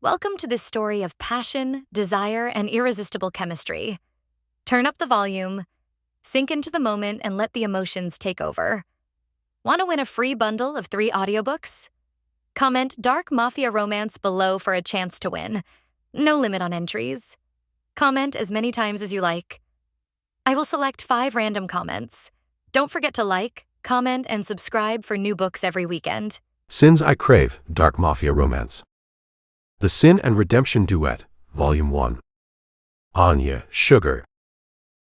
Welcome to this story of passion, desire, and irresistible chemistry. Turn up the volume, sink into the moment, and let the emotions take over. Want to win a free bundle of 3 audiobooks? Comment Dark Mafia Romance below for a chance to win. No limit on entries. Comment as many times as you like. I will select 5 random comments. Don't forget to like, comment, and subscribe for new books every weekend. Sins I Crave, Dark Mafia Romance. The Sin and Redemption Duet, Volume 1. Anya, Sugar.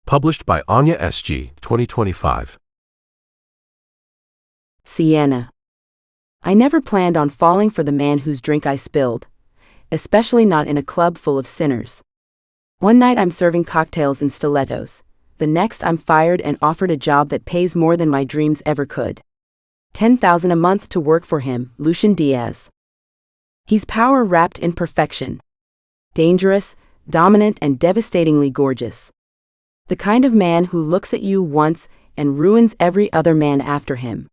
Published by Anya SG, 2025. Sienna. I never planned on falling for the man whose drink I spilled, especially not in a club full of sinners. One night I'm serving cocktails in stilettos. The next I'm fired and offered a job that pays more than my dreams ever could. $10,000 a month to work for him, Lucien Diaz. He's power wrapped in perfection. Dangerous, dominant, and devastatingly gorgeous. The kind of man who looks at you once and ruins every other man after him.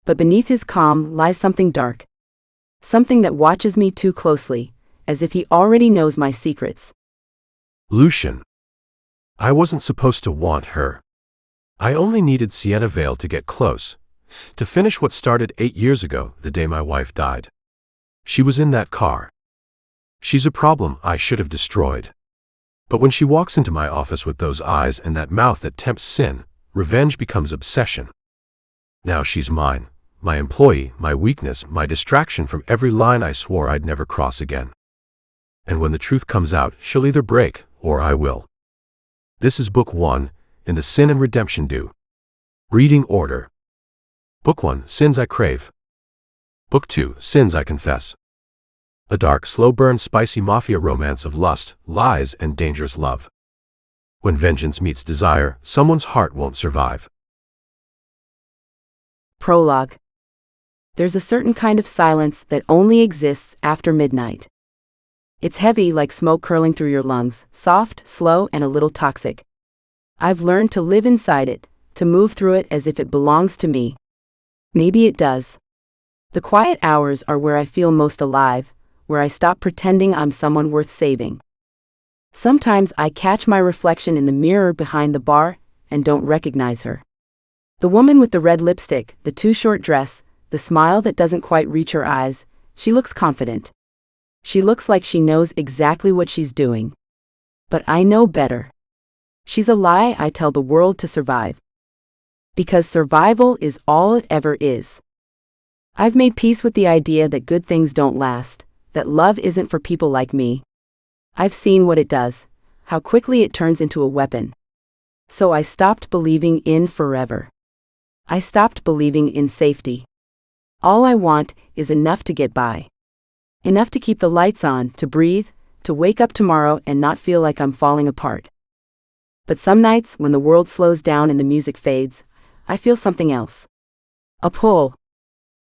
But beneath his calm lies something dark. Something that watches me too closely, as if he already knows my secrets. Lucien. I wasn't supposed to want her. I only needed Sienna Vale to get close, to finish what started 8 years ago, the day my wife died. She was in that car. She's a problem I should have destroyed. But when she walks into my office with those eyes and that mouth that tempts sin, revenge becomes obsession. Now she's mine, my employee, my weakness, my distraction from every line I swore I'd never cross again. And when the truth comes out, she'll either break, or I will. This is Book 1, in the Sin and Redemption Duet. Reading order. Book 1, Sins I Crave. Book 2, Sins I Confess. A dark, slow-burn, spicy mafia romance of lust, lies, and dangerous love. When vengeance meets desire, someone's heart won't survive. Prologue. There's a certain kind of silence that only exists after midnight. It's heavy like smoke curling through your lungs, soft, slow, and a little toxic. I've learned to live inside it, to move through it as if it belongs to me. Maybe it does. The quiet hours are where I feel most alive, where I stop pretending I'm someone worth saving. Sometimes I catch my reflection in the mirror behind the bar and don't recognize her. The woman with the red lipstick, the too short dress, the smile that doesn't quite reach her eyes, she looks confident. She looks like she knows exactly what she's doing. But I know better. She's a lie I tell the world to survive. Because survival is all it ever is. I've made peace with the idea that good things don't last, that love isn't for people like me. I've seen what it does, how quickly it turns into a weapon. So I stopped believing in forever. I stopped believing in safety. All I want is enough to get by. Enough to keep the lights on, to breathe, to wake up tomorrow and not feel like I'm falling apart. But some nights, when the world slows down and the music fades, I feel something else. A pull.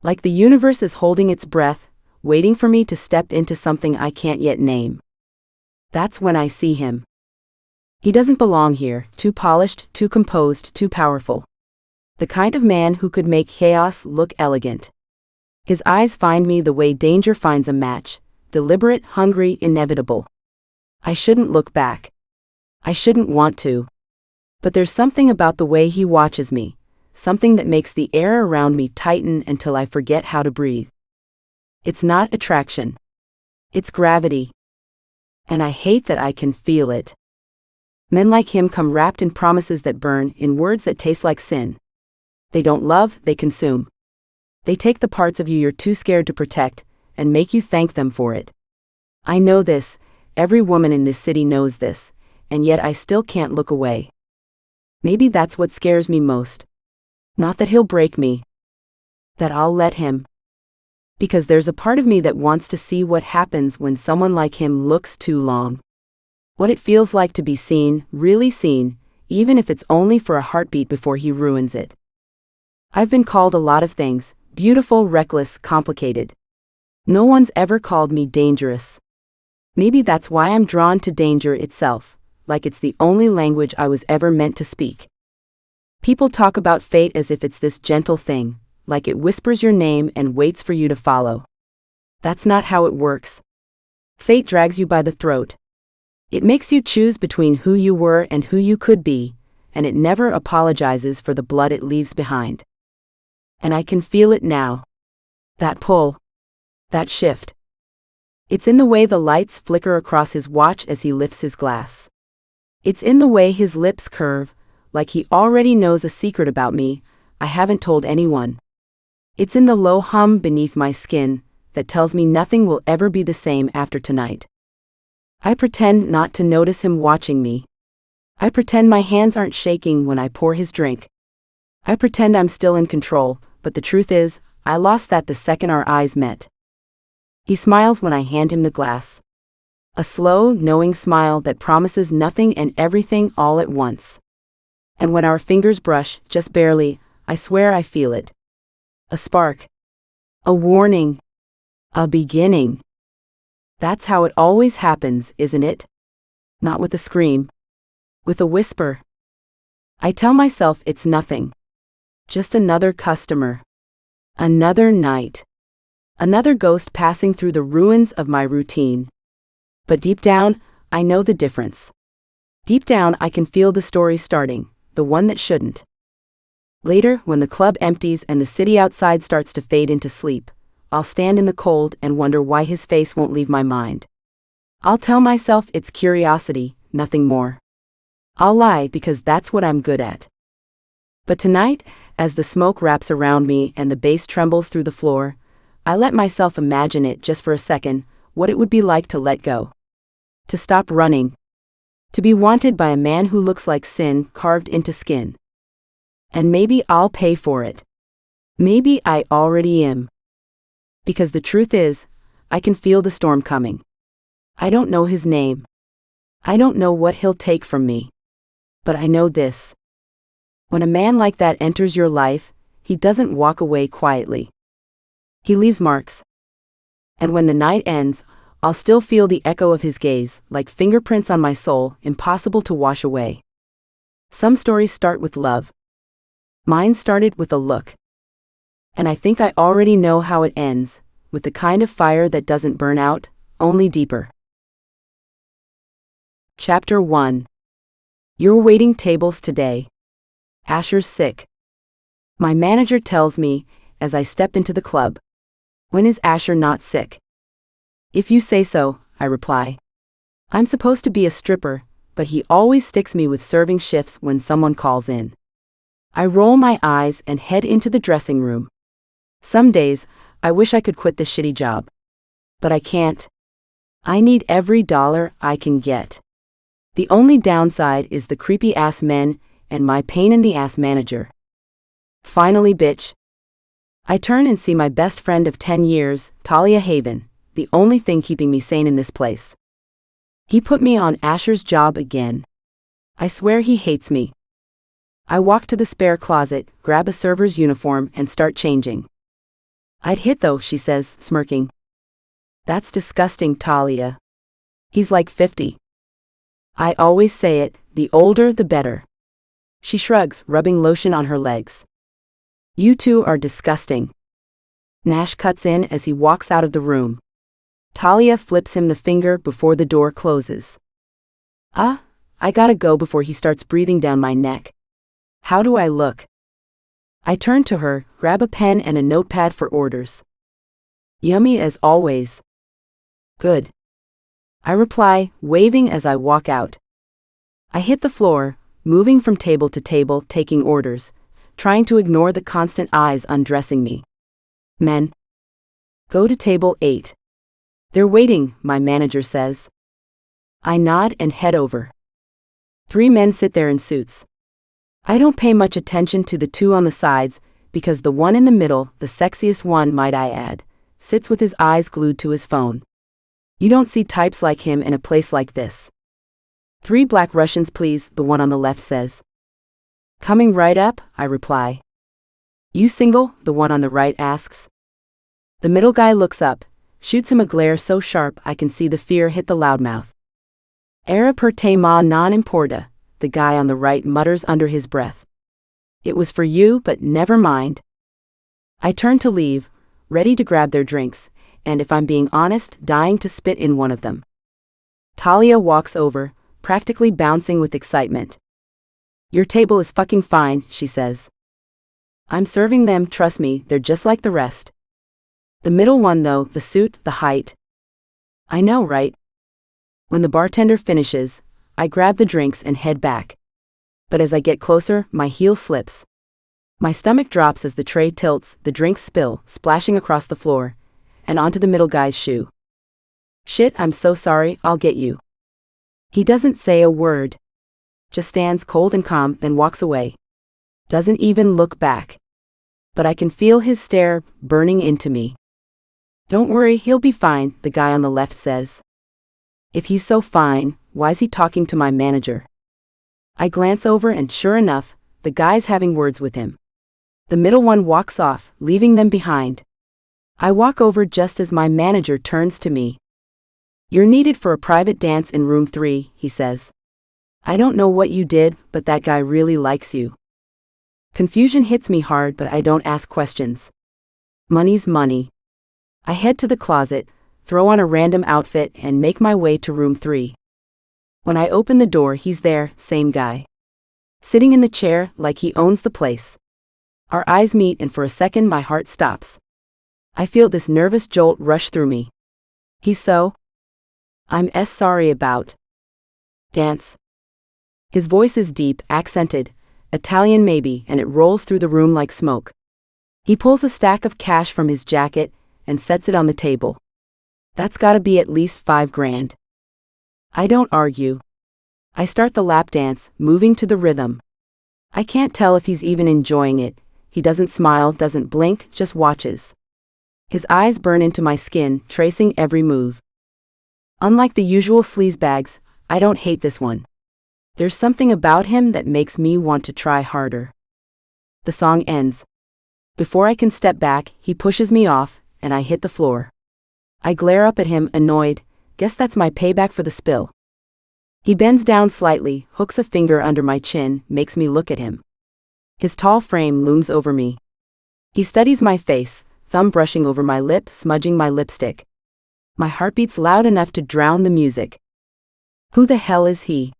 Like the universe is holding its breath, waiting for me to step into something I can't yet name. That's when I see him. He doesn't belong here, too polished, too composed, too powerful. The kind of man who could make chaos look elegant. His eyes find me the way danger finds a match, deliberate, hungry, inevitable. I shouldn't look back. I shouldn't want to. But there's something about the way he watches me, something that makes the air around me tighten until I forget how to breathe. It's not attraction. It's gravity. And I hate that I can feel it. Men like him come wrapped in promises that burn, in words that taste like sin. They don't love, they consume. They take the parts of you you're too scared to protect, and make you thank them for it. I know this, every woman in this city knows this, and yet I still can't look away. Maybe that's what scares me most. Not that he'll break me. That I'll let him. Because there's a part of me that wants to see what happens when someone like him looks too long. What it feels like to be seen, really seen, even if it's only for a heartbeat before he ruins it. I've been called a lot of things, beautiful, reckless, complicated. No one's ever called me dangerous. Maybe that's why I'm drawn to danger itself, like it's the only language I was ever meant to speak. People talk about fate as if it's this gentle thing, like it whispers your name and waits for you to follow. That's not how it works. Fate drags you by the throat. It makes you choose between who you were and who you could be, and it never apologizes for the blood it leaves behind. And I can feel it now. That pull. That shift. It's in the way the lights flicker across his watch as he lifts his glass. It's in the way his lips curve, like he already knows a secret about me I haven't told anyone. It's in the low hum beneath my skin that tells me nothing will ever be the same after tonight. I pretend not to notice him watching me. I pretend my hands aren't shaking when I pour his drink. I pretend I'm still in control, but the truth is, I lost that the second our eyes met. He smiles when I hand him the glass. A slow, knowing smile that promises nothing and everything all at once. And when our fingers brush, just barely, I swear I feel it. A spark. A warning. A beginning. That's how it always happens, isn't it? Not with a scream. With a whisper. I tell myself it's nothing. Just another customer. Another night. Another ghost passing through the ruins of my routine. But deep down, I know the difference. Deep down, I can feel the story starting, the one that shouldn't. Later, when the club empties and the city outside starts to fade into sleep, I'll stand in the cold and wonder why his face won't leave my mind. I'll tell myself it's curiosity, nothing more. I'll lie because that's what I'm good at. But tonight, as the smoke wraps around me and the bass trembles through the floor, I let myself imagine it just for a second, what it would be like to let go. To stop running. To be wanted by a man who looks like sin carved into skin. And maybe I'll pay for it. Maybe I already am. Because the truth is, I can feel the storm coming. I don't know his name. I don't know what he'll take from me. But I know this. When a man like that enters your life, he doesn't walk away quietly. He leaves marks. And when the night ends, I'll still feel the echo of his gaze, like fingerprints on my soul, impossible to wash away. Some stories start with love. Mine started with a look. And I think I already know how it ends, with the kind of fire that doesn't burn out, only deeper. Chapter 1. You're waiting tables today. Asher's sick. My manager tells me, as I step into the club. When is Asher not sick? If you say so, I reply. I'm supposed to be a stripper, but he always sticks me with serving shifts when someone calls in. I roll my eyes and head into the dressing room. Some days, I wish I could quit this shitty job. But I can't. I need every dollar I can get. The only downside is the creepy-ass men and my pain-in-the-ass manager. Finally, bitch. I turn and see my best friend of 10 years, Talia Haven, the only thing keeping me sane in this place. He put me on Asher's job again. I swear he hates me. I walk to the spare closet, grab a server's uniform, and start changing. I'd hit though, she says, smirking. That's disgusting, Talia. He's like 50. I always say it, the older the better. She shrugs, rubbing lotion on her legs. You two are disgusting. Nash cuts in as he walks out of the room. Talia flips him the finger before the door closes. I gotta go before he starts breathing down my neck. How do I look? I turn to her, grab a pen and a notepad for orders. Yummy as always. Good. I reply, waving as I walk out. I hit the floor, moving from table to table, taking orders, trying to ignore the constant eyes undressing me. Men. Go to table 8. They're waiting, my manager says. I nod and head over. 3 men sit there in suits. I don't pay much attention to the 2 on the sides, because the one in the middle, the sexiest one might I add, sits with his eyes glued to his phone. You don't see types like him in a place like this. 3 black Russians please, the one on the left says. Coming right up, I reply. You single, the one on the right asks. The middle guy looks up, shoots him a glare so sharp I can see the fear hit the loudmouth. Era per te ma non importa, the guy on the right mutters under his breath. It was for you, but never mind. I turn to leave, ready to grab their drinks, and if I'm being honest, dying to spit in one of them. Talia walks over, practically bouncing with excitement. "Your table is fucking fine," she says. "I'm serving them, trust me, they're just like the rest." The middle one though, the suit, the height. I know, right? When the bartender finishes, I grab the drinks and head back. But as I get closer, my heel slips. My stomach drops as the tray tilts, the drinks spill, splashing across the floor, and onto the middle guy's shoe. "Shit, I'm so sorry, I'll get you." He doesn't say a word. Just stands cold and calm, then walks away. Doesn't even look back. But I can feel his stare burning into me. "Don't worry, he'll be fine," the guy on the left says. If he's so fine, why's he talking to my manager? I glance over and sure enough, the guy's having words with him. The middle one walks off, leaving them behind. I walk over just as my manager turns to me. "You're needed for a private dance in room 3, he says. "I don't know what you did, but that guy really likes you." Confusion hits me hard, but I don't ask questions. Money's money. I head to the closet, throw on a random outfit, and make my way to room 3. When I open the door, he's there, same guy. Sitting in the chair like he owns the place. Our eyes meet and for a second my heart stops. I feel this nervous jolt rush through me. He's so... I'm sorry about... Dance. His voice is deep, accented, Italian maybe, and it rolls through the room like smoke. He pulls a stack of cash from his jacket and sets it on the table. That's gotta be at least $5,000. I don't argue. I start the lap dance, moving to the rhythm. I can't tell if he's even enjoying it. He doesn't smile, doesn't blink, just watches. His eyes burn into my skin, tracing every move. Unlike the usual sleazebags, I don't hate this one. There's something about him that makes me want to try harder. The song ends. Before I can step back, he pushes me off, and I hit the floor. I glare up at him, annoyed. Guess that's my payback for the spill. He bends down slightly, hooks a finger under my chin, makes me look at him. His tall frame looms over me. He studies my face, thumb brushing over my lip, smudging my lipstick. My heart beats loud enough to drown the music. Who the hell is he?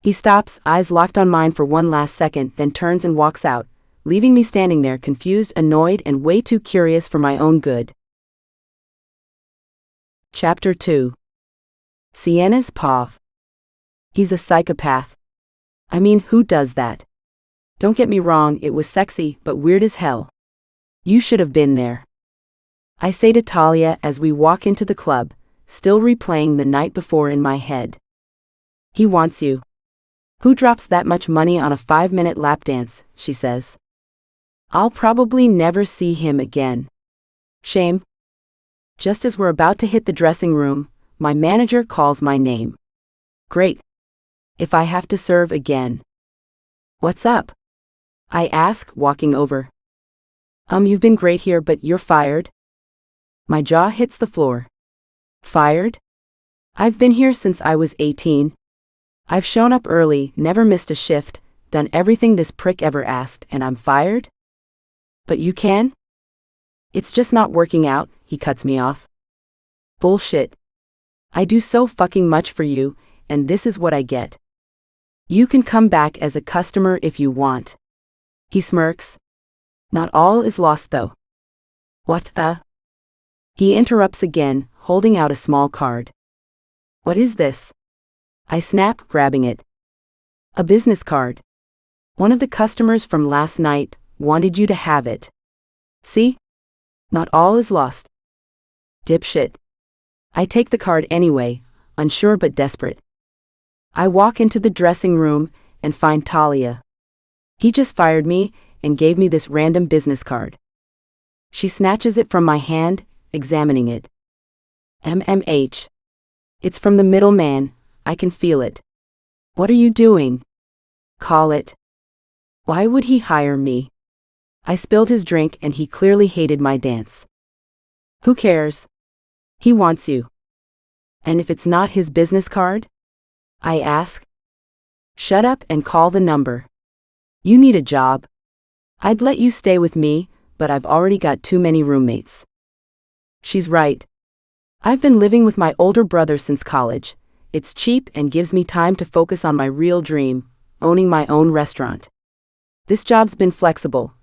He stops, eyes locked on mine for one last second, then turns and walks out, leaving me standing there confused, annoyed, and way too curious for my own good. Chapter 2. Sienna's paw. He's a psychopath. I mean, who does that? Don't get me wrong, it was sexy, but weird as hell. You should have been there. I say to Talia as we walk into the club, still replaying the night before in my head. He wants you. Who drops that much money on a 5-minute lap dance, she says. I'll probably never see him again. Shame. Just as we're about to hit the dressing room, my manager calls my name. Great. If I have to serve again. What's up? I ask, walking over. You've been great here, but you're fired? My jaw hits the floor. Fired? I've been here since I was 18. I've shown up early, never missed a shift, done everything this prick ever asked, and I'm fired? But you can? It's just not working out, he cuts me off. Bullshit. I do so fucking much for you, and this is what I get. You can come back as a customer if you want. He smirks. Not all is lost though. What the? He interrupts again, holding out a small card. What is this? I snap, grabbing it. A business card. One of the customers from last night wanted you to have it. See? Not all is lost. Dipshit. I take the card anyway, unsure but desperate. I walk into the dressing room and find Talia. He just fired me and gave me this random business card. She snatches it from my hand, examining it. MMH. It's from the middleman, I can feel it. What are you doing? Call it. Why would he hire me? I spilled his drink and he clearly hated my dance. Who cares? He wants you. And if it's not his business card? I ask. Shut up and call the number. You need a job. I'd let you stay with me, but I've already got too many roommates. She's right. I've been living with my older brother since college. It's cheap and gives me time to focus on my real dream, owning my own restaurant. This job's been flexible,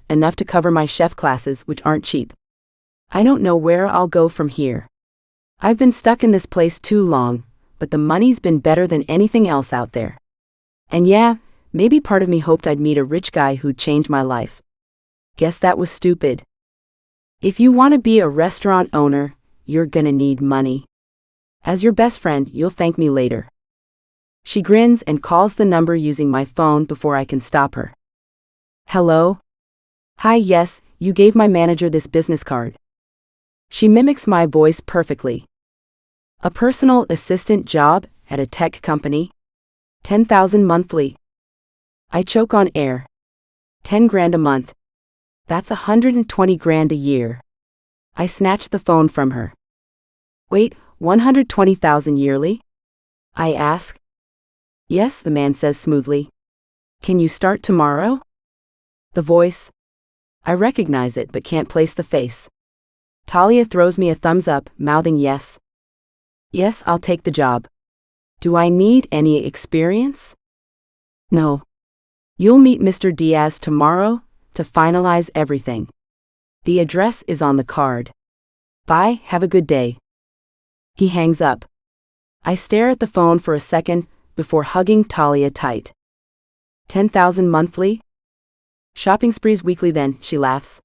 enough to cover my chef classes, which aren't cheap. I don't know where I'll go from here. I've been stuck in this place too long, but the money's been better than anything else out there. And yeah, maybe part of me hoped I'd meet a rich guy who'd change my life. Guess that was stupid. If you want to be a restaurant owner, you're gonna need money. As your best friend, you'll thank me later. She grins and calls the number using my phone before I can stop her. Hello? Hi, yes, you gave my manager this business card. She mimics my voice perfectly. A personal assistant job at a tech company? 10,000 monthly. I choke on air. 10 grand a month. That's 120 grand a year. I snatch the phone from her. Wait, 120,000 yearly? I ask. Yes, the man says smoothly. Can you start tomorrow? The voice. I recognize it but can't place the face. Talia throws me a thumbs up, mouthing yes. Yes, I'll take the job. Do I need any experience? No. You'll meet Mr. Diaz tomorrow to finalize everything. The address is on the card. Bye, have a good day. He hangs up. I stare at the phone for a second before hugging Talia tight. 10,000 monthly? Shopping sprees weekly then, she laughs.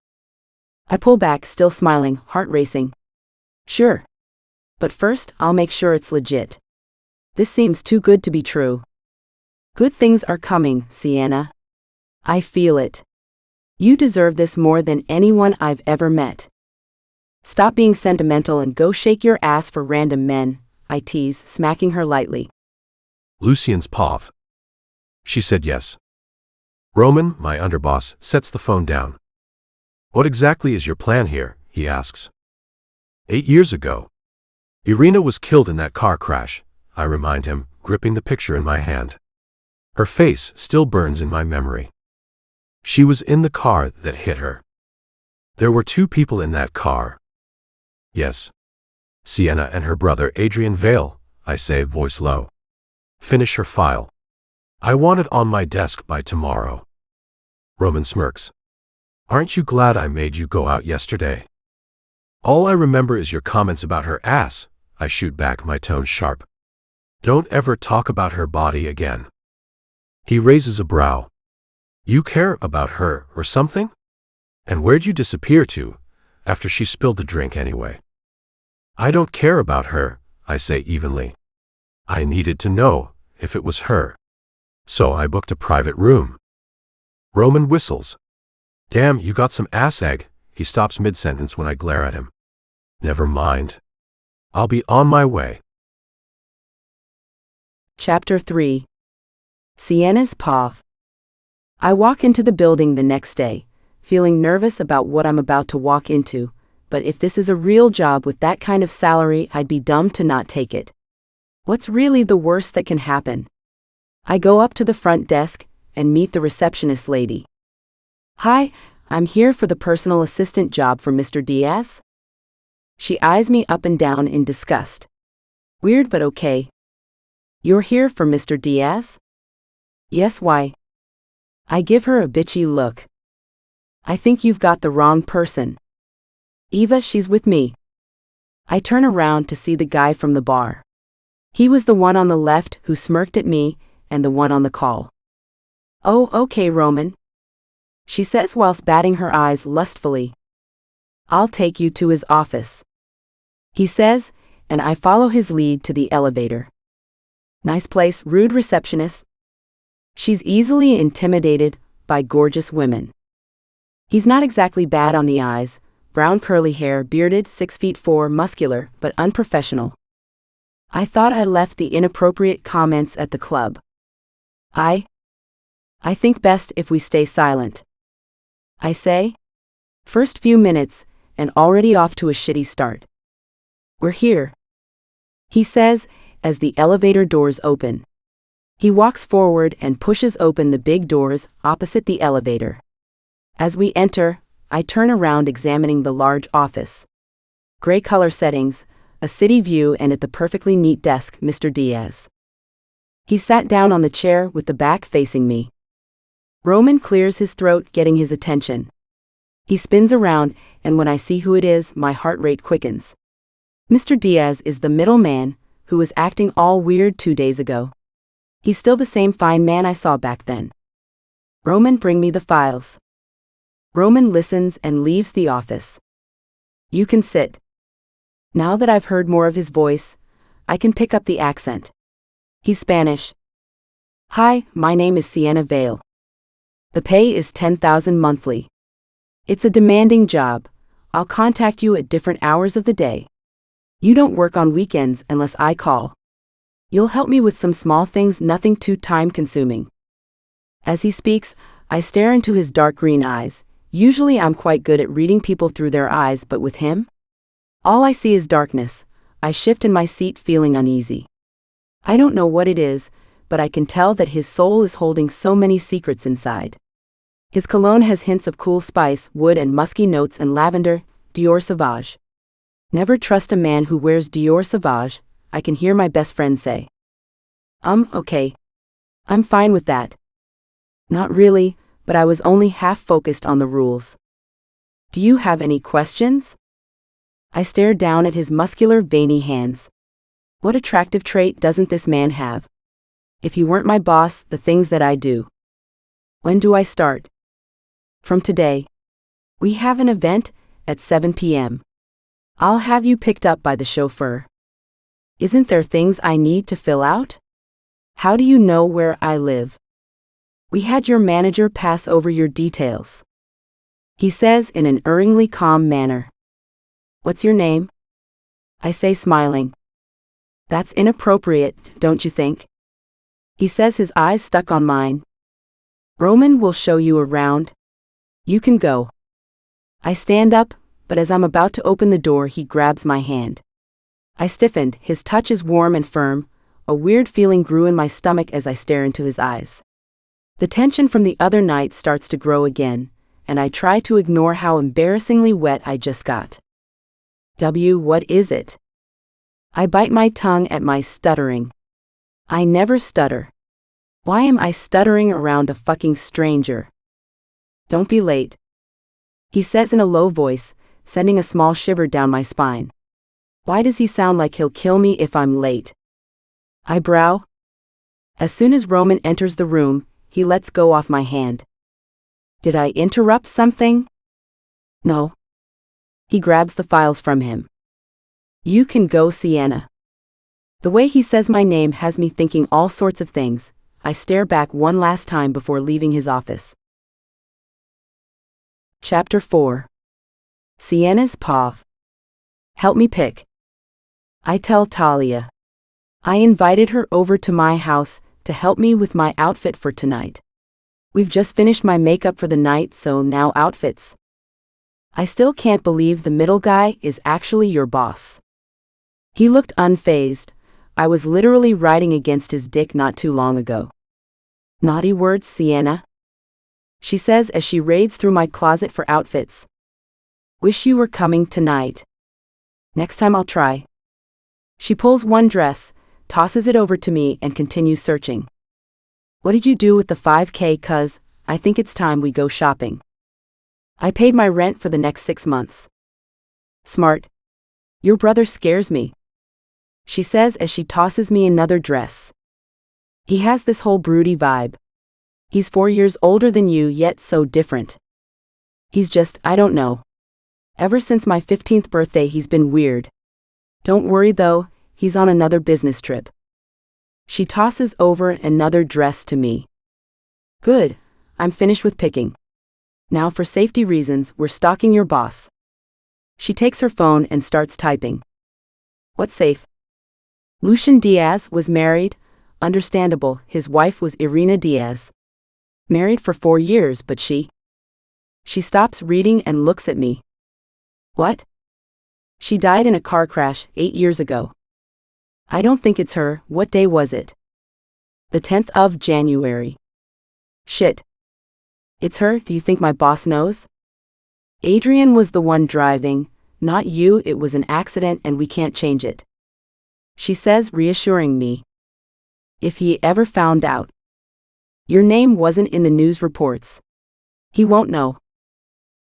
I pull back, still smiling, heart racing. Sure. But first, I'll make sure it's legit. This seems too good to be true. Good things are coming, Sienna. I feel it. You deserve this more than anyone I've ever met. Stop being sentimental and go shake your ass for random men, I tease, smacking her lightly. Lucien's pav. She said yes. Roman, my underboss, sets the phone down. What exactly is your plan here? He asks. 8 years ago. Irina was killed in that car crash, I remind him, gripping the picture in my hand. Her face still burns in my memory. She was in the car that hit her. There were 2 people in that car. Yes. Sienna and her brother Adrian Vale, I say, voice low. Finish her file. I want it on my desk by tomorrow. Roman smirks. Aren't you glad I made you go out yesterday? All I remember is your comments about her ass, I shoot back, my tone sharp. Don't ever talk about her body again. He raises a brow. You care about her or something? And where'd you disappear to, after she spilled the drink anyway? I don't care about her, I say evenly. I needed to know if it was her. So I booked a private room. Roman whistles. Damn, you got some ass egg. He stops mid-sentence when I glare at him. Never mind. I'll be on my way. Chapter 3. Sienna's pav. I walk into the building the next day, feeling nervous about what I'm about to walk into, but if this is a real job with that kind of salary, I'd be dumb to not take it. What's really the worst that can happen? I go up to the front desk and meet the receptionist lady. Hi, I'm here for the personal assistant job for Mr. Diaz. She eyes me up and down in disgust. Weird but okay. You're here for Mr. Diaz? Yes, why? I give her a bitchy look. I think you've got the wrong person. Eva, she's with me. I turn around to see the guy from the bar. He was the one on the left who smirked at me and the one on the call. Oh, okay, Roman. She says whilst batting her eyes lustfully. I'll take you to his office. He says, and I follow his lead to the elevator. Nice place, rude receptionist. She's easily intimidated by gorgeous women. He's not exactly bad on the eyes, brown curly hair, bearded, 6'4", muscular, but unprofessional. I thought I left the inappropriate comments at the club. I think best if we stay silent. I say. First few minutes, and already off to a shitty start. We're here. He says, as the elevator doors open. He walks forward and pushes open the big doors opposite the elevator. As we enter, I turn around examining the large office. Gray color settings, a city view, and at the perfectly neat desk, Mr. Diaz. He sat down on the chair with the back facing me. Roman clears his throat, getting his attention. He spins around, and when I see who it is, my heart rate quickens. Mr. Diaz is the middleman, who was acting all weird 2 days ago. He's still the same fine man I saw back then. Roman, bring me the files. Roman listens and leaves the office. You can sit. Now that I've heard more of his voice, I can pick up the accent. He's Spanish. Hi, my name is Sienna Vale. The pay is $10,000 monthly. It's a demanding job. I'll contact you at different hours of the day. You don't work on weekends unless I call. You'll help me with some small things, nothing too time-consuming. As he speaks, I stare into his dark green eyes. Usually I'm quite good at reading people through their eyes, but with him? All I see is darkness. I shift in my seat, feeling uneasy. I don't know what it is, but I can tell that his soul is holding so many secrets inside. His cologne has hints of cool spice, wood and musky notes, and lavender, Dior Sauvage. Never trust a man who wears Dior Sauvage, I can hear my best friend say. Okay. I'm fine with that. Not really, but I was only half focused on the rules. Do you have any questions? I stared down at his muscular, veiny hands. What attractive trait doesn't this man have? If he weren't my boss, the things that I do. When do I start? From today. We have an event at 7 p.m. I'll have you picked up by the chauffeur. Isn't there things I need to fill out? How do you know where I live? We had your manager pass over your details. He says in an erringly calm manner. What's your name? I say, smiling. That's inappropriate, don't you think? He says, his eyes stuck on mine. Roman will show you around. You can go. I stand up, but as I'm about to open the door, he grabs my hand. I stiffened. His touch is warm and firm. A weird feeling grew in my stomach as I stare into his eyes. The tension from the other night starts to grow again, and I try to ignore how embarrassingly wet I just got. What is it? I bite my tongue at my stuttering. I never stutter. Why am I stuttering around a fucking stranger? Don't be late. He says in a low voice, sending a small shiver down my spine. Why does he sound like he'll kill me if I'm late? I brow. As soon as Roman enters the room, he lets go off my hand. Did I interrupt something? No. He grabs the files from him. You can go, Sienna. The way he says my name has me thinking all sorts of things. I stare back one last time before leaving his office. Chapter 4. Sienna's path. Help me pick. I tell Talia. I invited her over to my house to help me with my outfit for tonight. We've just finished my makeup for the night, so now outfits. I still can't believe the middle guy is actually your boss. He looked unfazed. I was literally riding against his dick not too long ago. Naughty words, Sienna. She says as she raids through my closet for outfits. Wish you were coming tonight. Next time I'll try. She pulls one dress, tosses it over to me, and continues searching. What did you do with the $5,000? Cuz I think it's time we go shopping. I paid my rent for the next 6 months. Smart. Your brother scares me. She says as she tosses me another dress. He has this whole broody vibe. He's 4 years older than you, yet so different. He's just, I don't know. Ever since my 15th birthday he's been weird. Don't worry though, he's on another business trip. She tosses over another dress to me. Good, I'm finished with picking. Now for safety reasons, we're stalking your boss. She takes her phone and starts typing. What's safe? Lucien Diaz was married. Understandable, his wife was Irina Diaz. Married for 4 years, but she stops reading and looks at me. What? She died in a car crash 8 years ago. I don't think it's her. What day was it? The 10th of January. Shit. It's her. Do you think my boss knows? Adrian was the one driving. Not you, it was an accident and we can't change it. She says, reassuring me. If he ever found out. Your name wasn't in the news reports. He won't know.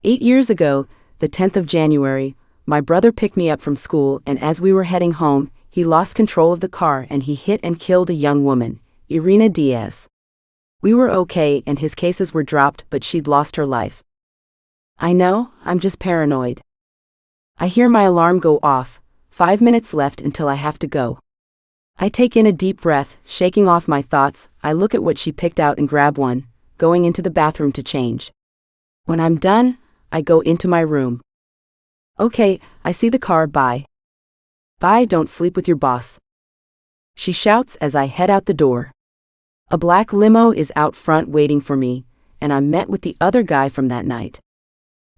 8 years ago, the 10th of January, my brother picked me up from school, and as we were heading home, he lost control of the car and he hit and killed a young woman, Sienna Diaz. We were okay and his cases were dropped, but she'd lost her life. I know, I'm just paranoid. I hear my alarm go off, 5 minutes left until I have to go. I take in a deep breath, shaking off my thoughts. I look at what she picked out and grab one, going into the bathroom to change. When I'm done, I go into my room. Okay, I see the car, bye. Bye, don't sleep with your boss. She shouts as I head out the door. A black limo is out front waiting for me, and I'm met with the other guy from that night.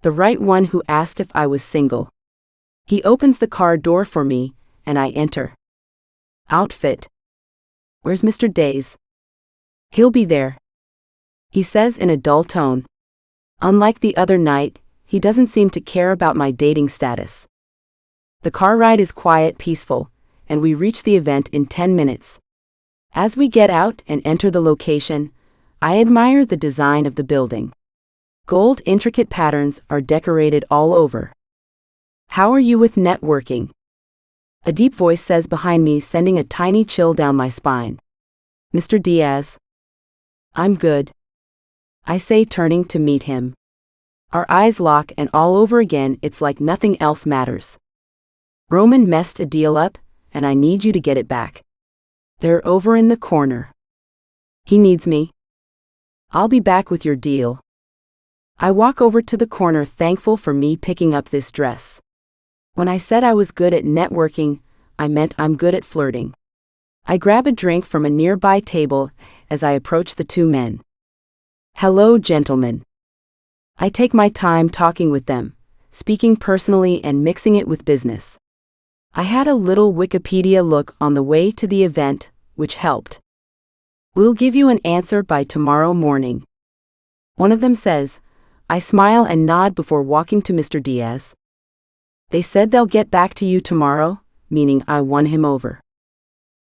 The right one who asked if I was single. He opens the car door for me, and I enter. Outfit. Where's Mr. Diaz? He'll be there. He says in a dull tone. Unlike the other night, he doesn't seem to care about my dating status. The car ride is quiet, peaceful, and we reach the event in 10 minutes. As we get out and enter the location, I admire the design of the building. Gold intricate patterns are decorated all over. How are you with networking? A deep voice says behind me, sending a tiny chill down my spine. Mr. Diaz. I'm good. I say, turning to meet him. Our eyes lock and all over again it's like nothing else matters. Roman messed a deal up, and I need you to get it back. They're over in the corner. He needs me. I'll be back with your deal. I walk over to the corner, thankful for me picking up this dress. When I said I was good at networking, I meant I'm good at flirting. I grab a drink from a nearby table as I approach the two men. Hello, gentlemen. I take my time talking with them, speaking personally and mixing it with business. I had a little Wikipedia look on the way to the event, which helped. We'll give you an answer by tomorrow morning. One of them says. I smile and nod before walking to Mr. Diaz. They said they'll get back to you tomorrow, meaning I won him over.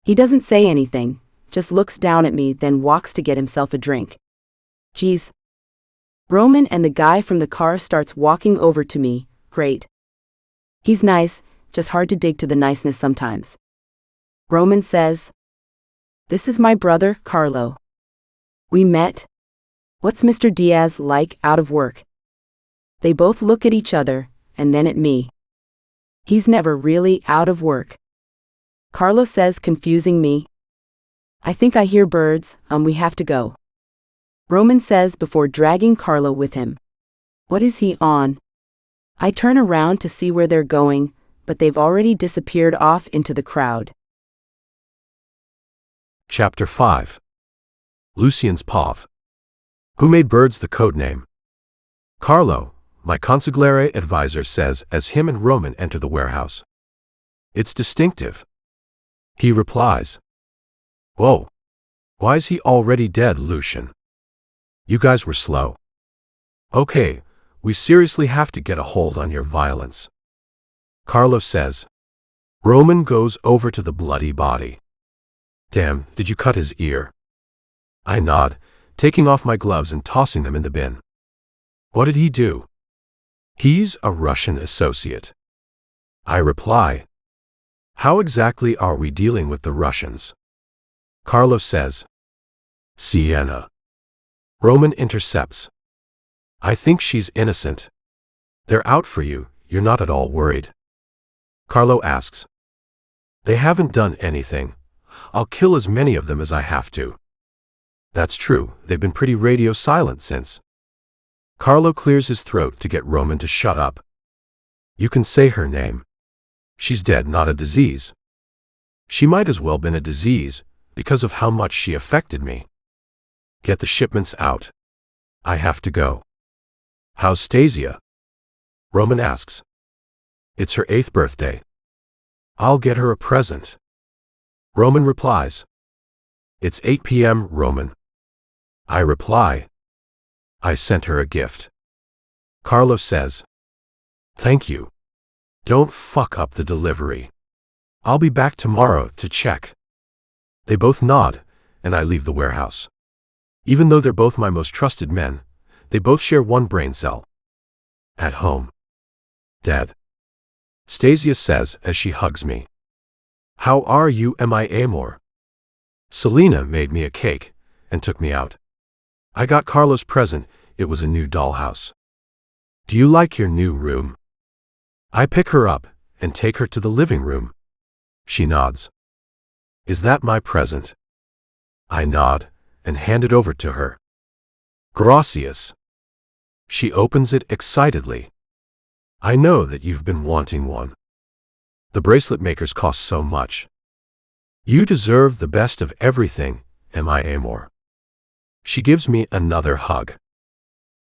He doesn't say anything, just looks down at me, then walks to get himself a drink. Geez. Roman and the guy from the car starts walking over to me. Great. He's nice, just hard to dig to the niceness sometimes. Roman says, this is my brother, Carlo. We met. What's Mr. Diaz like out of work? They both look at each other, and then at me. He's never really out of work. Carlo says, confusing me. I think I hear birds, we have to go. Roman says before dragging Carlo with him. What is he on? I turn around to see where they're going, but they've already disappeared off into the crowd. Chapter 5. Lucien's POV. Who made birds the code name? Carlo, my consigliere advisor, says as him and Roman enter the warehouse. It's distinctive. He replies. Whoa. Why is he already dead, Lucien? You guys were slow. Okay, we seriously have to get a hold on your violence. Carlo says. Roman goes over to the bloody body. Damn, did you cut his ear? I nod, taking off my gloves and tossing them in the bin. What did he do? He's a Russian associate. I reply. How exactly are we dealing with the Russians? Carlo says. Sienna. Roman intercepts. I think she's innocent. They're out for you, you're not at all worried. Carlo asks. They haven't done anything. I'll kill as many of them as I have to. That's true, they've been pretty radio silent since. Carlo clears his throat to get Roman to shut up. You can say her name. She's dead, not a disease. She might as well been a disease, because of how much she affected me. Get the shipments out. I have to go. How's Stasia? Roman asks. It's her 8th birthday. I'll get her a present. Roman replies. It's 8 p.m., Roman. I reply. I sent her a gift. Carlo says. Thank you. Don't fuck up the delivery. I'll be back tomorrow to check. They both nod, and I leave the warehouse. Even though they're both my most trusted men, they both share one brain cell. At home. Dead. Stasia says as she hugs me. How are you, my amor? Selena made me a cake and took me out. I got Carlos present. It was a new dollhouse. Do you like your new room? I pick her up and take her to the living room. She nods. Is that my present? I nod and hand it over to her. Gracias. She opens it excitedly. I know that you've been wanting one. The bracelet makers cost so much. You deserve the best of everything, my amor. She gives me another hug.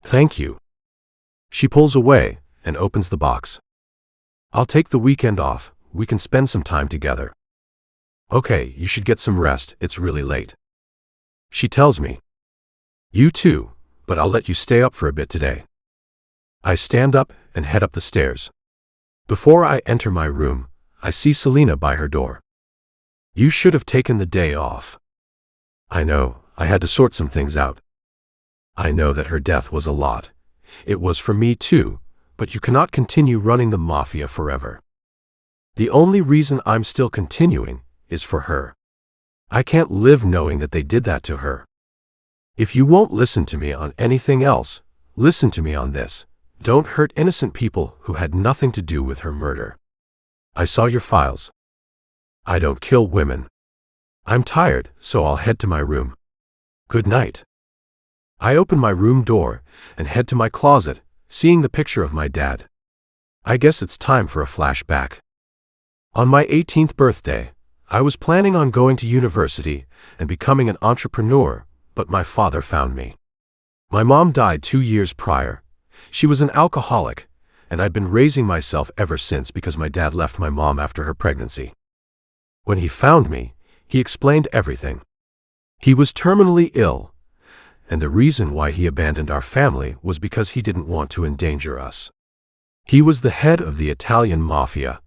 Thank you. She pulls away and opens the box. I'll take the weekend off. We can spend some time together. Okay, you should get some rest. It's really late. She tells me. You too, but I'll let you stay up for a bit today. I stand up and head up the stairs. Before I enter my room, I see Selena by her door. You should have taken the day off. I know, I had to sort some things out. I know that her death was a lot. It was for me too, but you cannot continue running the Mafia forever. The only reason I'm still continuing is for her. I can't live knowing that they did that to her. If you won't listen to me on anything else, listen to me on this. Don't hurt innocent people who had nothing to do with her murder. I saw your files. I don't kill women. I'm tired, so I'll head to my room. Good night. I open my room door and head to my closet, seeing the picture of my dad. I guess it's time for a flashback. On my 18th birthday, I was planning on going to university and becoming an entrepreneur, but my father found me. My mom died 2 years prior. She was an alcoholic, and I'd been raising myself ever since because my dad left my mom after her pregnancy. When he found me, he explained everything. He was terminally ill, and the reason why he abandoned our family was because he didn't want to endanger us. He was the head of the Italian Mafia,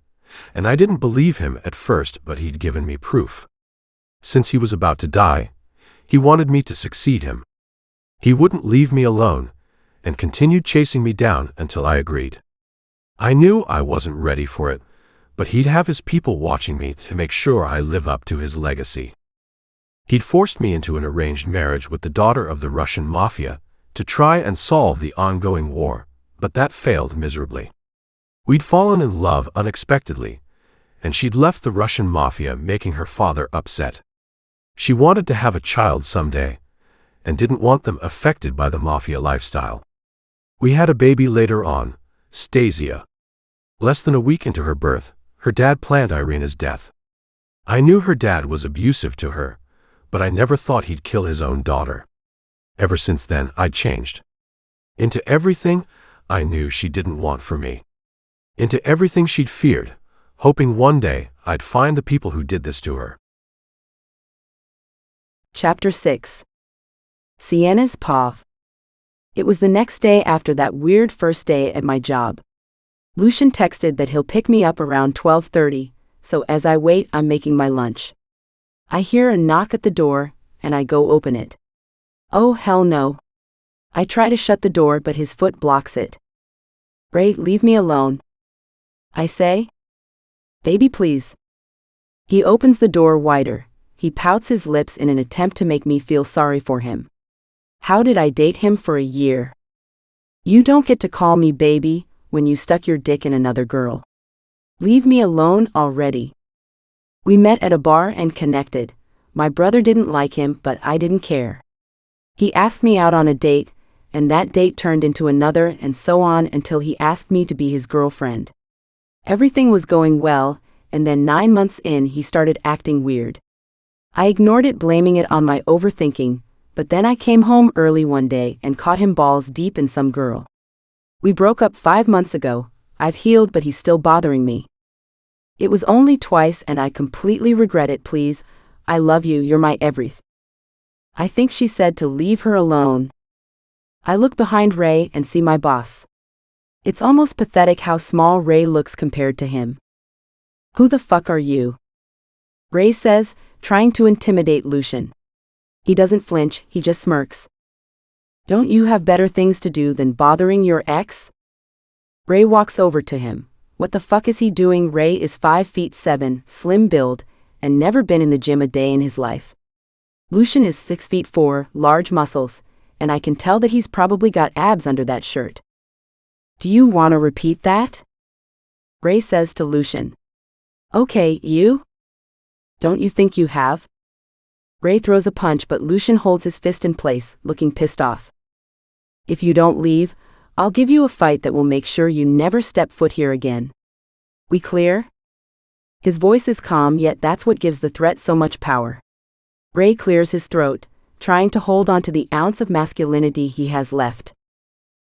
and I didn't believe him at first, but he'd given me proof. Since he was about to die, he wanted me to succeed him. He wouldn't leave me alone, and continued chasing me down until I agreed. I knew I wasn't ready for it, but he'd have his people watching me to make sure I live up to his legacy. He'd forced me into an arranged marriage with the daughter of the Russian Mafia to try and solve the ongoing war, but that failed miserably. We'd fallen in love unexpectedly, and she'd left the Russian Mafia, making her father upset. She wanted to have a child someday, and didn't want them affected by the Mafia lifestyle. We had a baby later on, Stasia. Less than a week into her birth, her dad planned Irina's death. I knew her dad was abusive to her, but I never thought he'd kill his own daughter. Ever since then, I'd changed. Into everything I knew she didn't want for me. Into everything she'd feared, hoping one day I'd find the people who did this to her. Chapter 6. Sienna's Paw. It was the next day after that weird first day at my job. Lucien texted that he'll pick me up around 12:30, so as I wait, I'm making my lunch. I hear a knock at the door, and I go open it. Oh hell no. I try to shut the door, but his foot blocks it. Ray, leave me alone, I say. Baby, please. He opens the door wider. He pouts his lips in an attempt to make me feel sorry for him. How did I date him for a year? You don't get to call me baby when you stuck your dick in another girl. Leave me alone already. We met at a bar and connected. My brother didn't like him, but I didn't care. He asked me out on a date, and that date turned into another, and so on until he asked me to be his girlfriend. Everything was going well, and then 9 months in he started acting weird. I ignored it, blaming it on my overthinking, but then I came home early one day and caught him balls deep in some girl. We broke up 5 months ago. I've healed, but he's still bothering me. It was only twice and I completely regret it. Please, I love you, you're my everything. I think she said to leave her alone. I look behind Ray and see my boss. It's almost pathetic how small Ray looks compared to him. Who the fuck are you? Ray says, trying to intimidate Lucien. He doesn't flinch, he just smirks. Don't you have better things to do than bothering your ex? Ray walks over to him. What the fuck is he doing? Ray is 5'7", slim build, and never been in the gym a day in his life. Lucien is 6'4", large muscles, and I can tell that he's probably got abs under that shirt. Do you want to repeat that? Ray says to Lucien. Okay, you? Don't you think you have? Ray throws a punch, but Lucien holds his fist in place, looking pissed off. If you don't leave, I'll give you a fight that will make sure you never step foot here again. We clear? His voice is calm, yet that's what gives the threat so much power. Ray clears his throat, trying to hold on to the ounce of masculinity he has left.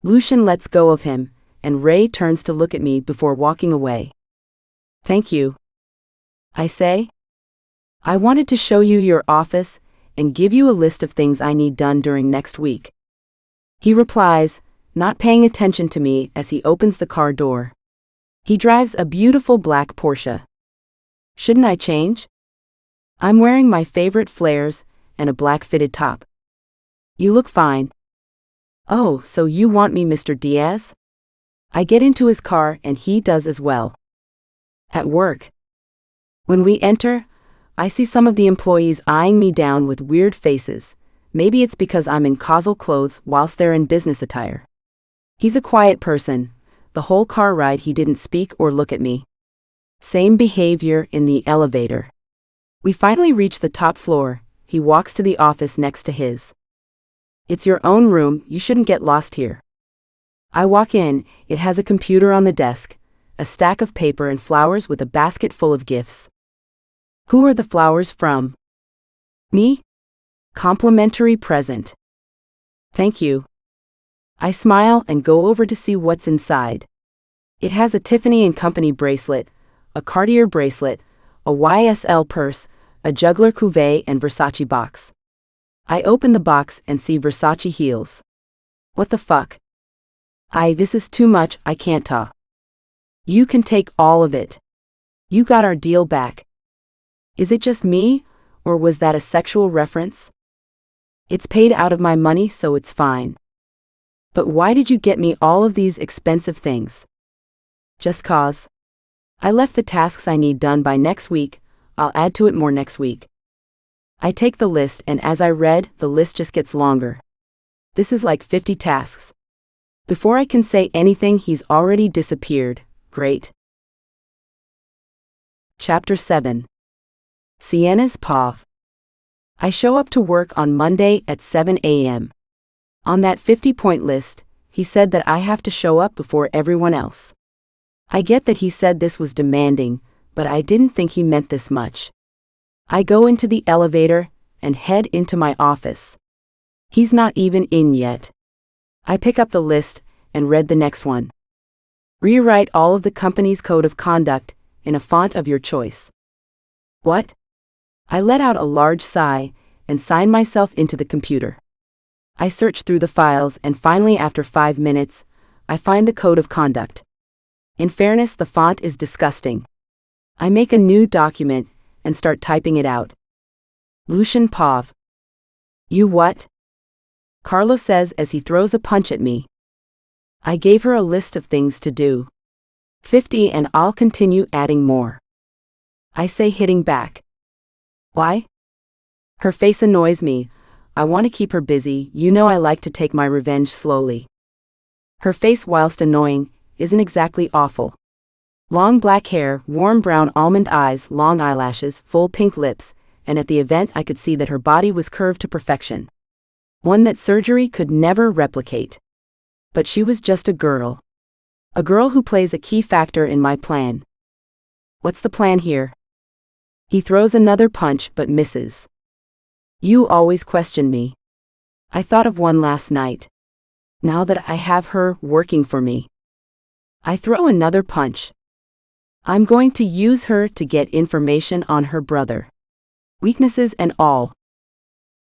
Lucien lets go of him, and Ray turns to look at me before walking away. Thank you. I say. I wanted to show you your office and give you a list of things I need done during next week. He replies, not paying attention to me as he opens the car door. He drives a beautiful black Porsche. Shouldn't I change? I'm wearing my favorite flares and a black fitted top. You look fine. Oh, so you want me, Mr. Diaz? I get into his car and he does as well. At work. When we enter, I see some of the employees eyeing me down with weird faces. Maybe it's because I'm in casual clothes whilst they're in business attire. He's a quiet person. The whole car ride he didn't speak or look at me. Same behavior in the elevator. We finally reach the top floor. He walks to the office next to his. It's your own room, you shouldn't get lost here. I walk in, it has a computer on the desk, a stack of paper and flowers with a basket full of gifts. Who are the flowers from? Me? Complimentary present. Thank you. I smile and go over to see what's inside. It has a Tiffany & Company bracelet, a Cartier bracelet, a YSL purse, a juggler cuvée and Versace box. I open the box and see Versace heels. What the fuck? This is too much, I can't talk. You can take all of it. You got our deal back. Is it just me, or was that a sexual reference? It's paid out of my money, so it's fine. But why did you get me all of these expensive things? Just cause. I left the tasks I need done by next week, I'll add to it more next week. I take the list and as I read, the list just gets longer. This is like 50 tasks. Before I can say anything, he's already disappeared. Great. Chapter 7. Sienna's POV. I show up to work on Monday at 7 a.m. On that 50-point list, he said that I have to show up before everyone else. I get that he said this was demanding, but I didn't think he meant this much. I go into the elevator and head into my office. He's not even in yet. I pick up the list and read the next one. Rewrite all of the company's code of conduct in a font of your choice. What? I let out a large sigh and sign myself into the computer. I search through the files and finally after 5 minutes, I find the code of conduct. In fairness, the font is disgusting. I make a new document and start typing it out. Lucien POV. You what? Carlos says as he throws a punch at me. I gave her a list of things to do. 50 and I'll continue adding more. I say, hitting back. Why? Her face annoys me. I want to keep her busy, you know I like to take my revenge slowly. Her face, whilst annoying, isn't exactly awful. Long black hair, warm brown almond eyes, long eyelashes, full pink lips, and at the event I could see that her body was curved to perfection. One that surgery could never replicate. But she was just a girl. A girl who plays a key factor in my plan. What's the plan here? He throws another punch but misses. You always question me. I thought of one last night. Now that I have her working for me. I throw another punch. I'm going to use her to get information on her brother. Weaknesses and all.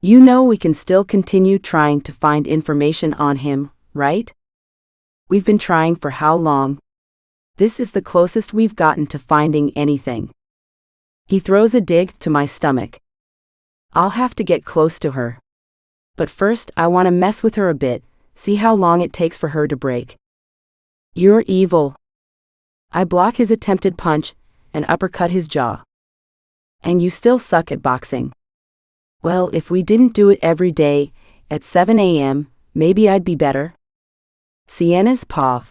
You know we can still continue trying to find information on him, right? We've been trying for how long? This is the closest we've gotten to finding anything. He throws a dig to my stomach. I'll have to get close to her. But first, I want to mess with her a bit, see how long it takes for her to break. You're evil. I block his attempted punch and uppercut his jaw. And you still suck at boxing. Well, if we didn't do it every day, at 7 a.m., maybe I'd be better. Sienna's paw.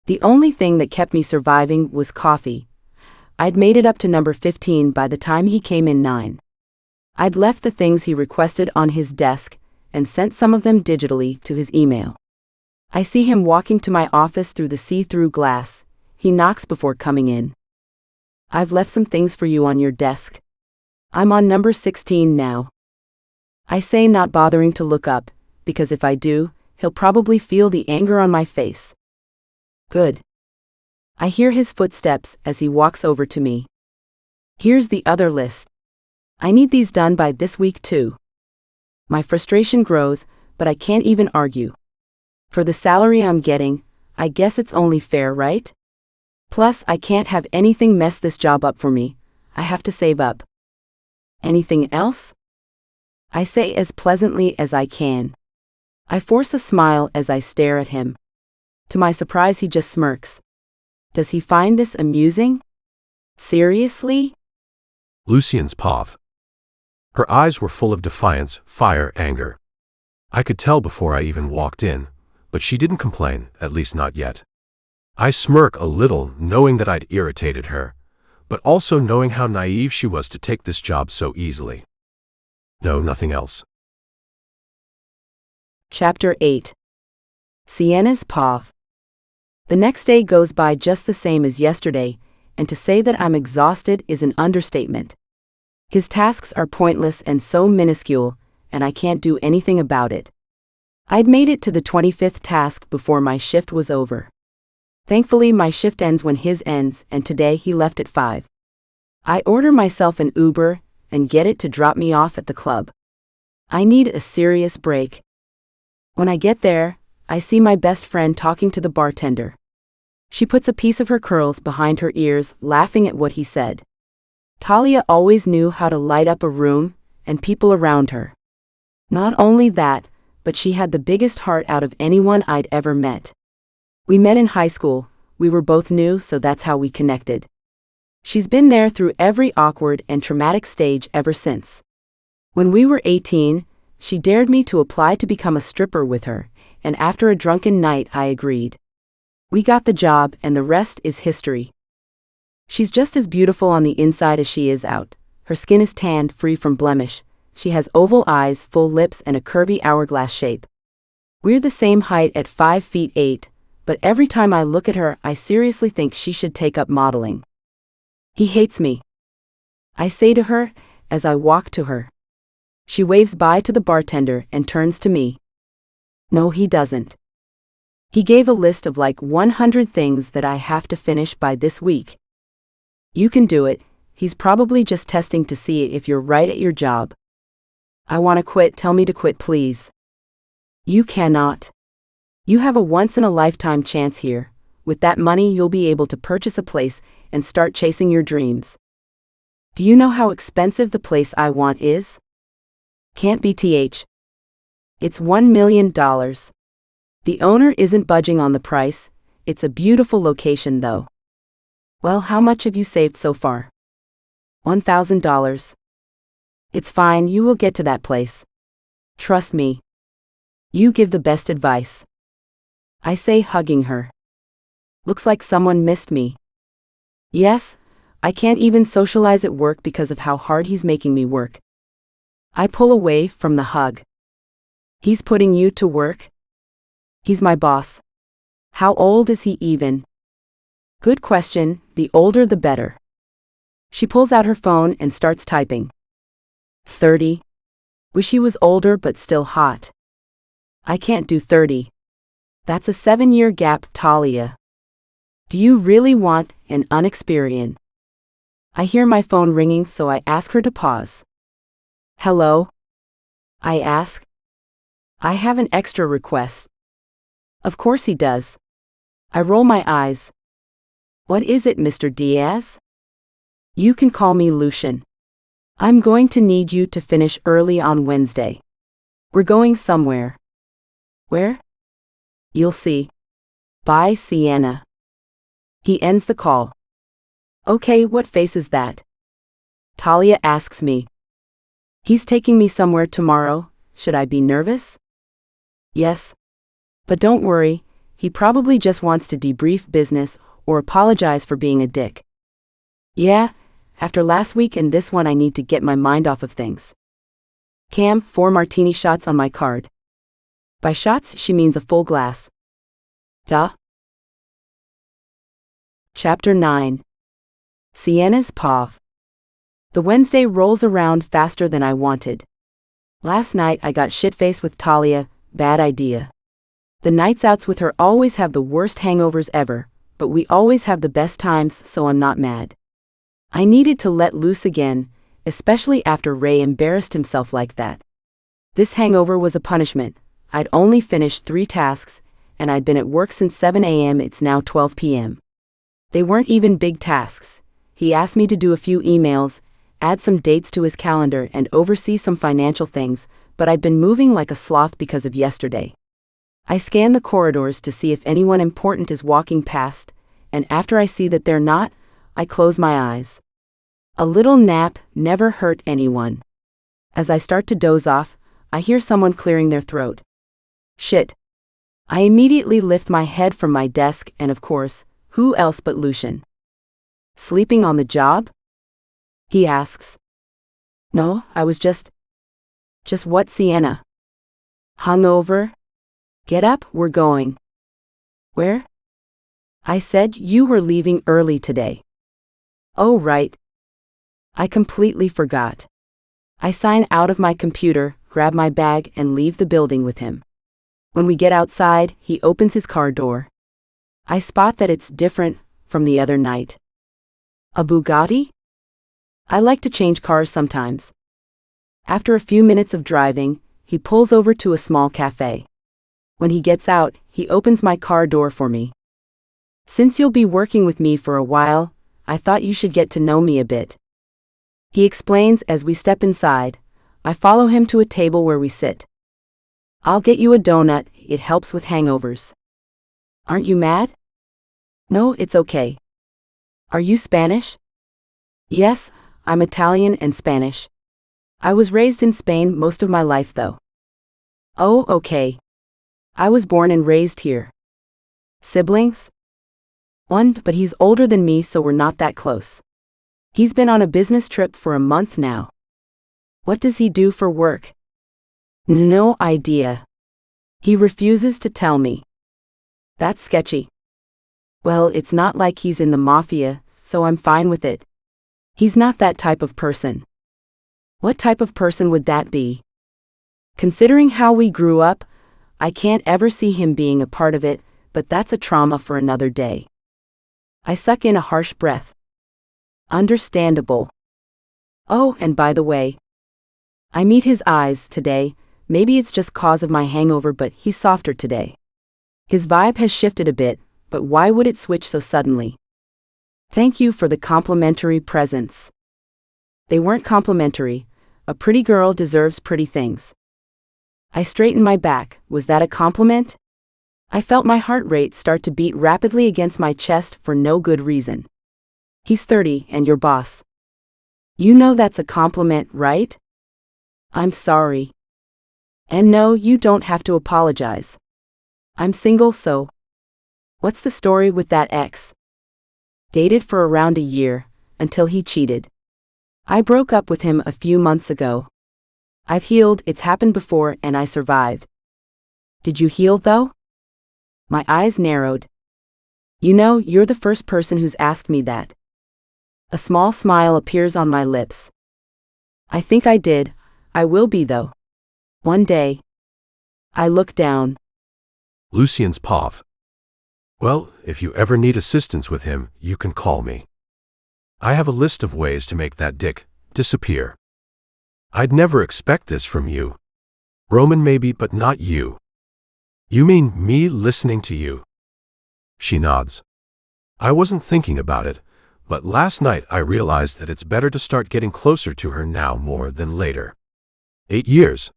The only thing that kept me surviving was coffee. I'd made it up to number 15 by the time he came in 9. I'd left the things he requested on his desk and sent some of them digitally to his email. I see him walking to my office through the see-through glass. He knocks before coming in. I've left some things for you on your desk. I'm on number 16 now. I say, not bothering to look up, because if I do, he'll probably feel the anger on my face. Good. I hear his footsteps as he walks over to me. Here's the other list. I need these done by this week too. My frustration grows, but I can't even argue. For the salary I'm getting, I guess it's only fair, right? Plus, I can't have anything mess this job up for me. I have to save up. Anything else? I say as pleasantly as I can. I force a smile as I stare at him. To my surprise, he just smirks. Does he find this amusing? Seriously? Lucien's paw. Her eyes were full of defiance, fire, anger. I could tell before I even walked in, but she didn't complain, at least not yet. I smirk a little, knowing that I'd irritated her, but also knowing how naive she was to take this job so easily. No, nothing else. Chapter 8. Sienna's paw. The next day goes by just the same as yesterday, and to say that I'm exhausted is an understatement. His tasks are pointless and so minuscule, and I can't do anything about it. I'd made it to the 25th task before my shift was over. Thankfully, my shift ends when his ends, and today he left at 5. I order myself an Uber and get it to drop me off at the club. I need a serious break. When I get there, I see my best friend talking to the bartender. She puts a piece of her curls behind her ears, laughing at what he said. Talia always knew how to light up a room and people around her. Not only that, but she had the biggest heart out of anyone I'd ever met. We met in high school, we were both new, so that's how we connected. She's been there through every awkward and traumatic stage ever since. When we were 18, she dared me to apply to become a stripper with her, and after a drunken night I agreed. We got the job, and the rest is history. She's just as beautiful on the inside as she is out. Her skin is tanned, free from blemish. She has oval eyes, full lips, and a curvy hourglass shape. We're the same height at 5 feet 8, but every time I look at her, I seriously think she should take up modeling. He hates me. I say to her as I walk to her. She waves bye to the bartender and turns to me. No, he doesn't. He gave a list of like 100 things that I have to finish by this week. You can do it. He's probably just testing to see if you're right at your job. I want to quit. Tell me to quit, please. You cannot. You have a once-in-a-lifetime chance here. With that money, you'll be able to purchase a place and start chasing your dreams. Do you know how expensive the place I want is? Can't be th. It's $1 million. The owner isn't budging on the price. It's a beautiful location, though. Well, how much have you saved so far? $1,000. It's fine, you will get to that place. Trust me. You give the best advice. I say, hugging her. Looks like someone missed me. Yes, I can't even socialize at work because of how hard he's making me work. I pull away from the hug. He's putting you to work? He's my boss. How old is he even? Good question, the older the better. She pulls out her phone and starts typing. 30. Wish he was older but still hot. I can't do 30. That's a 7-year gap, Talia. Do you really want an unexperienced? I hear my phone ringing, so I ask her to pause. Hello? I ask. I have an extra request. Of course he does. I roll my eyes. What is it, Mr. Diaz? You can call me Lucien. I'm going to need you to finish early on Wednesday. We're going somewhere. Where? You'll see. Bye, Sienna. He ends the call. Okay, what face is that? Talia asks me. He's taking me somewhere tomorrow. Should I be nervous? Yes. But don't worry, he probably just wants to debrief business or apologize for being a dick. Yeah, after last week and this one I need to get my mind off of things. Cam, 4 martini shots on my card. By shots, she means a full glass. Duh. Chapter 9. Sienna's Paw. The Wednesday rolls around faster than I wanted. Last night I got shit-faced with Talia, bad idea. The nights outs with her always have the worst hangovers ever, but we always have the best times, so I'm not mad. I needed to let loose again, especially after Ray embarrassed himself like that. This hangover was a punishment. I'd only finished 3 tasks, and I'd been at work since 7 a.m. It's now 12 p.m. They weren't even big tasks. He asked me to do a few emails, add some dates to his calendar, and oversee some financial things, but I'd been moving like a sloth because of yesterday. I scan the corridors to see if anyone important is walking past, and after I see that they're not, I close my eyes. A little nap never hurt anyone. As I start to doze off, I hear someone clearing their throat. Shit. I immediately lift my head from my desk and of course, who else but Lucien? Sleeping on the job? He asks. No, I was just what, Sienna? Hungover? Get up, we're going. Where? I said you were leaving early today. Oh, right. I completely forgot. I sign out of my computer, grab my bag, and leave the building with him. When we get outside, he opens his car door. I spot that it's different from the other night. A Bugatti? I like to change cars sometimes. After a few minutes of driving, he pulls over to a small cafe. When he gets out, he opens my car door for me. Since you'll be working with me for a while, I thought you should get to know me a bit. He explains as we step inside. I follow him to a table where we sit. I'll get you a donut, it helps with hangovers. Aren't you mad? No, it's okay. Are you Spanish? Yes, I'm Italian and Spanish. I was raised in Spain most of my life though. Oh, okay. I was born and raised here. Siblings? One, but he's older than me so we're not that close. He's been on a business trip for a month now. What does he do for work? No idea. He refuses to tell me. That's sketchy. Well, it's not like he's in the Mafia, so I'm fine with it. He's not that type of person. What type of person would that be? Considering how we grew up, I can't ever see him being a part of it, but that's a trauma for another day. I suck in a harsh breath. Understandable. Oh, and by the way, I meet his eyes today. Maybe it's just cause of my hangover, but he's softer today. His vibe has shifted a bit, but why would it switch so suddenly? Thank you for the complimentary presents. They weren't complimentary. A pretty girl deserves pretty things. I straightened my back. Was that a compliment? I felt my heart rate start to beat rapidly against my chest for no good reason. He's 30 and your boss. You know that's a compliment, right? I'm sorry. And no, you don't have to apologize. I'm single, so. What's the story with that ex? Dated for around a year, until he cheated. I broke up with him a few months ago. I've healed, it's happened before, and I survived. Did you heal though? My eyes narrowed. You know, you're the first person who's asked me that. A small smile appears on my lips. I think I did. I will be though. One day. I look down. Lucien's Pav. Well, if you ever need assistance with him, you can call me. I have a list of ways to make that dick disappear. I'd never expect this from you. Roman maybe, but not you. You mean me listening to you? She nods. I wasn't thinking about it, but last night I realized that it's better to start getting closer to her now more than later. 8 years.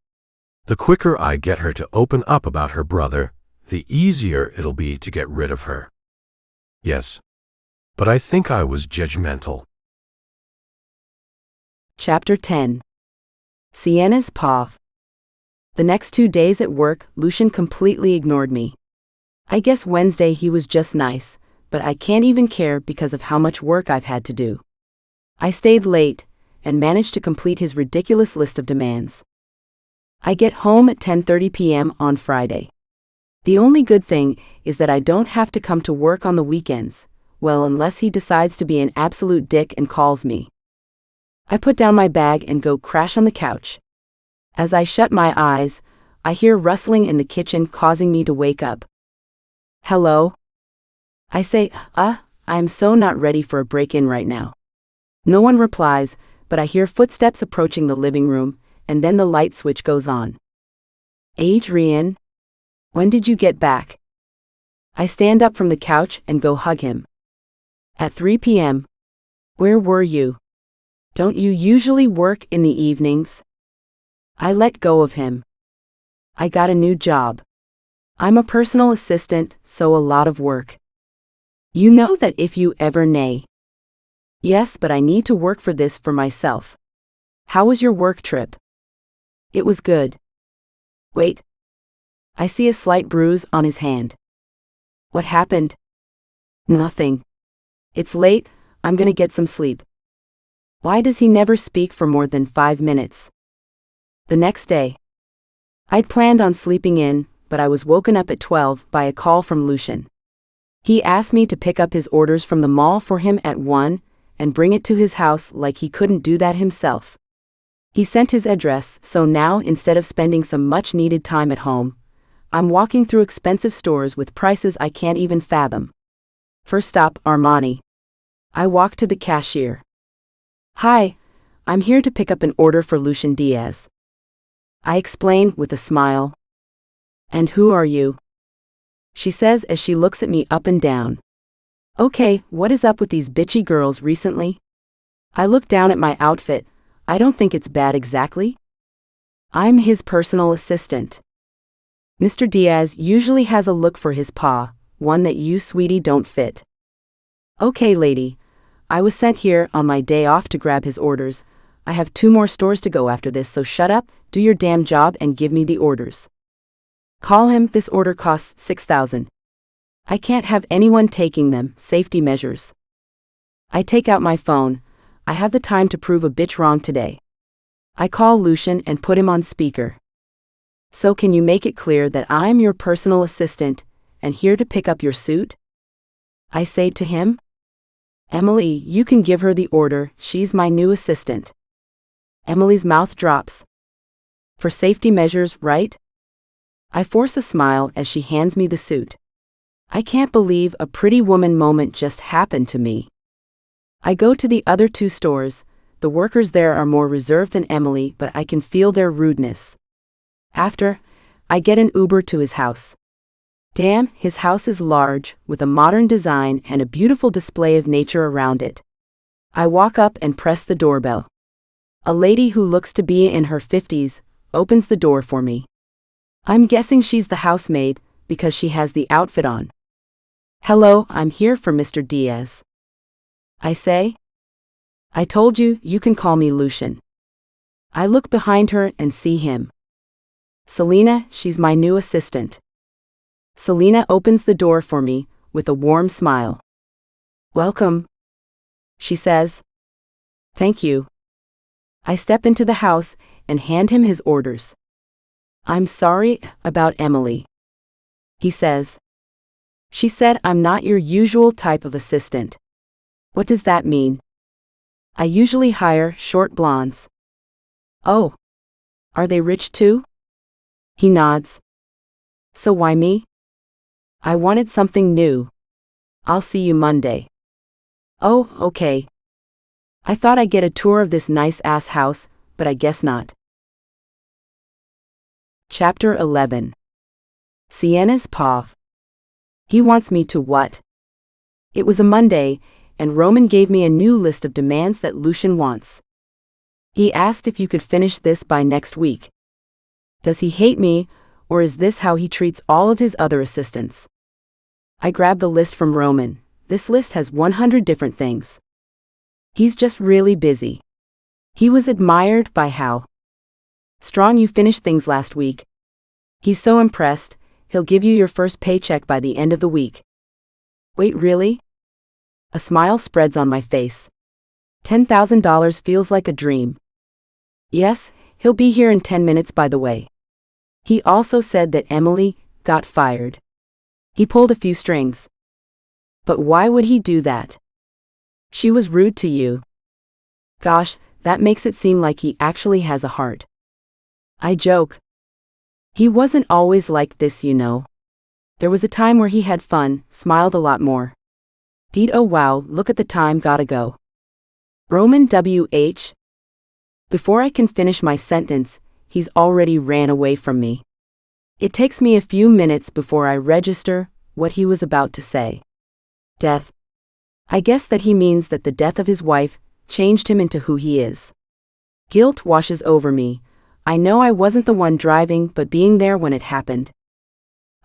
The quicker I get her to open up about her brother, the easier it'll be to get rid of her. Yes. But I think I was judgmental. Chapter 10. Sienna's paw. The next 2 days at work, Lucien completely ignored me. I guess Wednesday he was just nice, but I can't even care because of how much work I've had to do. I stayed late and managed to complete his ridiculous list of demands. I get home at 10:30 p.m. on Friday. The only good thing is that I don't have to come to work on the weekends, well, unless he decides to be an absolute dick and calls me. I put down my bag and go crash on the couch. As I shut my eyes, I hear rustling in the kitchen, causing me to wake up. Hello? I say, I am so not ready for a break-in right now. No one replies, but I hear footsteps approaching the living room, and then the light switch goes on. Adrian? When did you get back? I stand up from the couch and go hug him. At 3 p.m. Where were you? Don't you usually work in the evenings? I let go of him. I got a new job. I'm a personal assistant, so a lot of work. You know that if you ever nay. Yes, but I need to work for this for myself. How was your work trip? It was good. Wait. I see a slight bruise on his hand. What happened? Nothing. It's late, I'm gonna get some sleep. Why does he never speak for more than 5 minutes? The next day. I'd planned on sleeping in, but I was woken up at 12 by a call from Lucien. He asked me to pick up his orders from the mall for him at 1 and bring it to his house like he couldn't do that himself. He sent his address, so now instead of spending some much-needed time at home, I'm walking through expensive stores with prices I can't even fathom. First stop, Armani. I walk to the cashier. Hi, I'm here to pick up an order for Lucien Diaz. I explain with a smile. And who are you? She says as she looks at me up and down. Okay, what is up with these bitchy girls recently? I look down at my outfit. I don't think it's bad exactly. I'm his personal assistant. Mr. Diaz usually has a look for his paw, one that you, sweetie, don't fit. Okay, lady. I was sent here on my day off to grab his orders. I have 2 more stores to go after this, so shut up, do your damn job and give me the orders. Call him, this order costs $6,000. I can't have anyone taking them, safety measures. I take out my phone. I have the time to prove a bitch wrong today. I call Lucien and put him on speaker. So can you make it clear that I'm your personal assistant, and here to pick up your suit? I say to him. Emily, you can give her the order, she's my new assistant. Emily's mouth drops. For safety measures, right? I force a smile as she hands me the suit. I can't believe a pretty woman moment just happened to me. I go to the other 2 stores. The workers there are more reserved than Emily, but I can feel their rudeness. After, I get an Uber to his house. Damn, his house is large, with a modern design and a beautiful display of nature around it. I walk up and press the doorbell. A lady who looks to be in her 50s opens the door for me. I'm guessing she's the housemaid, because she has the outfit on. Hello, I'm here for Mr. Diaz. I say. I told you, you can call me Lucien. I look behind her and see him. Selena, she's my new assistant. Selena opens the door for me, with a warm smile. Welcome, she says. Thank you. I step into the house and hand him his orders. I'm sorry about Emily, he says. She said I'm not your usual type of assistant. What does that mean? I usually hire short blondes. Oh. Are they rich too? He nods. So why me? I wanted something new. I'll see you Monday. Oh, okay. I thought I'd get a tour of this nice-ass house, but I guess not. Chapter 11. Sienna's paw. He wants me to what? It was a Monday, and Roman gave me a new list of demands that Lucien wants. He asked if you could finish this by next week. Does he hate me, or is this how he treats all of his other assistants? I grabbed the list from Roman. This list has 100 different things. He's just really busy. He was admired by how strong you finished things last week. He's so impressed, he'll give you your first paycheck by the end of the week. Wait, really? A smile spreads on my face. $10,000 feels like a dream. Yes, he'll be here in 10 minutes, by the way. He also said that Emily got fired. He pulled a few strings. But why would he do that? She was rude to you. Gosh, that makes it seem like he actually has a heart. I joke. He wasn't always like this, you know. There was a time where he had fun, smiled a lot more. Oh wow, look at the time, gotta go. Roman WH. Before I can finish my sentence, he's already ran away from me. It takes me a few minutes before I register what he was about to say. Death. I guess that he means that the death of his wife changed him into who he is. Guilt washes over me. I know I wasn't the one driving, but being there when it happened.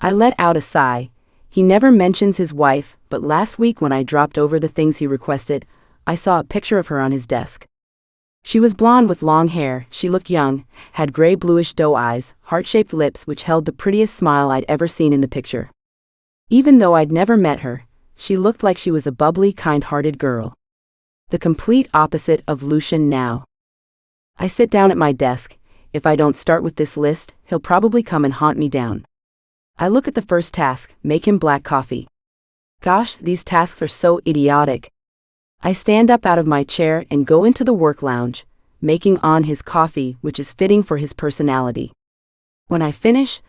I let out a sigh. He never mentions his wife, but last week when I dropped over the things he requested, I saw a picture of her on his desk. She was blonde with long hair, she looked young, had gray-bluish doe eyes, heart-shaped lips which held the prettiest smile I'd ever seen in the picture. Even though I'd never met her, she looked like she was a bubbly, kind-hearted girl. The complete opposite of Lucien now. I sit down at my desk. If I don't start with this list, he'll probably come and hunt me down. I look at the first task, make him black coffee. Gosh, these tasks are so idiotic. I stand up out of my chair and go into the work lounge, making on his coffee, which is fitting for his personality. When I finish,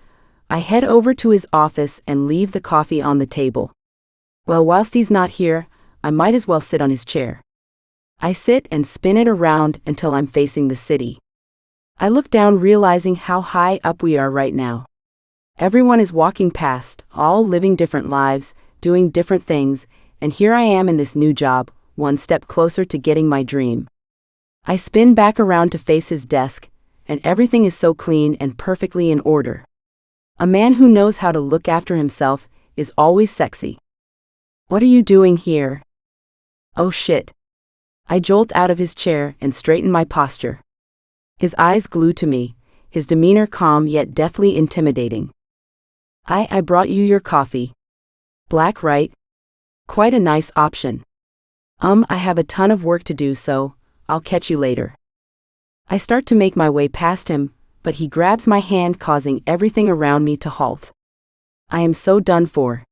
I head over to his office and leave the coffee on the table. Well, whilst he's not here, I might as well sit on his chair. I sit and spin it around until I'm facing the city. I look down, realizing how high up we are right now. Everyone is walking past, all living different lives, doing different things, and here I am in this new job, one step closer to getting my dream. I spin back around to face his desk, and everything is so clean and perfectly in order. A man who knows how to look after himself is always sexy. What are you doing here? Oh shit. I jolt out of his chair and straighten my posture. His eyes glue to me, his demeanor calm yet deathly intimidating. I brought you your coffee. Black, right? Quite a nice option. I have a ton of work to do, so I'll catch you later. I start to make my way past him, but he grabs my hand, causing everything around me to halt. I am so done for.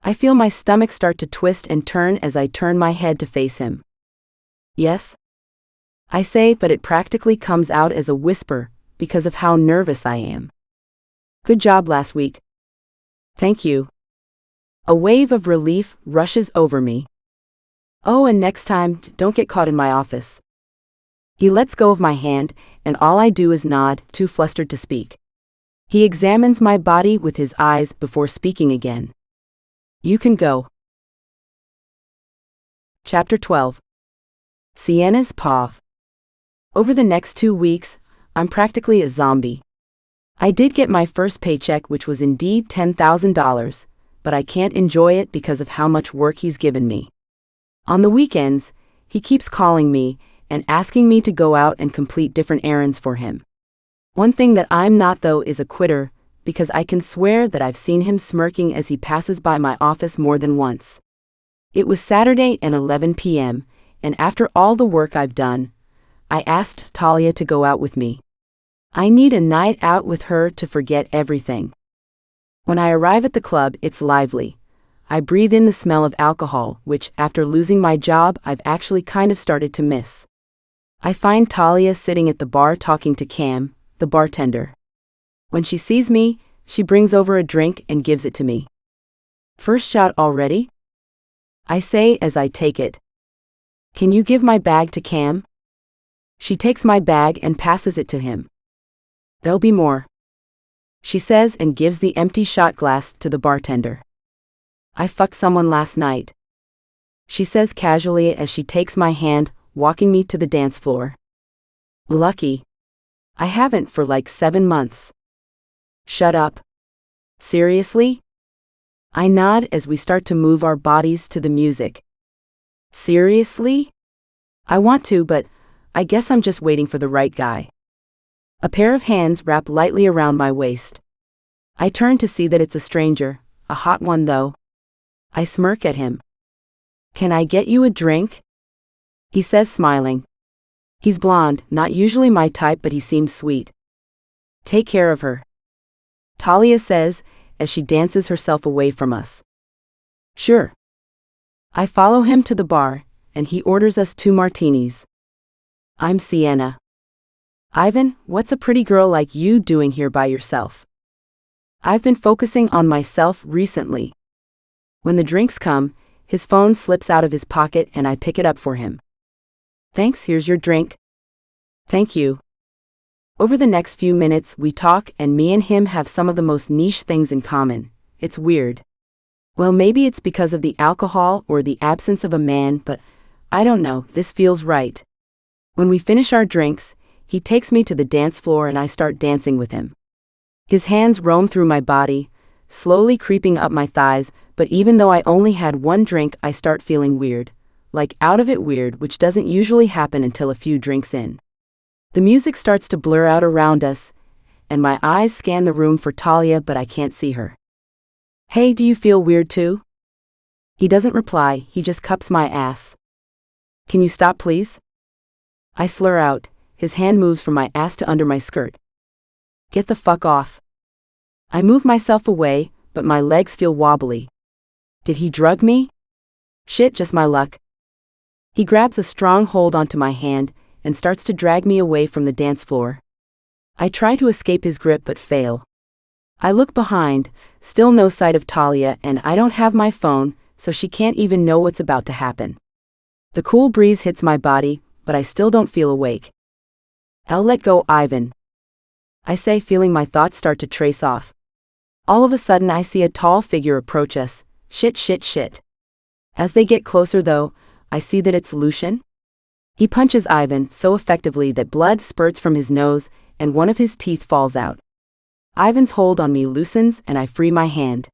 I feel my stomach start to twist and turn as I turn my head to face him. Yes? I say, but it practically comes out as a whisper because of how nervous I am. Good job last week. Thank you. A wave of relief rushes over me. Oh, and next time, don't get caught in my office. He lets go of my hand, and all I do is nod, too flustered to speak. He examines my body with his eyes before speaking again. You can go. Chapter 12. Sienna's paw. Over the next 2 weeks, I'm practically a zombie. I did get my first paycheck, which was indeed $10,000, but I can't enjoy it because of how much work he's given me. On the weekends, he keeps calling me and asking me to go out and complete different errands for him. One thing that I'm not, though, is a quitter, because I can swear that I've seen him smirking as he passes by my office more than once. It was Saturday at 11 p.m., and after all the work I've done, I asked Talia to go out with me. I need a night out with her to forget everything. When I arrive at the club, it's lively. I breathe in the smell of alcohol, which, after losing my job, I've actually kind of started to miss. I find Talia sitting at the bar talking to Cam, the bartender. When she sees me, she brings over a drink and gives it to me. First shot already? I say as I take it. Can you give my bag to Cam? She takes my bag and passes it to him. There'll be more, she says, and gives the empty shot glass to the bartender. I fucked someone last night, she says casually as she takes my hand, walking me to the dance floor. Lucky. I haven't for like 7 months. Shut up. Seriously? I nod as we start to move our bodies to the music. Seriously? I want to, but I guess I'm just waiting for the right guy. A pair of hands wrap lightly around my waist. I turn to see that it's a stranger, a hot one though. I smirk at him. Can I get you a drink? He says, smiling. He's blonde, not usually my type, but he seems sweet. Take care of her, Talia says as she dances herself away from us. Sure. I follow him to the bar, and he orders us 2 martinis. I'm Sienna. Ivan, what's a pretty girl like you doing here by yourself? I've been focusing on myself recently. When the drinks come, his phone slips out of his pocket and I pick it up for him. Thanks, here's your drink. Thank you. Over the next few minutes we talk, and me and him have some of the most niche things in common. It's weird. Well, maybe it's because of the alcohol or the absence of a man, but I don't know, this feels right. When we finish our drinks, he takes me to the dance floor and I start dancing with him. His hands roam through my body, slowly creeping up my thighs, but even though I only had 1 drink, I start feeling weird. Like out of it weird, which doesn't usually happen until a few drinks in. The music starts to blur out around us, and my eyes scan the room for Talia, but I can't see her. Hey, do you feel weird too? He doesn't reply, he just cups my ass. Can you stop, please? I slur out, his hand moves from my ass to under my skirt. Get the fuck off. I move myself away, but my legs feel wobbly. Did he drug me? Shit, just my luck. He grabs a strong hold onto my hand and starts to drag me away from the dance floor. I try to escape his grip but fail. I look behind, still no sight of Talia, and I don't have my phone, so she can't even know what's about to happen. The cool breeze hits my body, but I still don't feel awake. I'll let go, Ivan, I say, feeling my thoughts start to trace off. All of a sudden I see a tall figure approach us. Shit. As they get closer though, I see that it's Lucien. He punches Ivan so effectively that blood spurts from his nose and one of his teeth falls out. Ivan's hold on me loosens and I free my hand.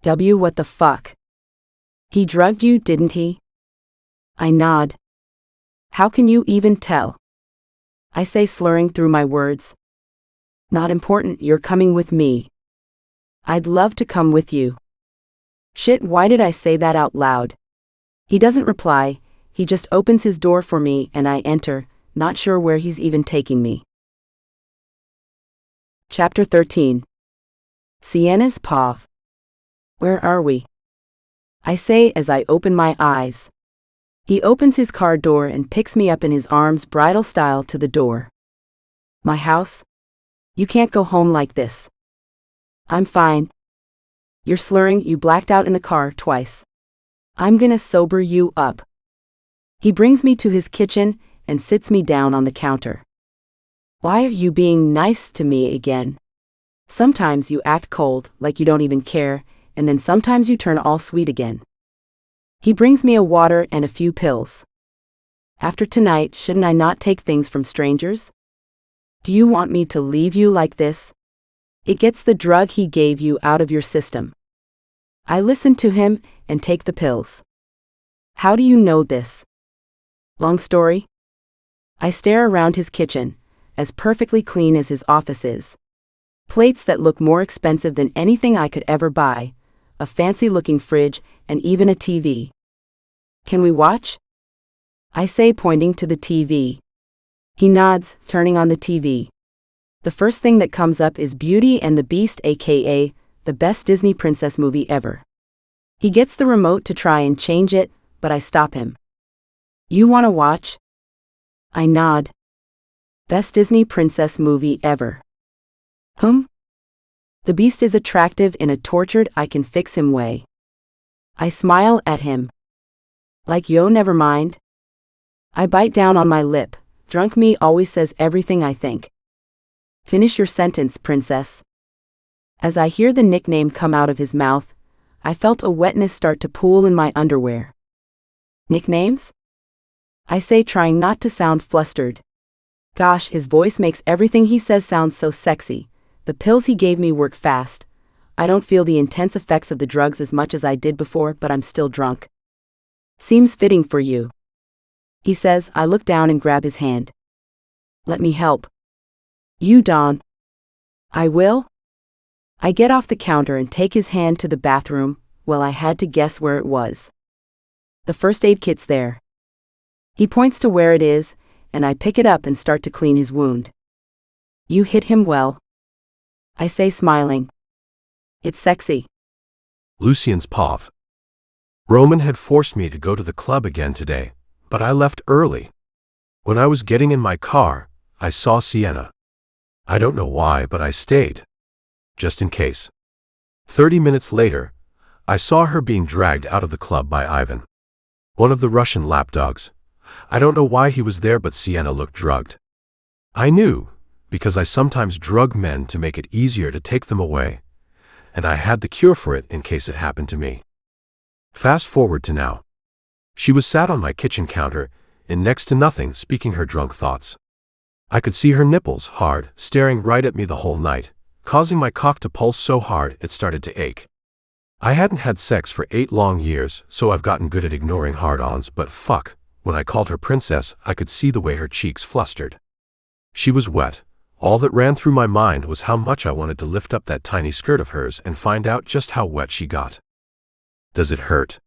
What the fuck? He drugged you, didn't he? I nod. How can you even tell? I say, slurring through my words. Not important, you're coming with me. I'd love to come with you. Shit, why did I say that out loud? He doesn't reply, he just opens his door for me and I enter, not sure where he's even taking me. Chapter 13. Sienna's paw. Where are we? I say as I open my eyes. He opens his car door and picks me up in his arms, bridal style, to the door. My house? You can't go home like this. I'm fine. You're slurring, you blacked out in the car twice. I'm gonna sober you up. He brings me to his kitchen and sits me down on the counter. Why are you being nice to me again? Sometimes you act cold, like you don't even care, and then sometimes you turn all sweet again. He brings me a water and a few pills. After tonight, shouldn't I not take things from strangers? Do you want me to leave you like this? It gets the drug he gave you out of your system. I listen to him and take the pills. How do you know this? Long story. I stare around his kitchen, as perfectly clean as his office is. Plates that look more expensive than anything I could ever buy, a fancy-looking fridge, and even a TV. Can we watch? I say, pointing to the TV. He nods, turning on the TV. The first thing that comes up is Beauty and the Beast, aka the best Disney princess movie ever. He gets the remote to try and change it, but I stop him. You wanna watch? I nod. Best Disney princess movie ever. The Beast is attractive in a tortured I can fix him way. I smile at him. Like, yo, never mind. I bite down on my lip. Drunk me always says everything I think. Finish your sentence, princess. As I hear the nickname come out of his mouth, I felt a wetness start to pool in my underwear. Nicknames? I say, trying not to sound flustered. Gosh, his voice makes everything he says sound so sexy. The pills he gave me work fast. I don't feel the intense effects of the drugs as much as I did before, but I'm still drunk. Seems fitting for you. He says. I look down and grab his hand. Let me help. You, Don. I will. I get off the counter and take his hand to the bathroom. Well, I had to guess where it was. The first aid kit's there. He points to where it is, and I pick it up and start to clean his wound. You hit him well. I say, smiling. It's sexy. Lucien's pav. Roman had forced me to go to the club again today, but I left early. When I was getting in my car, I saw Sienna. I don't know why, but I stayed. Just in case. 30 minutes later, I saw her being dragged out of the club by Ivan, one of the Russian lapdogs. I don't know why he was there, but Sienna looked drugged. I knew, because I sometimes drug men to make it easier to take them away, and I had the cure for it in case it happened to me. Fast forward to now. She was sat on my kitchen counter, in next to nothing, speaking her drunk thoughts. I could see her nipples, hard, staring right at me the whole night, causing my cock to pulse so hard it started to ache. I hadn't had sex for 8 long years, so I've gotten good at ignoring hard-ons, but fuck, when I called her princess, I could see the way her cheeks flustered. She was wet. All that ran through my mind was how much I wanted to lift up that tiny skirt of hers and find out just how wet she got. Does it hurt?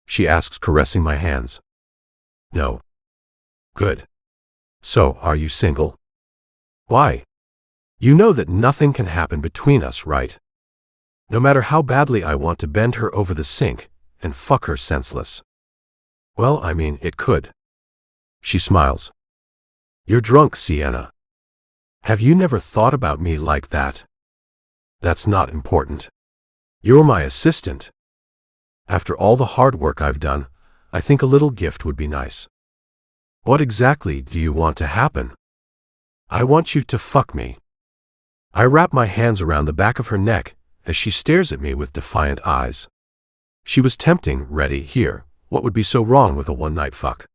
She asks, caressing my hands. No. Good. So, are you single? Why? You know that nothing can happen between us, right? No matter how badly I want to bend her over the sink and fuck her senseless. Well, I mean, it could. She smiles. You're drunk, Sienna. Have you never thought about me like that? That's not important. You're my assistant. After all the hard work I've done, I think a little gift would be nice. What exactly do you want to happen? I want you to fuck me. I wrap my hands around the back of her neck as she stares at me with defiant eyes. She was tempting, ready, here. What would be so wrong with a one-night fuck?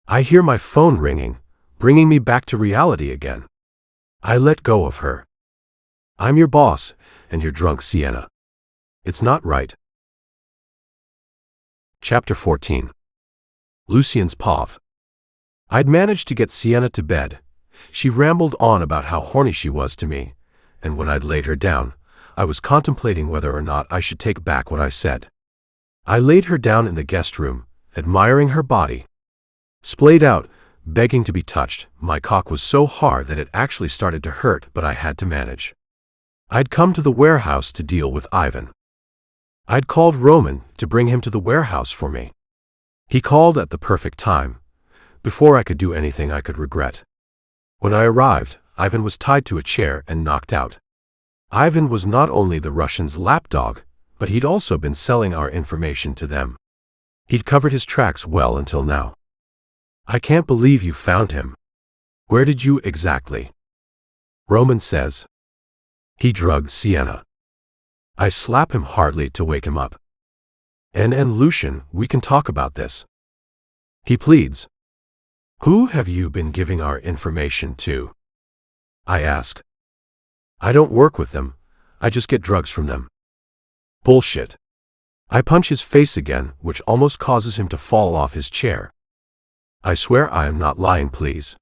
I hear my phone ringing, bringing me back to reality again. I let go of her. I'm your boss, and you're drunk, Sienna. It's not right. Chapter 14. Lucien's pav. I'd managed to get Sienna to bed. She rambled on about how horny she was to me, and when I'd laid her down, I was contemplating whether or not I should take back what I said. I laid her down in the guest room, admiring her body. Splayed out, begging to be touched, my cock was so hard that it actually started to hurt, but I had to manage. I'd come to the warehouse to deal with Ivan. I'd called Roman to bring him to the warehouse for me. He called at the perfect time, before I could do anything I could regret. When I arrived, Ivan was tied to a chair and knocked out. Ivan was not only the Russians' lapdog, but he'd also been selling our information to them. He'd covered his tracks well until now. I can't believe you found him. Where did you exactly? Roman says. He drugged Sienna. I slap him hardly to wake him up. And Lucien, we can talk about this. He pleads. Who have you been giving our information to? I ask. I don't work with them. I just get drugs from them. Bullshit. I punch his face again, which almost causes him to fall off his chair. I swear I am not lying, please.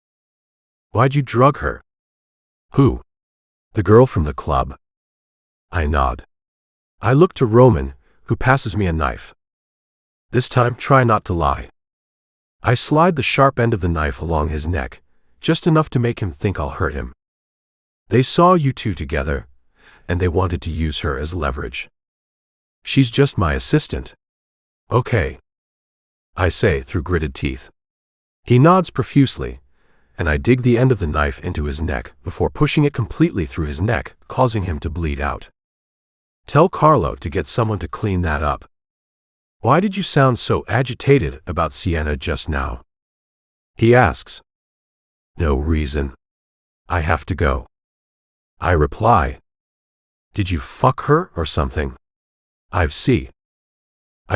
Why'd you drug her? Who? The girl from the club. I nod. I look to Roman, who passes me a knife. This time, try not to lie. I slide the sharp end of the knife along his neck, just enough to make him think I'll hurt him. They saw you two together, and they wanted to use her as leverage. She's just my assistant. Okay. I say through gritted teeth. He nods profusely, and I dig the end of the knife into his neck before pushing it completely through his neck, causing him to bleed out. Tell Carlo to get someone to clean that up. Why did you sound so agitated about Sienna just now? He asks. No reason. I have to go. I reply. Did you fuck her or something? I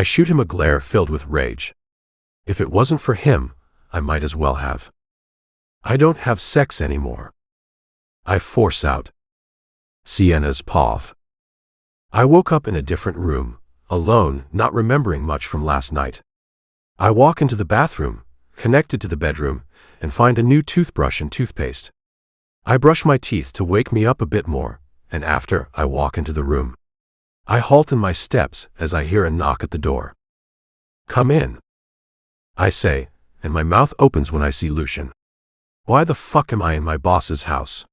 shoot him a glare filled with rage. If it wasn't for him, I might as well have. I don't have sex anymore. I force out. Sienna's paw. I woke up in a different room, alone, not remembering much from last night. I walk into the bathroom, connected to the bedroom, and find a new toothbrush and toothpaste. I brush my teeth to wake me up a bit more, and after, I walk into the room. I halt in my steps as I hear a knock at the door. "Come in," I say, and my mouth opens when I see Lucien. Why the fuck am I in my boss's house?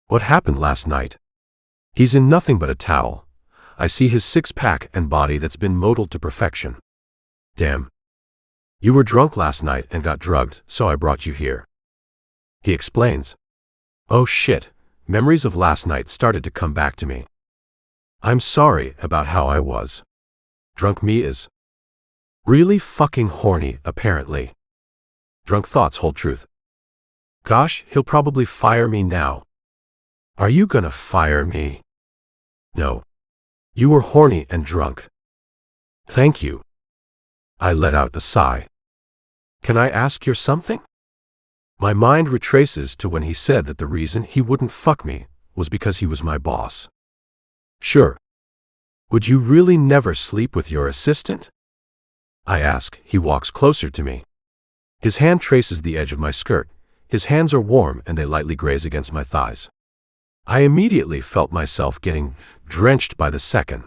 What happened last night? He's in nothing but a towel. I see his six-pack and body that's been modeled to perfection. Damn. You were drunk last night and got drugged, so I brought you here. He explains. Oh shit, memories of last night started to come back to me. I'm sorry about how I was. Drunk me is really fucking horny, apparently. Drunk thoughts hold truth. Gosh, he'll probably fire me now. Are you gonna fire me? No. You were horny and drunk. Thank you. I let out a sigh. Can I ask you something? My mind retraces to when he said that the reason he wouldn't fuck me was because he was my boss. Sure. Would you really never sleep with your assistant? I ask. He walks closer to me. His hand traces the edge of my skirt. His hands are warm and they lightly graze against my thighs. I immediately felt myself getting drenched by the second.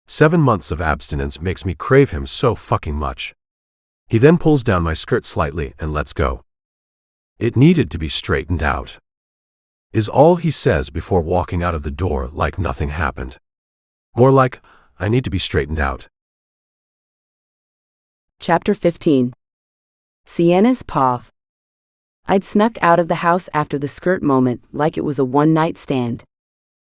7 months of abstinence makes me crave him so fucking much. He then pulls down my skirt slightly and lets go. It needed to be straightened out, is all he says before walking out of the door like nothing happened. More like, I need to be straightened out. Chapter 15. Sienna's paw. I'd snuck out of the house after the skirt moment like it was a one-night stand.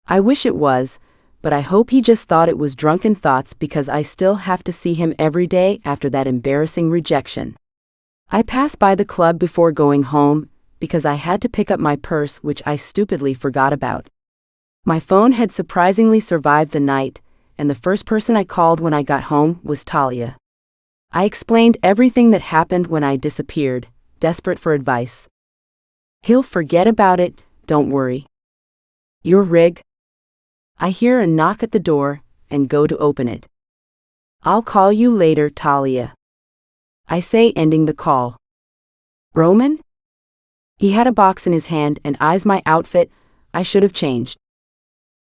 I wish it was, but I hope he just thought it was drunken thoughts because I still have to see him every day after that embarrassing rejection. I passed by the club before going home because I had to pick up my purse, which I stupidly forgot about. My phone had surprisingly survived the night, and the first person I called when I got home was Talia. I explained everything that happened when I disappeared, desperate for advice. He'll forget about it, don't worry. You're Rig? I hear a knock at the door and go to open it. I'll call you later, Talia. I say, ending the call. Roman? He had a box in his hand and eyes my outfit. I should have changed.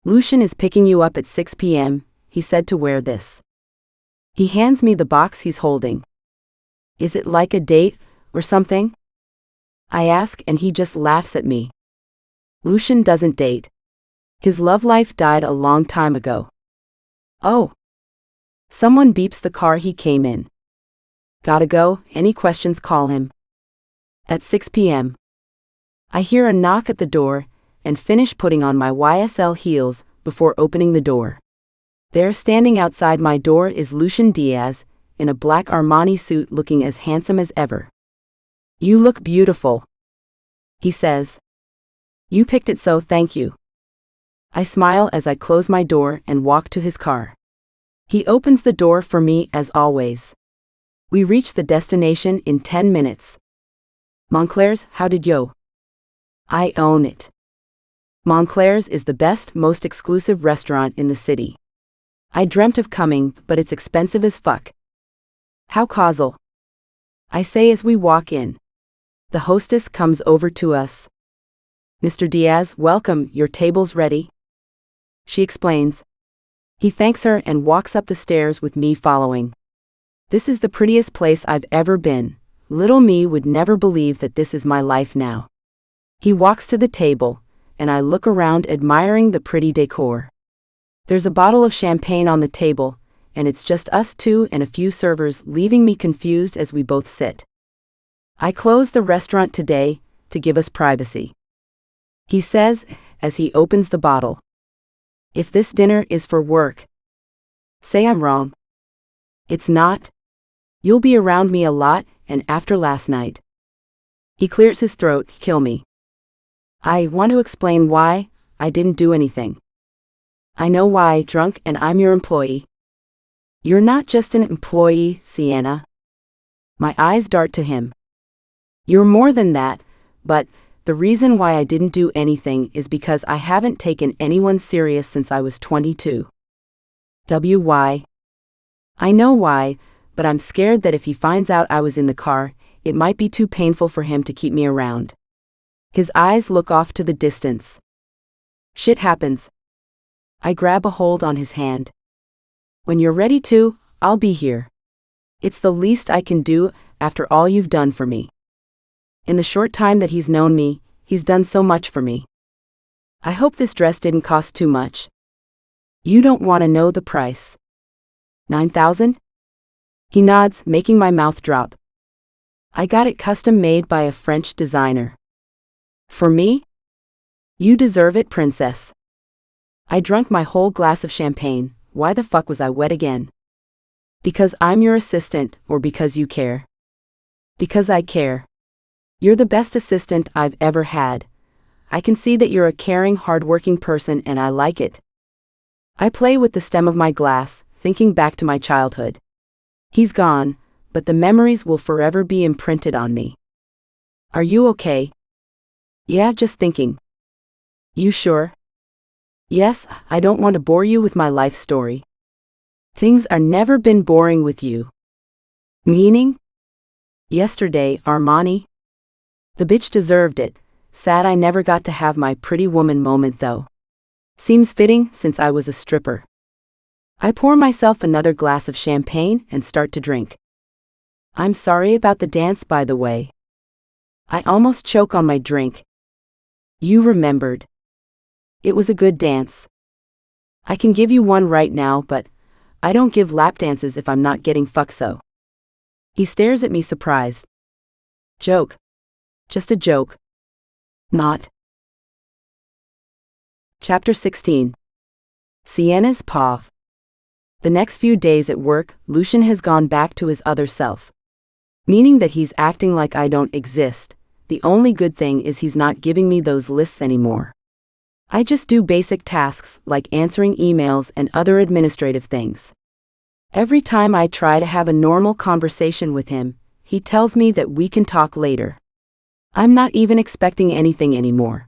Lucien is picking you up at 6 p.m., he said to wear this. He hands me the box he's holding. Is it like a date or something? I ask and he just laughs at me. Lucien doesn't date. His love life died a long time ago. Oh. Someone beeps the car he came in. Gotta go, any questions call him. At 6 p.m. I hear a knock at the door and finish putting on my YSL heels before opening the door. There standing outside my door is Lucien Diaz, in a black Armani suit looking as handsome as ever. You look beautiful, he says. You picked it, so thank you. I smile as I close my door and walk to his car. He opens the door for me as always. We reach the destination in 10 minutes. Montclair's, how did yo? I own it. Montclair's is the best, most exclusive restaurant in the city. I dreamt of coming, but it's expensive as fuck. How causal, I say as we walk in. The hostess comes over to us. Mr. Diaz, welcome, your table's ready. She explains. He thanks her and walks up the stairs with me following. This is the prettiest place I've ever been. Little me would never believe that this is my life now. He walks to the table, and I look around admiring the pretty decor. There's a bottle of champagne on the table, and it's just us two and a few servers, leaving me confused as we both sit. I closed the restaurant today to give us privacy, he says as he opens the bottle. If this dinner is for work, say I'm wrong. It's not. You'll be around me a lot, and after last night. He clears his throat, kill me. I want to explain why I didn't do anything. I know why, drunk, and I'm your employee. You're not just an employee, Sienna. My eyes dart to him. You're more than that, but the reason why I didn't do anything is because I haven't taken anyone serious since I was 22. Why? I know why, but I'm scared that if he finds out I was in the car, it might be too painful for him to keep me around. His eyes look off to the distance. Shit happens. I grab a hold on his hand. When you're ready to, I'll be here. It's the least I can do after all you've done for me. In the short time that he's known me, he's done so much for me. I hope this dress didn't cost too much. You don't want to know the price. 9,000? He nods, making my mouth drop. I got it custom made by a French designer. For me? You deserve it, princess. I drank my whole glass of champagne. Why the fuck was I wet again? Because I'm your assistant, or because you care? Because I care. You're the best assistant I've ever had. I can see that you're a caring, hardworking person and I like it. I play with the stem of my glass, thinking back to my childhood. He's gone, but the memories will forever be imprinted on me. Are you okay? Yeah, just thinking. You sure? Yes, I don't want to bore you with my life story. Things are never been boring with you. Meaning? Yesterday, Armani. The bitch deserved it. Sad I never got to have my pretty woman moment though. Seems fitting since I was a stripper. I pour myself another glass of champagne and start to drink. I'm sorry about the dance, by the way. I almost choke on my drink. You remembered. It was a good dance. I can give you one right now, but I don't give lap dances if I'm not getting fucked so. He stares at me surprised. Joke. Just a joke. Not. Chapter 16. Sienna's paw. The next few days at work, Lucien has gone back to his other self. Meaning that he's acting like I don't exist. The only good thing is he's not giving me those lists anymore. I just do basic tasks like answering emails and other administrative things. Every time I try to have a normal conversation with him, he tells me that we can talk later. I'm not even expecting anything anymore.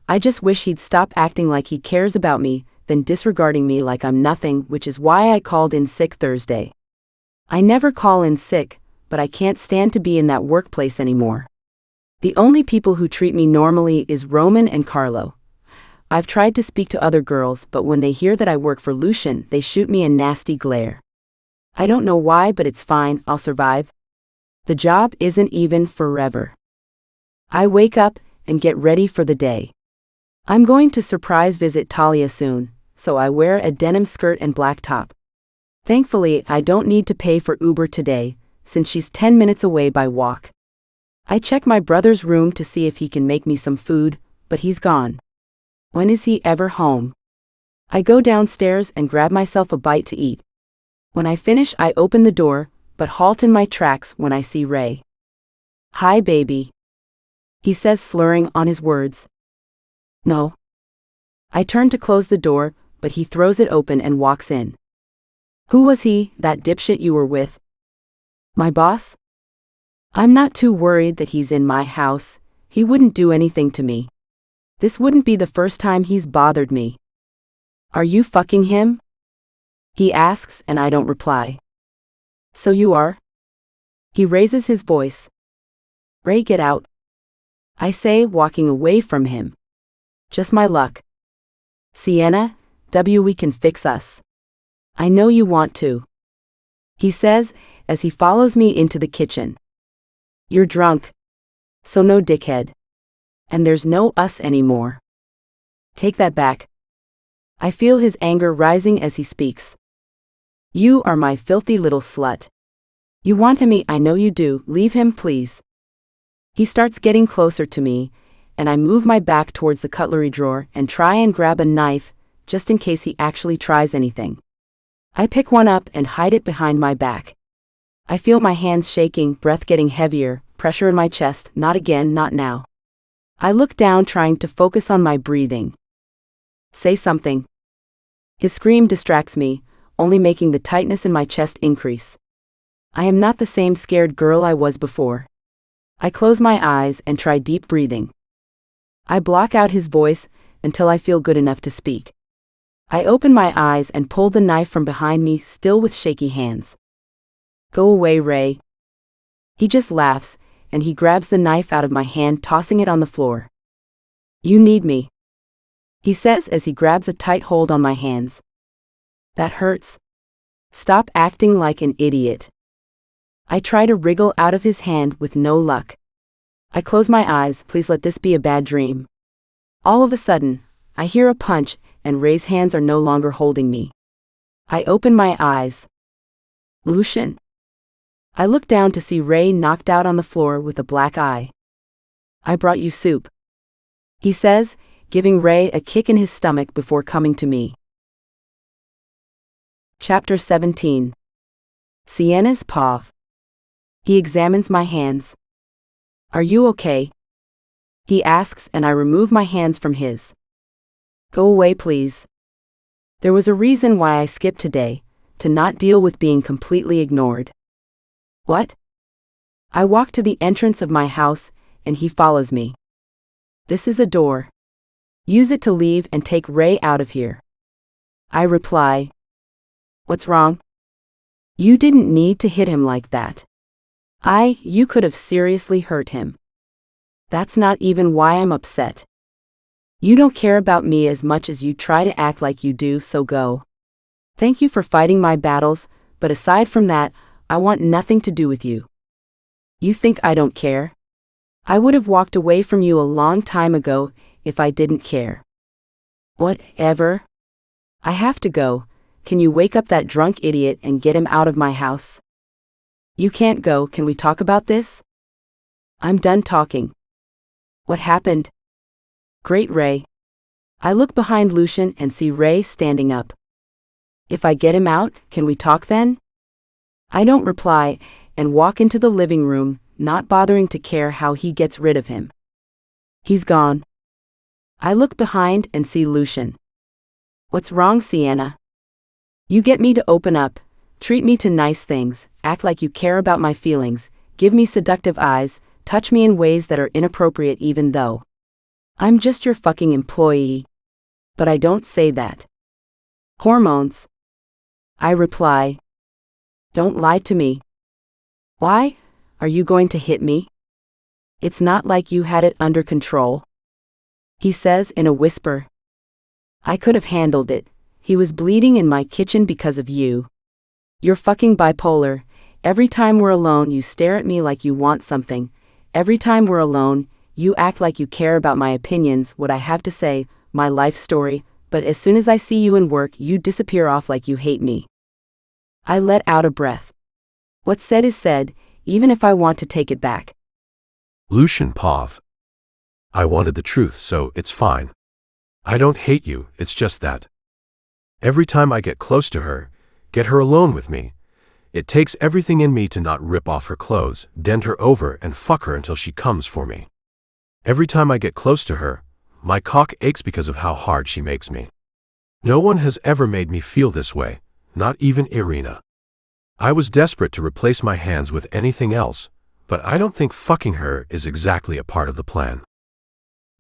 I just wish he'd stop acting like he cares about me, then disregarding me like I'm nothing, which is why I called in sick Thursday. I never call in sick, but I can't stand to be in that workplace anymore. The only people who treat me normally is Roman and Carlo. I've tried to speak to other girls, but when they hear that I work for Lucien, they shoot me a nasty glare. I don't know why, but it's fine, I'll survive. The job isn't even forever. I wake up and get ready for the day. I'm going to surprise visit Talia soon, so I wear a denim skirt and black top. Thankfully, I don't need to pay for Uber today, since she's 10 minutes away by walk. I check my brother's room to see if he can make me some food, but he's gone. When is he ever home? I go downstairs and grab myself a bite to eat. When I finish, I open the door, but halt in my tracks when I see Ray. Hi, baby. He says, slurring on his words. No. I turn to close the door, but he throws it open and walks in. Who was he, that dipshit you were with? My boss? I'm not too worried that he's in my house. He wouldn't do anything to me. This wouldn't be the first time he's bothered me. Are you fucking him? He asks, and I don't reply. So you are? He raises his voice. Ray, get out. I say, walking away from him. Just my luck. Sienna, we can fix us. I know you want to. He says, as he follows me into the kitchen. You're drunk. So no, dickhead. And there's no us anymore. Take that back. I feel his anger rising as he speaks. You are my filthy little slut. You want him, I know you do. Leave him, please. He starts getting closer to me, and I move my back towards the cutlery drawer and try and grab a knife, just in case he actually tries anything. I pick one up and hide it behind my back. I feel my hands shaking, breath getting heavier, pressure in my chest. Not again, not now. I look down, trying to focus on my breathing. Say something. His scream distracts me, only making the tightness in my chest increase. I am not the same scared girl I was before. I close my eyes and try deep breathing. I block out his voice until I feel good enough to speak. I open my eyes and pull the knife from behind me, still with shaky hands. Go away, Ray. He just laughs, and he grabs the knife out of my hand, tossing it on the floor. You need me, he says as he grabs a tight hold on my hands. That hurts. Stop acting like an idiot. I try to wriggle out of his hand with no luck. I close my eyes, please let this be a bad dream. All of a sudden, I hear a punch, and Ray's hands are no longer holding me. I open my eyes. Lucien. I look down to see Ray knocked out on the floor with a black eye. I brought you soup, he says, giving Ray a kick in his stomach before coming to me. Chapter 17. Sienna's paw. He examines my hands. Are you okay? He asks, and I remove my hands from his. Go away, please. There was a reason why I skipped today, to not deal with being completely ignored. What? I walk to the entrance of my house, and he follows me. This is a door. Use it to leave and take Ray out of here. I reply. What's wrong? You didn't need to hit him like that. You could have seriously hurt him. That's not even why I'm upset. You don't care about me as much as you try to act like you do, so go. Thank you for fighting my battles, but aside from that, I want nothing to do with you. You think I don't care? I would have walked away from you a long time ago if I didn't care. Whatever. I have to go. Can you wake up that drunk idiot and get him out of my house? You can't go. Can we talk about this? I'm done talking. What happened? Great, Ray. I look behind Lucien and see Ray standing up. If I get him out, can we talk then? I don't reply and walk into the living room, not bothering to care how he gets rid of him. He's gone. I look behind and see Lucien. What's wrong, Sienna? You get me to open up, treat me to nice things, act like you care about my feelings, give me seductive eyes, touch me in ways that are inappropriate even though I'm just your fucking employee. But I don't say that. Hormones. I reply. Don't lie to me. Why? Are you going to hit me? It's not like you had it under control, he says in a whisper. I could have handled it. He was bleeding in my kitchen because of you. You're fucking bipolar. Every time we're alone, you stare at me like you want something. Every time we're alone, you act like you care about my opinions, what I have to say, my life story, but as soon as I see you in work, you disappear off like you hate me. I let out a breath. What's said is said, even if I want to take it back. Lucien Pav. I wanted the truth, so it's fine. I don't hate you, it's just that every time I get close to her, get her alone with me, it takes everything in me to not rip off her clothes, dent her over, and fuck her until she comes for me. Every time I get close to her, my cock aches because of how hard she makes me. No one has ever made me feel this way, not even Irina. I was desperate to replace my hands with anything else, but I don't think fucking her is exactly a part of the plan.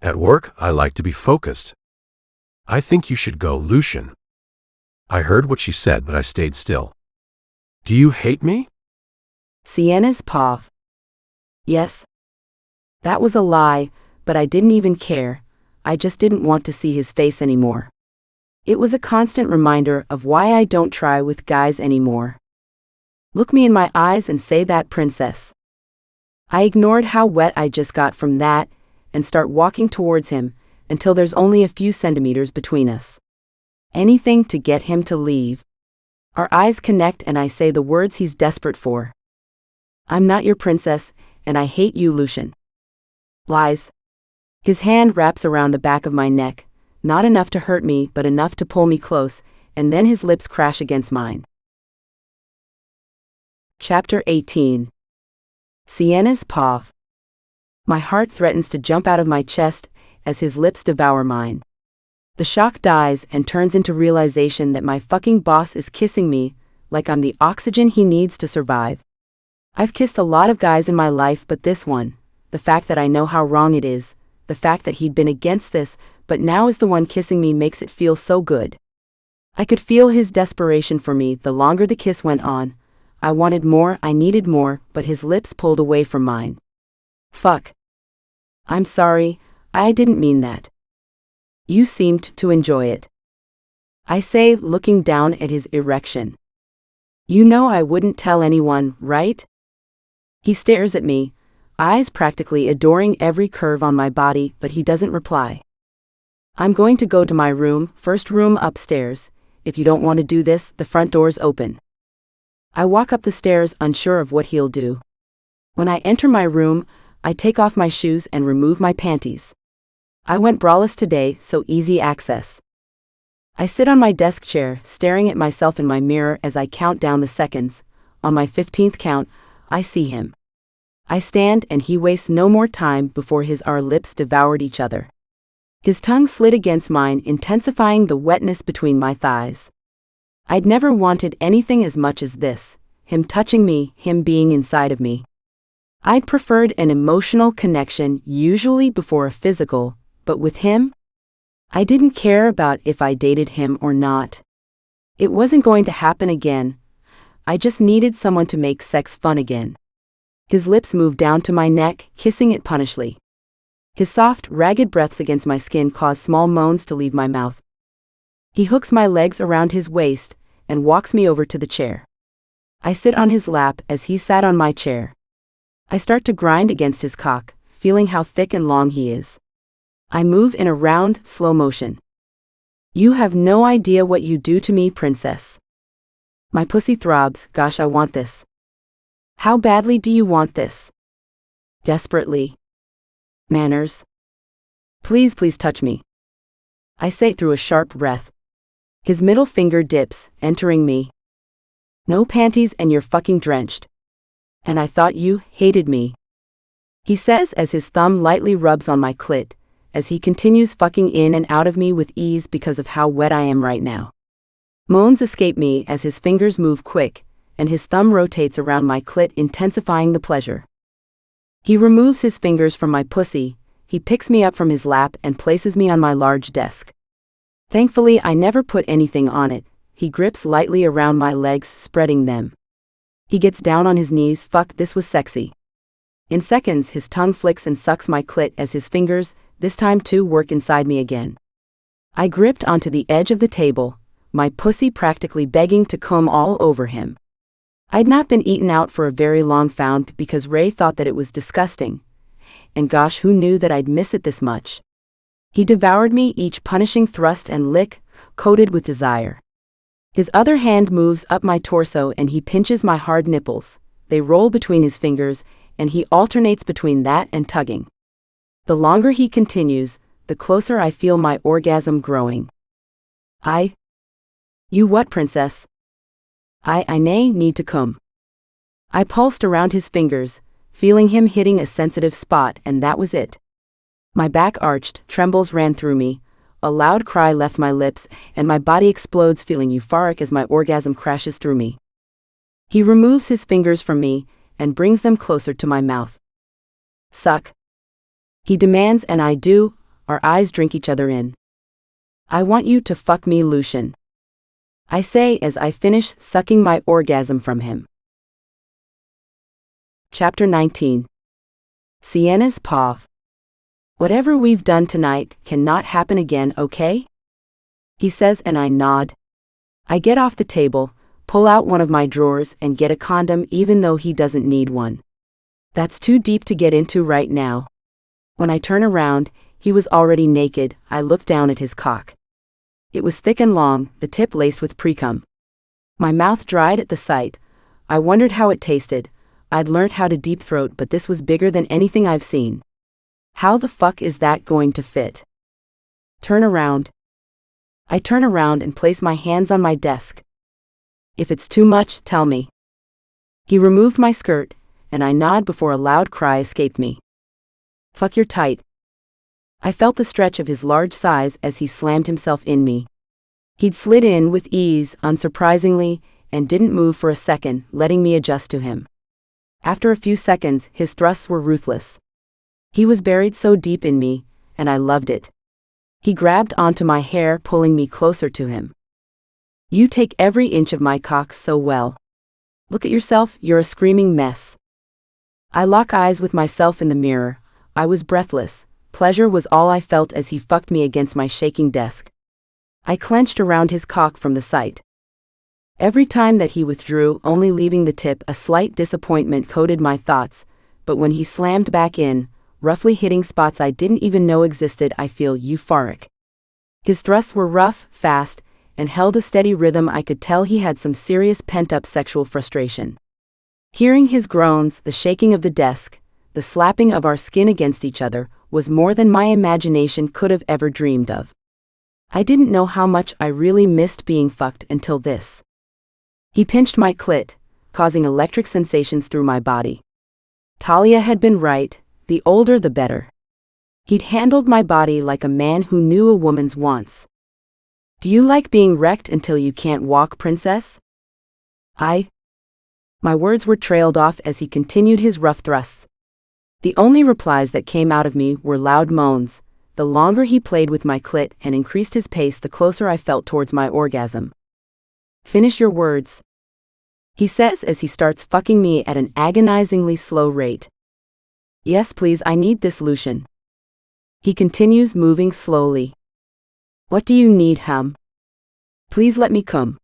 At work, I like to be focused. I think you should go, Lucien. I heard what she said, but I stayed still. Do you hate me? Sienna's paw. Yes. That was a lie, but I didn't even care. I just didn't want to see his face anymore. It was a constant reminder of why I don't try with guys anymore. Look me in my eyes and say that, princess. I ignored how wet I just got from that and start walking towards him until there's only a few centimeters between us. Anything to get him to leave. Our eyes connect and I say the words he's desperate for. I'm not your princess, and I hate you, Lucien. Lies. His hand wraps around the back of my neck, not enough to hurt me but enough to pull me close, and then his lips crash against mine. Chapter 18. Sienna's paw. My heart threatens to jump out of my chest as his lips devour mine. The shock dies and turns into realization that my fucking boss is kissing me, like I'm the oxygen he needs to survive. I've kissed a lot of guys in my life, but this one, the fact that I know how wrong it is, the fact that he'd been against this, but now is the one kissing me makes it feel so good. I could feel his desperation for me the longer the kiss went on. I wanted more, I needed more, but his lips pulled away from mine. Fuck. I'm sorry, I didn't mean that. You seemed to enjoy it. I say, looking down at his erection. You know I wouldn't tell anyone, right? He stares at me, eyes practically adoring every curve on my body, but he doesn't reply. I'm going to go to my room, first room upstairs. If you don't want to do this, the front door's open. I walk up the stairs, unsure of what he'll do. When I enter my room, I take off my shoes and remove my panties. I went braless today, so easy access. I sit on my desk chair, staring at myself in my mirror as I count down the seconds. On my 15th count, I see him. I stand and he wastes no more time before our lips devoured each other. His tongue slid against mine, intensifying the wetness between my thighs. I'd never wanted anything as much as this, him touching me, him being inside of me. I'd preferred an emotional connection, usually before a physical, but with him, I didn't care about if I dated him or not. It wasn't going to happen again. I just needed someone to make sex fun again. His lips moved down to my neck, kissing it punishingly. His soft, ragged breaths against my skin caused small moans to leave my mouth. He hooks my legs around his waist and walks me over to the chair. I sit on his lap as he sat on my chair. I start to grind against his cock, feeling how thick and long he is. I move in a round, slow motion. You have no idea what you do to me, princess. My pussy throbs. Gosh, I want this. How badly do you want this? Desperately. Manners. Please, please touch me. I say through a sharp breath. His middle finger dips, entering me. No panties and you're fucking drenched. And I thought you hated me. He says as his thumb lightly rubs on my clit, as he continues fucking in and out of me with ease because of how wet I am right now. Moans escape me as his fingers move quick, and his thumb rotates around my clit, intensifying the pleasure. He removes his fingers from my pussy, he picks me up from his lap and places me on my large desk. Thankfully, I never put anything on it. He grips lightly around my legs, spreading them. He gets down on his knees. Fuck, this was sexy. In seconds, his tongue flicks and sucks my clit as his fingers, this time too, work inside me again. I gripped onto the edge of the table, my pussy practically begging to come all over him. I'd not been eaten out for a very long found because Ray thought that it was disgusting. And gosh, who knew that I'd miss it this much? He devoured me, each punishing thrust and lick, coated with desire. His other hand moves up my torso and he pinches my hard nipples. They roll between his fingers, and he alternates between that and tugging. The longer he continues, the closer I feel my orgasm growing. You what, princess? I need to come. I pulsed around his fingers, feeling him hitting a sensitive spot, and that was it. My back arched, trembles ran through me, a loud cry left my lips, and my body explodes, feeling euphoric as my orgasm crashes through me. He removes his fingers from me and brings them closer to my mouth. Suck. He demands, and I do. Our eyes drink each other in. I want you to fuck me, Lucien. I say as I finish sucking my orgasm from him. Chapter 19. Sienna's paw. Whatever we've done tonight cannot happen again, okay? He says, and I nod. I get off the table, pull out one of my drawers and get a condom, even though he doesn't need one. That's too deep to get into right now. When I turn around, he was already naked. I look down at his cock. It was thick and long, the tip laced with precum. My mouth dried at the sight. I wondered how it tasted. I'd learnt how to deep throat, but this was bigger than anything I've seen. How the fuck is that going to fit? Turn around. I turn around and place my hands on my desk. If it's too much, tell me. He removed my skirt, and I nod before a loud cry escaped me. Fuck, you're tight. I felt the stretch of his large size as he slammed himself in me. He'd slid in with ease, unsurprisingly, and didn't move for a second, letting me adjust to him. After a few seconds, his thrusts were ruthless. He was buried so deep in me, and I loved it. He grabbed onto my hair, pulling me closer to him. You take every inch of my cock so well. Look at yourself, you're a screaming mess. I lock eyes with myself in the mirror. I was breathless. Pleasure was all I felt as he fucked me against my shaking desk. I clenched around his cock from the sight. Every time that he withdrew, only leaving the tip, a slight disappointment coated my thoughts, but when he slammed back in, roughly hitting spots I didn't even know existed, I feel euphoric. His thrusts were rough, fast, and held a steady rhythm. I could tell he had some serious pent-up sexual frustration. Hearing his groans, the shaking of the desk, the slapping of our skin against each other, was more than my imagination could have ever dreamed of. I didn't know how much I really missed being fucked until this. He pinched my clit, causing electric sensations through my body. Talia had been right, the older the better. He'd handled my body like a man who knew a woman's wants. Do you like being wrecked until you can't walk, princess? My words were trailed off as he continued his rough thrusts. The only replies that came out of me were loud moans. The longer he played with my clit and increased his pace, the closer I felt towards my orgasm. Finish your words, he says as he starts fucking me at an agonizingly slow rate. Yes, please, I need this, Lucien. He continues, moving slowly. What do you need, hum? Please let me come.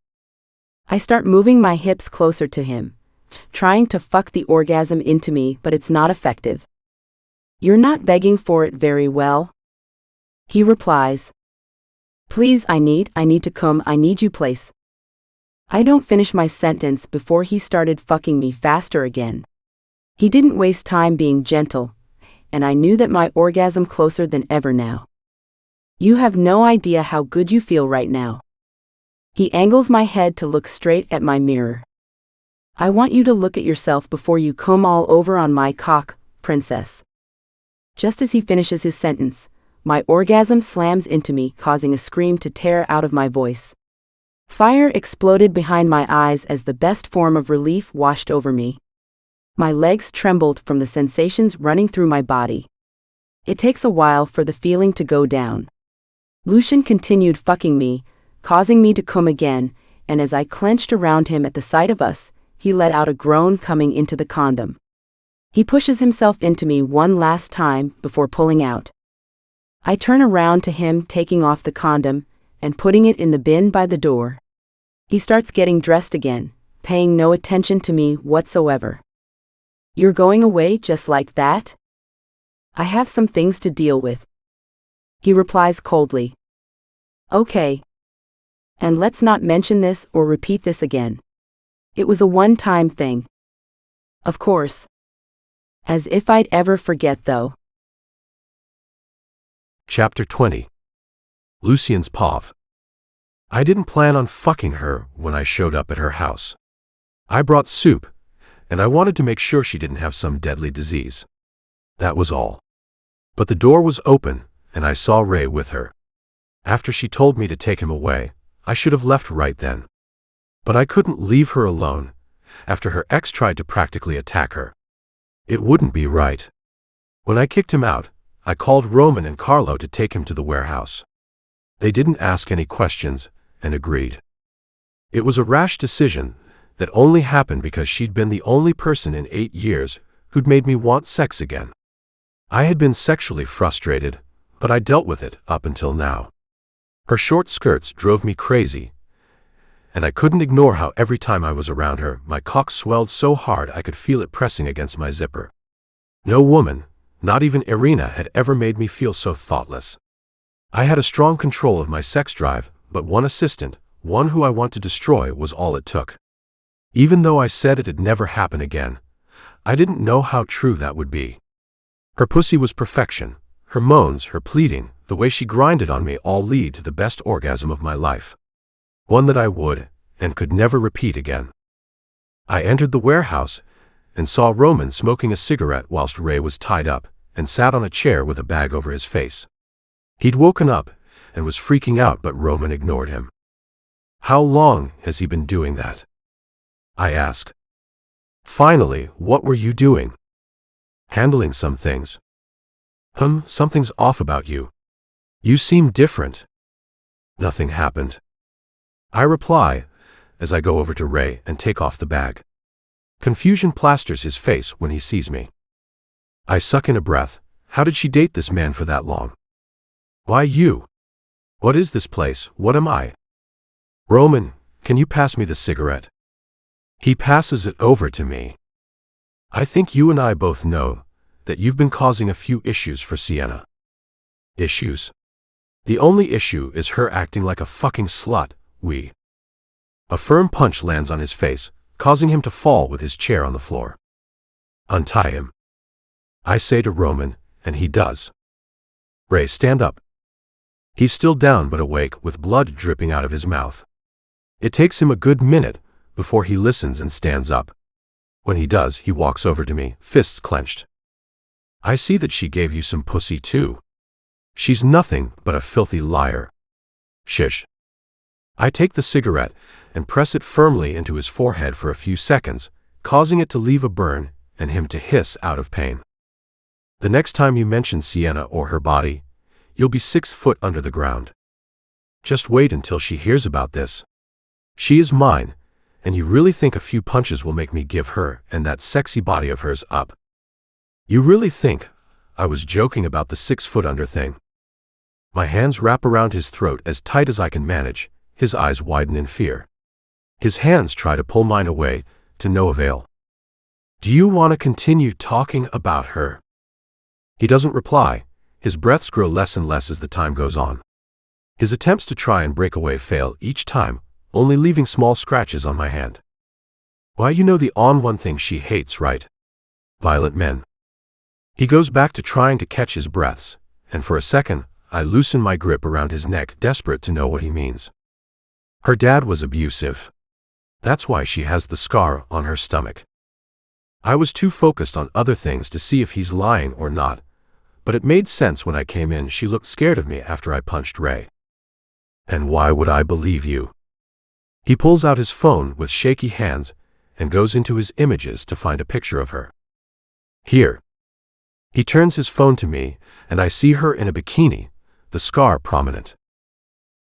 I start moving my hips closer to him, trying to fuck the orgasm into me, but it's not effective. You're not begging for it very well. He replies. Please, I need to come, I need you, place. I don't finish my sentence before he started fucking me faster again. He didn't waste time being gentle, and I knew that my orgasm closer than ever now. You have no idea how good you feel right now. He angles my head to look straight at my mirror. I want you to look at yourself before you come all over on my cock, princess. Just as he finishes his sentence, my orgasm slams into me, causing a scream to tear out of my voice. Fire exploded behind my eyes as the best form of relief washed over me. My legs trembled from the sensations running through my body. It takes a while for the feeling to go down. Lucien continued fucking me, causing me to come again, and as I clenched around him at the sight of us, he let out a groan coming into the condom. He pushes himself into me one last time before pulling out. I turn around to him, taking off the condom and putting it in the bin by the door. He starts getting dressed again, paying no attention to me whatsoever. You're going away just like that? I have some things to deal with. He replies coldly. Okay. And let's not mention this or repeat this again. It was a one-time thing. Of course. As if I'd ever forget, though. Chapter 20. Lucien's POV. I didn't plan on fucking her when I showed up at her house. I brought soup, and I wanted to make sure she didn't have some deadly disease. That was all. But the door was open, and I saw Ray with her. After she told me to take him away, I should have left right then. But I couldn't leave her alone, after her ex tried to practically attack her. It wouldn't be right. When I kicked him out, I called Roman and Carlo to take him to the warehouse. They didn't ask any questions, and agreed. It was a rash decision that only happened because she'd been the only person in 8 years who'd made me want sex again. I had been sexually frustrated, but I dealt with it up until now. Her short skirts drove me crazy, and I couldn't ignore how every time I was around her, my cock swelled so hard I could feel it pressing against my zipper. No woman, not even Irina, had ever made me feel so thoughtless. I had a strong control of my sex drive, but one assistant, one who I want to destroy, was all it took. Even though I said it'd never happen again, I didn't know how true that would be. Her pussy was perfection. Her moans, her pleading, the way she grinded on me all lead to the best orgasm of my life. One that I would, and could never repeat again. I entered the warehouse, and saw Roman smoking a cigarette whilst Ray was tied up, and sat on a chair with a bag over his face. He'd woken up and was freaking out, but Roman ignored him. How long has he been doing that? I asked. Finally, what were you doing? Handling some things. Something's off about you. You seem different. Nothing happened. I reply as I go over to Ray and take off the bag. Confusion plasters his face when he sees me. I suck in a breath. How did she date this man for that long? Why you? What is this place? What am I? Roman, can you pass me the cigarette? He passes it over to me. I think you and I both know that you've been causing a few issues for Sienna. Issues? The only issue is her acting like a fucking slut. A firm punch lands on his face, causing him to fall with his chair on the floor. Untie him. I say to Roman, and he does. Ray, stand up. He's still down but awake, with blood dripping out of his mouth. It takes him a good minute before he listens and stands up. When he does, he walks over to me, fists clenched. I see that she gave you some pussy too. She's nothing but a filthy liar. Shish. I take the cigarette and press it firmly into his forehead for a few seconds, causing it to leave a burn and him to hiss out of pain. The next time you mention Sienna or her body, you'll be 6 foot under the ground. Just wait until she hears about this. She is mine, and you really think a few punches will make me give her and that sexy body of hers up? You really think I was joking about the 6 foot under thing? My hands wrap around his throat as tight as I can manage. His eyes widen in fear. His hands try to pull mine away, to no avail. Do you want to continue talking about her? He doesn't reply. His breaths grow less and less as the time goes on. His attempts to try and break away fail each time, only leaving small scratches on my hand. Why, you know the one thing she hates, right? Violent men. He goes back to trying to catch his breaths, and for a second, I loosen my grip around his neck, desperate to know what he means. Her dad was abusive. That's why she has the scar on her stomach. I was too focused on other things to see if he's lying or not, but it made sense when I came in. She looked scared of me after I punched Ray. And why would I believe you? He pulls out his phone with shaky hands and goes into his images to find a picture of her. Here. He turns his phone to me, and I see her in a bikini, the scar prominent.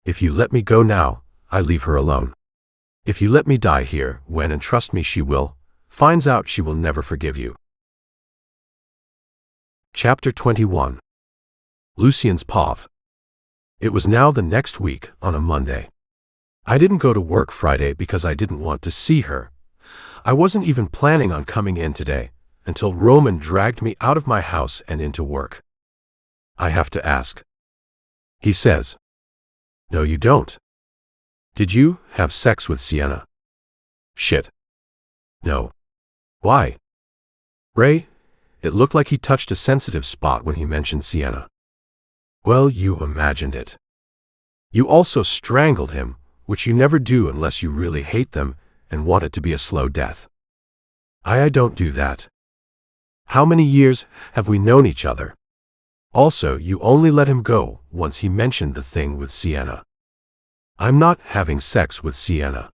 If you let me go now, I leave her alone. If you let me die here, when, and trust me she will, finds out, she will never forgive you. Chapter 21. Lucien's POV. It was now the next week, on a Monday. I didn't go to work Friday because I didn't want to see her. I wasn't even planning on coming in today, until Roman dragged me out of my house and into work. I have to ask. He says. No, you don't. Did you have sex with Sienna? Shit. No. Why? Ray, it looked like he touched a sensitive spot when he mentioned Sienna. Well, you imagined it. You also strangled him, which you never do unless you really hate them and want it to be a slow death. I don't do that. How many years have we known each other? Also, you only let him go once he mentioned the thing with Sienna. I'm not having sex with Sienna.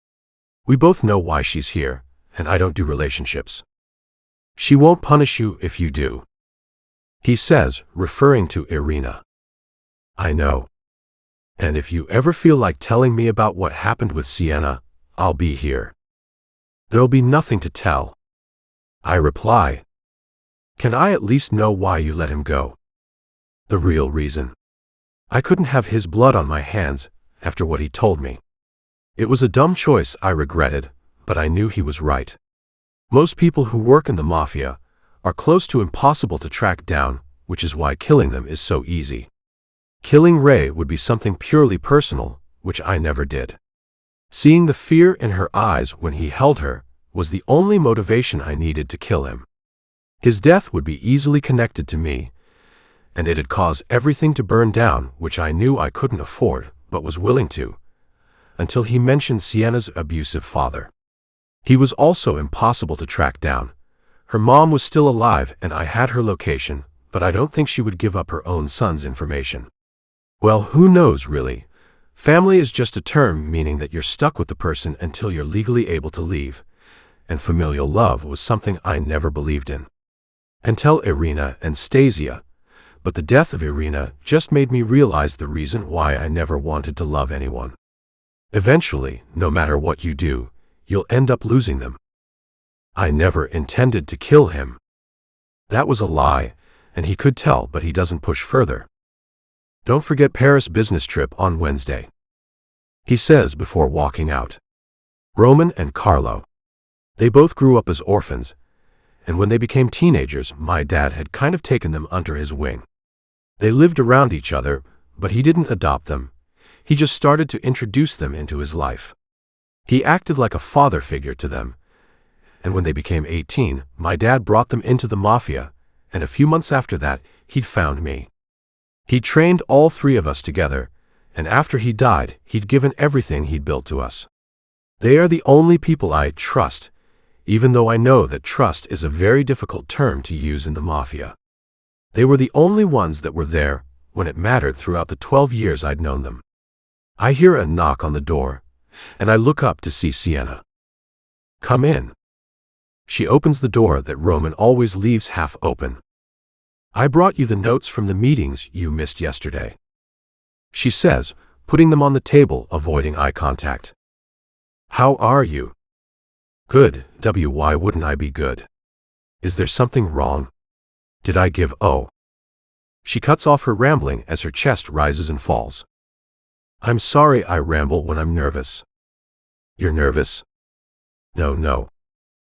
We both know why she's here, and I don't do relationships. She won't punish you if you do. He says, referring to Irina. I know. And if you ever feel like telling me about what happened with Sienna, I'll be here. There'll be nothing to tell. I reply. Can I at least know why you let him go? The real reason. I couldn't have his blood on my hands after what he told me. It was a dumb choice I regretted, but I knew he was right. Most people who work in the Mafia are close to impossible to track down, which is why killing them is so easy. Killing Ray would be something purely personal, which I never did. Seeing the fear in her eyes when he held her was the only motivation I needed to kill him. His death would be easily connected to me, and it'd cause everything to burn down, which I knew I couldn't afford, but was willing to, until he mentioned Sienna's abusive father. He was also impossible to track down. Her mom was still alive and I had her location, but I don't think she would give up her own son's information. Well, who knows, really? Family is just a term meaning that you're stuck with the person until you're legally able to leave, and familial love was something I never believed in. Until Irina and Stasia, but the death of Irina just made me realize the reason why I never wanted to love anyone. Eventually, no matter what you do, you'll end up losing them. I never intended to kill him. That was a lie, and he could tell, but he doesn't push further. Don't forget Paris business trip on Wednesday, he says before walking out. Roman and Carlo. They both grew up as orphans, and when they became teenagers, my dad had kind of taken them under his wing. They lived around each other, but he didn't adopt them. He just started to introduce them into his life. He acted like a father figure to them, and when they became 18, my dad brought them into the Mafia, and a few months after that, he'd found me. He trained all three of us together, and after he died, he'd given everything he'd built to us. They are the only people I trust, even though I know that trust is a very difficult term to use in the Mafia. They were the only ones that were there when it mattered throughout the 12 years I'd known them. I hear a knock on the door, and I look up to see Sienna. Come in. She opens the door that Roman always leaves half open. I brought you the notes from the meetings you missed yesterday, she says, putting them on the table, avoiding eye contact. How are you? Good. Why wouldn't I be good? Is there something wrong? Did I give O? She cuts off her rambling as her chest rises and falls. I'm sorry I ramble when I'm nervous. You're nervous? No.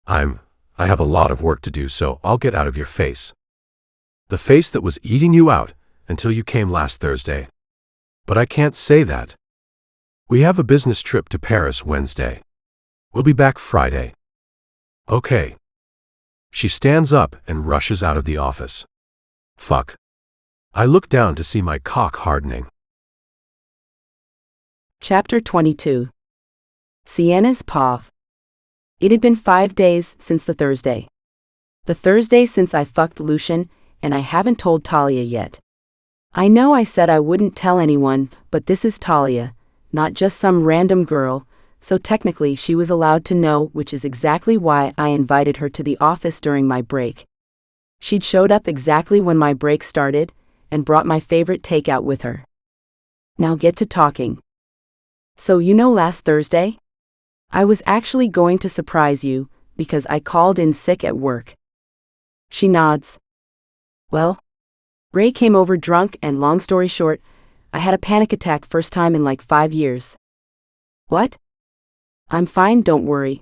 I have a lot of work to do, so I'll get out of your face. The face that was eating you out until you came last Thursday. But I can't say that. We have a business trip to Paris Wednesday. We'll be back Friday. Okay. She stands up and rushes out of the office. Fuck. I look down to see my cock hardening. Chapter 22. Sienna's paw. It had been 5 days since the Thursday. The Thursday since I fucked Lucien, and I haven't told Talia yet. I know I said I wouldn't tell anyone, but this is Talia, not just some random girl, so technically she was allowed to know, which is exactly why I invited her to the office during my break. She'd showed up exactly when my break started, and brought my favorite takeout with her. Now get to talking. So last Thursday? I was actually going to surprise you, because I called in sick at work. She nods. Well, Ray came over drunk, and long story short, I had a panic attack first time in like 5 years. What? I'm fine, don't worry.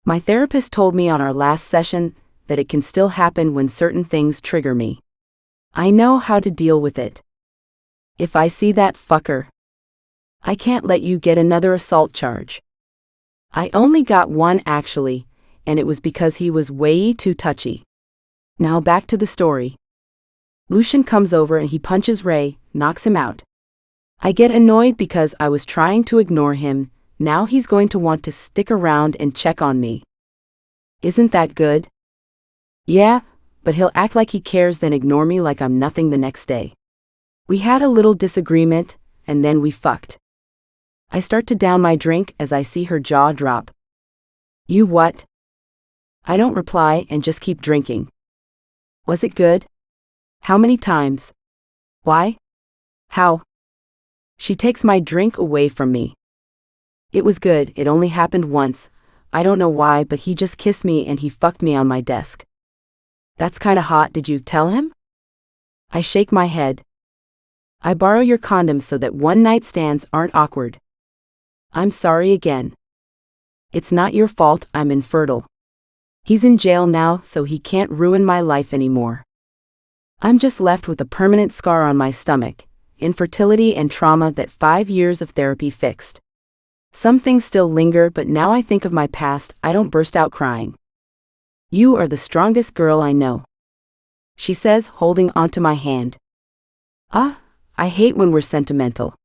My therapist told me on our last session that it can still happen when certain things trigger me. I know how to deal with it. If I see that fucker, I can't let you get another assault charge. I only got one actually, and it was because he was way too touchy. Now back to the story. Lucien comes over and he punches Ray, knocks him out. I get annoyed because I was trying to ignore him. Now he's going to want to stick around and check on me. Isn't that good? Yeah, but he'll act like he cares, then ignore me like I'm nothing the next day. We had a little disagreement, and then we fucked. I start to down my drink as I see her jaw drop. You what? I don't reply and just keep drinking. Was it good? How many times? Why? How? She takes my drink away from me. It was good, it only happened once. I don't know why, but he just kissed me and he fucked me on my desk. That's kinda hot, did you tell him? I shake my head. I borrow your condoms so that one-night stands aren't awkward. I'm sorry again. It's not your fault I'm infertile. He's in jail now, so he can't ruin my life anymore. I'm just left with a permanent scar on my stomach, infertility and trauma that 5 years of therapy fixed. Some things still linger, but now I think of my past, I don't burst out crying. You are the strongest girl I know, she says, holding onto my hand. I hate when we're sentimental.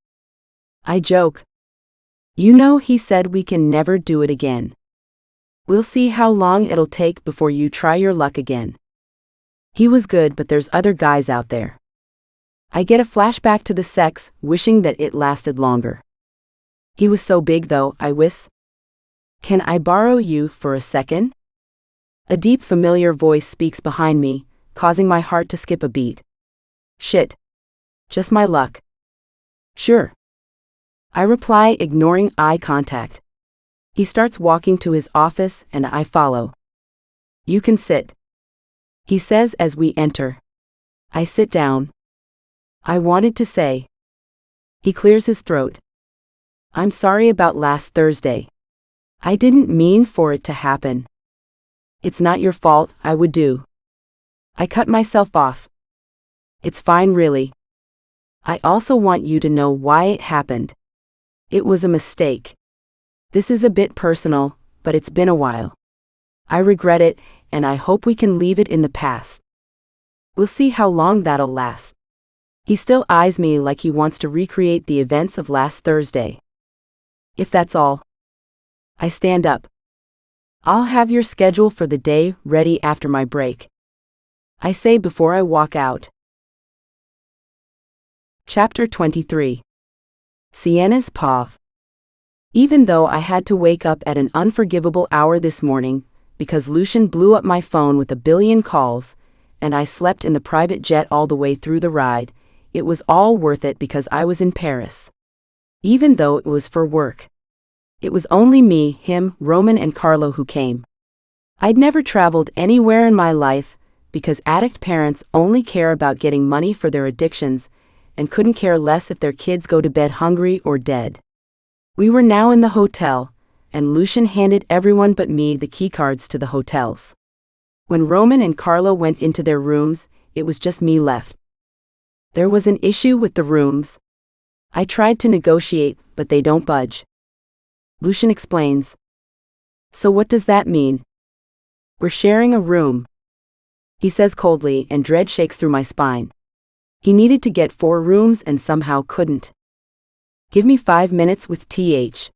I joke. He said we can never do it again. We'll see how long it'll take before you try your luck again. He was good, but there's other guys out there. I get a flashback to the sex, wishing that it lasted longer. He was so big though, I whisper. Can I borrow you for a second? A deep familiar voice speaks behind me, causing my heart to skip a beat. Shit. Just my luck. Sure. I reply, ignoring eye contact. He starts walking to his office and I follow. You can sit, he says as we enter. I sit down. I wanted to say. He clears his throat. I'm sorry about last Thursday. I didn't mean for it to happen. It's not your fault, I would do. I cut myself off. It's fine really. I also want you to know why it happened. It was a mistake. This is a bit personal, but it's been a while. I regret it, and I hope we can leave it in the past. We'll see how long that'll last. He still eyes me like he wants to recreate the events of last Thursday. If that's all. I stand up. I'll have your schedule for the day ready after my break, I say before I walk out. Chapter 23. Sienna's paw. Even though I had to wake up at an unforgivable hour this morning, because Lucien blew up my phone with a billion calls, and I slept in the private jet all the way through the ride, it was all worth it because I was in Paris. Even though it was for work. It was only me, him, Roman and Carlo who came. I'd never traveled anywhere in my life, because addict parents only care about getting money for their addictions, and couldn't care less if their kids go to bed hungry or dead. We were now in the hotel, and Lucien handed everyone but me the keycards to the hotels. When Roman and Carlo went into their rooms, it was just me left. There was an issue with the rooms. I tried to negotiate, but they don't budge. Lucien explains. So what does that mean? We're sharing a room, he says coldly, and dread shakes through my spine. He needed to get 4 rooms and somehow couldn't. Give me 5 minutes with TH.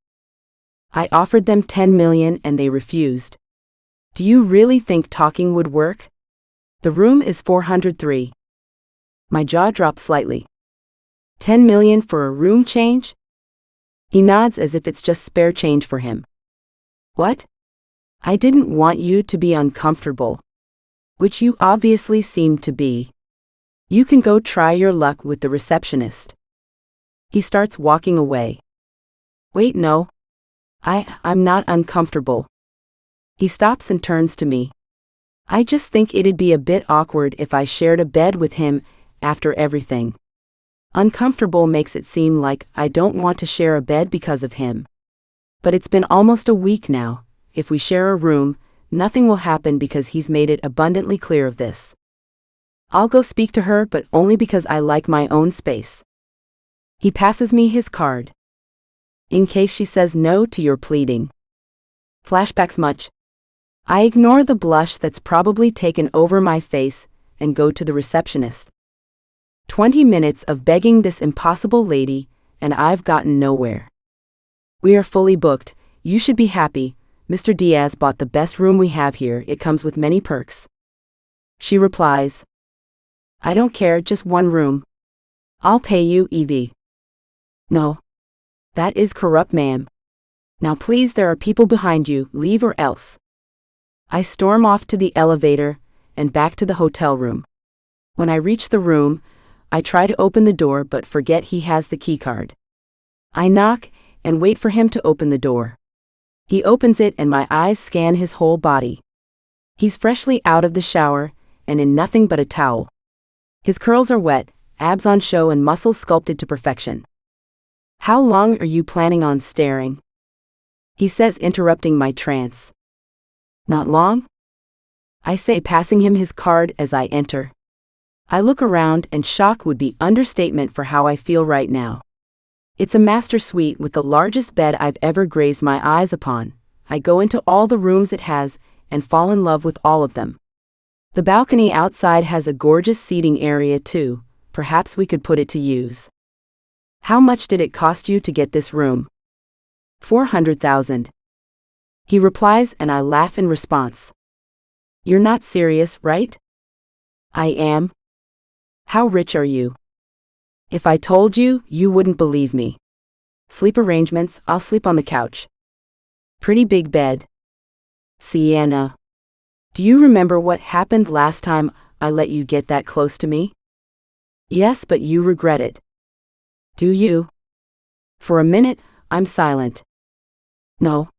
I offered them 10 million and they refused. Do you really think talking would work? The room is 403. My jaw drops slightly. 10 million for a room change? He nods as if it's just spare change for him. What? I didn't want you to be uncomfortable. Which you obviously seem to be. You can go try your luck with the receptionist. He starts walking away. Wait, no. I'm not uncomfortable. He stops and turns to me. I just think it'd be a bit awkward if I shared a bed with him after everything. Uncomfortable makes it seem like I don't want to share a bed because of him. But it's been almost a week now. If we share a room, nothing will happen because he's made it abundantly clear of this. I'll go speak to her, but only because I like my own space. He passes me his card. In case she says no to your pleading. Flashbacks much. I ignore the blush that's probably taken over my face and go to the receptionist. 20 minutes of begging this impossible lady, and I've gotten nowhere. We are fully booked. You should be happy. Mr. Diaz bought the best room we have here. It comes with many perks. She replies. I don't care, just one room. I'll pay you, EV. No. That is corrupt, ma'am. Now please, there are people behind you, leave or else. I storm off to the elevator and back to the hotel room. When I reach the room, I try to open the door but forget he has the keycard. I knock and wait for him to open the door. He opens it and my eyes scan his whole body. He's freshly out of the shower and in nothing but a towel. His curls are wet, abs on show and muscles sculpted to perfection. How long are you planning on staring? He says, interrupting my trance. Not long? I say, passing him his card as I enter. I look around and shock would be understatement for how I feel right now. It's a master suite with the largest bed I've ever grazed my eyes upon. I go into all the rooms it has and fall in love with all of them. The balcony outside has a gorgeous seating area too. Perhaps we could put it to use. How much did it cost you to get this room? 400,000. He replies and I laugh in response. You're not serious, right? I am. How rich are you? If I told you, you wouldn't believe me. Sleep arrangements, I'll sleep on the couch. Pretty big bed. Sienna. Do you remember what happened last time I let you get that close to me? Yes, but you regret it. Do you? For a minute, I'm silent. No.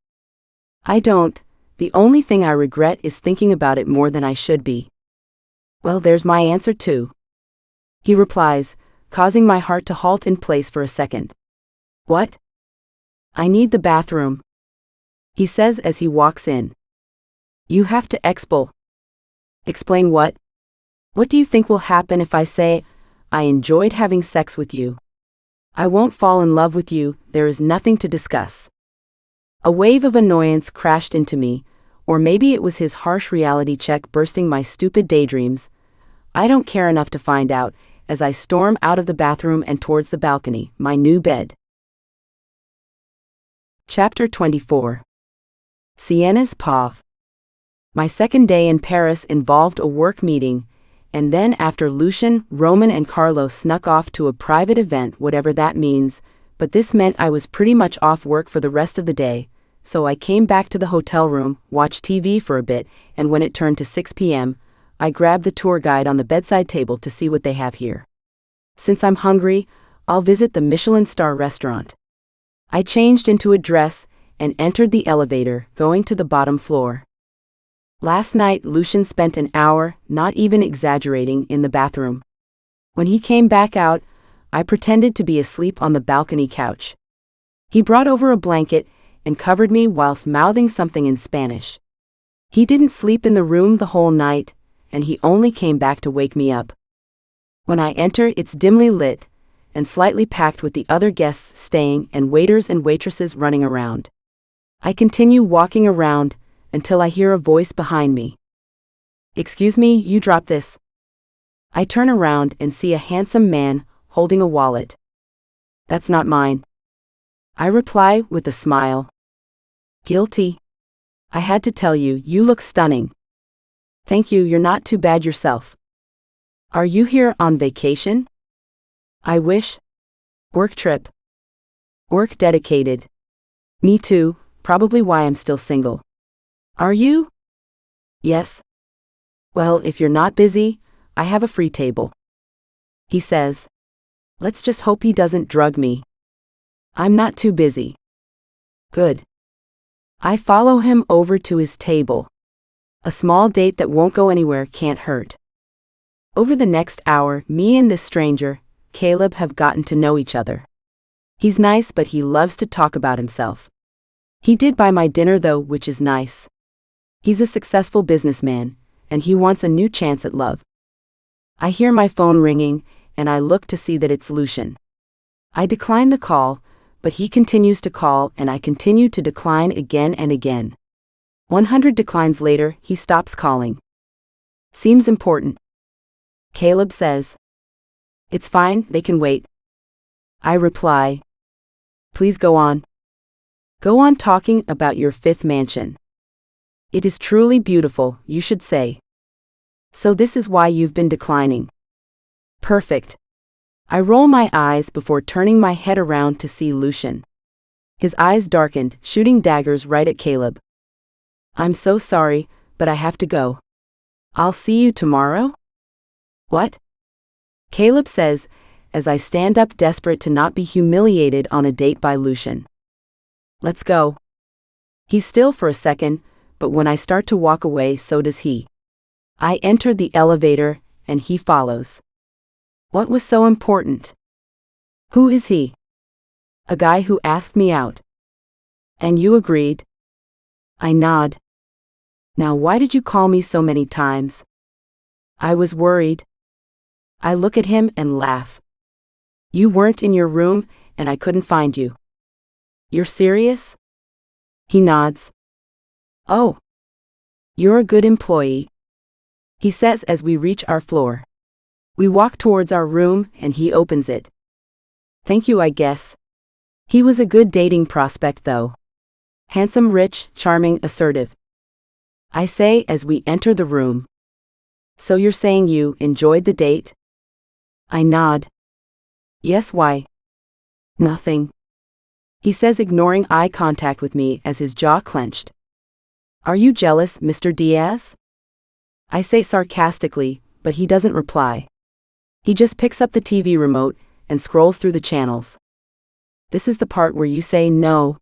I don't. The only thing I regret is thinking about it more than I should be. Well, there's my answer too. He replies, causing my heart to halt in place for a second. What? I need the bathroom. He says as he walks in. You have to Explain what? What do you think will happen if I say, I enjoyed having sex with you? I won't fall in love with you, there is nothing to discuss. A wave of annoyance crashed into me, or maybe it was his harsh reality check bursting my stupid daydreams. I don't care enough to find out, as I storm out of the bathroom and towards the balcony, my new bed. Chapter 24. Sienna's Path. My second day in Paris involved a work meeting, and then after Lucien, Roman and Carlos snuck off to a private event, whatever that means, but this meant I was pretty much off work for the rest of the day, so I came back to the hotel room, watched TV for a bit, and when it turned to 6 p.m., I grabbed the tour guide on the bedside table to see what they have here. Since I'm hungry, I'll visit the Michelin star restaurant. I changed into a dress and entered the elevator, going to the bottom floor. Last night, Lucien spent an hour, not even exaggerating, in the bathroom. When he came back out, I pretended to be asleep on the balcony couch. He brought over a blanket and covered me whilst mouthing something in Spanish. He didn't sleep in the room the whole night, and he only came back to wake me up. When I enter, it's dimly lit and slightly packed with the other guests staying and waiters and waitresses running around. I continue walking around until I hear a voice behind me. Excuse me, you dropped this. I turn around and see a handsome man holding a wallet. That's not mine. I reply with a smile. Guilty. I had to tell you, you look stunning. Thank you, you're not too bad yourself. Are you here on vacation? I wish. Work trip. Work dedicated. Me too, probably why I'm still single. Are you? Yes. Well, if you're not busy, I have a free table. He says. Let's just hope he doesn't drug me. I'm not too busy. Good. I follow him over to his table. A small date that won't go anywhere can't hurt. Over the next hour, me and this stranger, Caleb, have gotten to know each other. He's nice, but he loves to talk about himself. He did buy my dinner though, which is nice. He's a successful businessman, and he wants a new chance at love. I hear my phone ringing, and I look to see that it's Lucien. I decline the call, but he continues to call and I continue to decline again and again. 100 declines later, he stops calling. Seems important. Caleb says. It's fine, they can wait. I reply. Please go on. Go on talking about your fifth mansion. It is truly beautiful, you should say. So this is why you've been declining. Perfect. I roll my eyes before turning my head around to see Lucien. His eyes darkened, shooting daggers right at Caleb. I'm so sorry, but I have to go. I'll see you tomorrow? What? Caleb says, as I stand up desperate to not be humiliated on a date by Lucien. Let's go. He's still for a second, but when I start to walk away, so does he. I enter the elevator, and he follows. What was so important? Who is he? A guy who asked me out. And you agreed? I nod. Now why did you call me so many times? I was worried. I look at him and laugh. You weren't in your room, and I couldn't find you. You're serious? He nods. Oh. You're a good employee. He says as we reach our floor. We walk towards our room, and he opens it. Thank you, I guess. He was a good dating prospect, though. Handsome, rich, charming, assertive. I say as we enter the room. So you're saying you enjoyed the date? I nod. Yes, why? Nothing. He says, ignoring eye contact with me as his jaw clenched. Are you jealous, Mr. Diaz? I say sarcastically, but he doesn't reply. He just picks up the TV remote and scrolls through the channels. This is the part where you say no.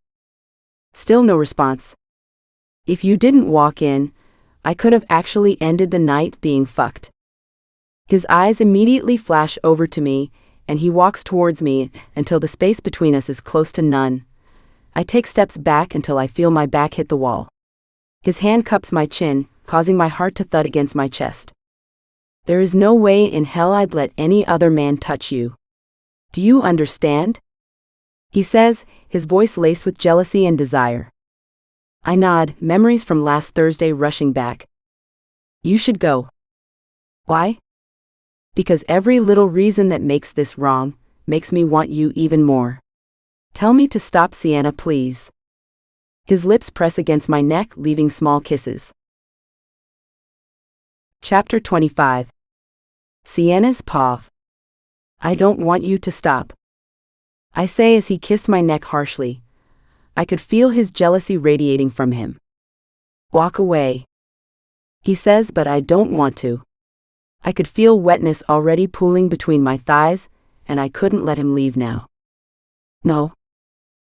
Still no response. If you didn't walk in, I could have actually ended the night being fucked. His eyes immediately flash over to me, and he walks towards me until the space between us is close to none. I take steps back until I feel my back hit the wall. His hand cups my chin, causing my heart to thud against my chest. There is no way in hell I'd let any other man touch you. Do you understand? He says, his voice laced with jealousy and desire. I nod, memories from last Thursday rushing back. You should go. Why? Because every little reason that makes this wrong makes me want you even more. Tell me to stop, Sienna, please. His lips press against my neck, leaving small kisses. Chapter 25. Sienna's paw. I don't want you to stop. I say as he kissed my neck harshly. I could feel his jealousy radiating from him. Walk away. He says, but I don't want to. I could feel wetness already pooling between my thighs, and I couldn't let him leave now. No.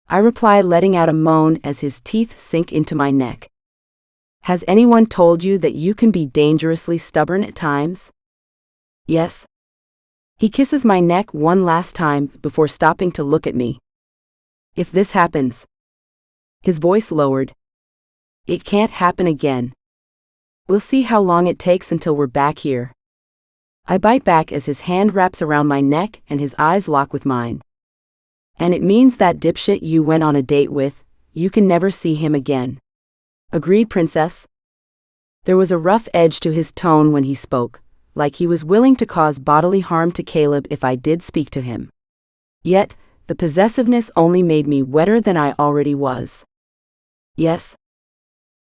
I reply, letting out a moan as his teeth sink into my neck. Has anyone told you that you can be dangerously stubborn at times? Yes. He kisses my neck one last time before stopping to look at me. If this happens. His voice lowered. It can't happen again. We'll see how long it takes until we're back here. I bite back as his hand wraps around my neck and his eyes lock with mine. And it means that dipshit you went on a date with, you can never see him again. Agreed, princess? There was a rough edge to his tone when he spoke, like he was willing to cause bodily harm to Caleb if I did speak to him. Yet, the possessiveness only made me wetter than I already was. Yes.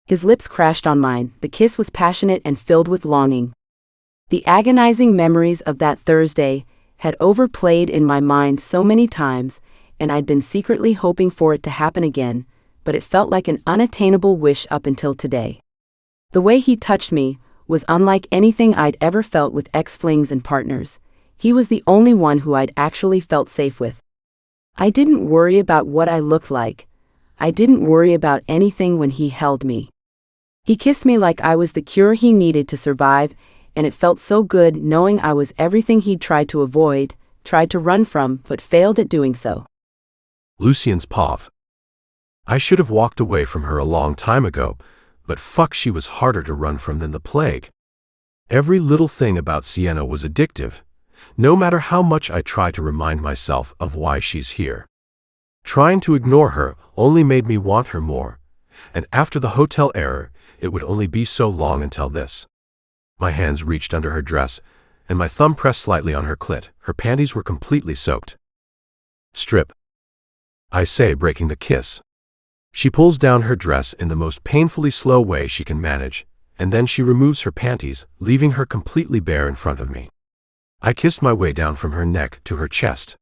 His lips crashed on mine, the kiss was passionate and filled with longing. The agonizing memories of that Thursday had overplayed in my mind so many times, and I'd been secretly hoping for it to happen again, but it felt like an unattainable wish up until today. The way he touched me was unlike anything I'd ever felt with ex-flings and partners. He was the only one who I'd actually felt safe with. I didn't worry about what I looked like. I didn't worry about anything when he held me. He kissed me like I was the cure he needed to survive, and it felt so good knowing I was everything he'd tried to avoid, tried to run from, but failed at doing so. Lucien's paw. I should have walked away from her a long time ago, but fuck, she was harder to run from than the plague. Every little thing about Sienna was addictive, no matter how much I tried to remind myself of why she's here. Trying to ignore her only made me want her more, and after the hotel error, it would only be so long until this. My hands reached under her dress, and my thumb pressed slightly on her clit. Her panties were completely soaked. Strip, I say, breaking the kiss. She pulls down her dress in the most painfully slow way she can manage, and then she removes her panties, leaving her completely bare in front of me. I kissed my way down from her neck to her chest.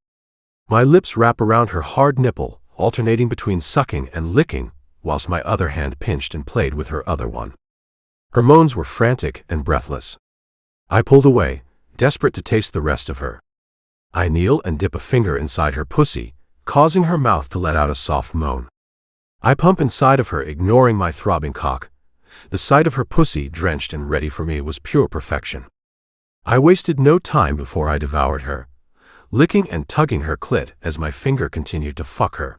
My lips wrap around her hard nipple, alternating between sucking and licking, whilst my other hand pinched and played with her other one. Her moans were frantic and breathless. I pulled away, desperate to taste the rest of her. I kneel and dip a finger inside her pussy, causing her mouth to let out a soft moan. I pump inside of her, ignoring my throbbing cock. The sight of her pussy drenched and ready for me was pure perfection. I wasted no time before I devoured her, licking and tugging her clit as my finger continued to fuck her.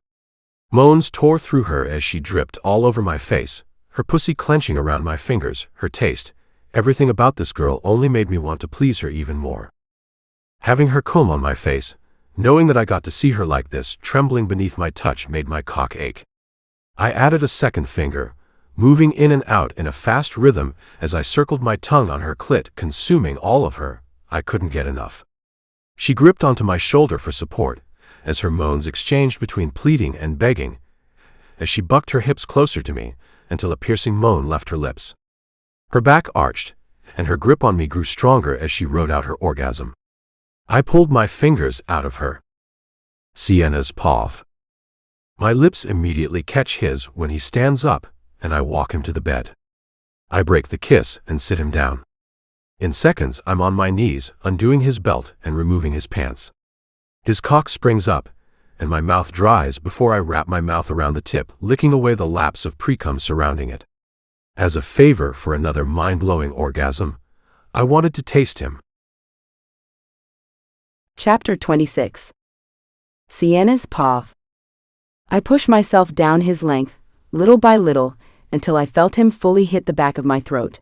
Moans tore through her as she dripped all over my face, her pussy clenching around my fingers. Her taste, everything about this girl only made me want to please her even more. Having her comb on my face, knowing that I got to see her like this, trembling beneath my touch, made my cock ache. I added a second finger, moving in and out in a fast rhythm as I circled my tongue on her clit, consuming all of her. I couldn't get enough. She gripped onto my shoulder for support, as her moans exchanged between pleading and begging, as she bucked her hips closer to me, until a piercing moan left her lips. Her back arched, and her grip on me grew stronger as she rode out her orgasm. I pulled my fingers out of her Sienna's paw. My lips immediately catch his when he stands up, and I walk him to the bed. I break the kiss and sit him down. In seconds, I'm on my knees, undoing his belt and removing his pants. His cock springs up, and my mouth dries before I wrap my mouth around the tip, licking away the laps of precum surrounding it. As a favor for another mind-blowing orgasm, I wanted to taste him. Chapter 26. Sienna's paw. I push myself down his length, little by little, until I felt him fully hit the back of my throat.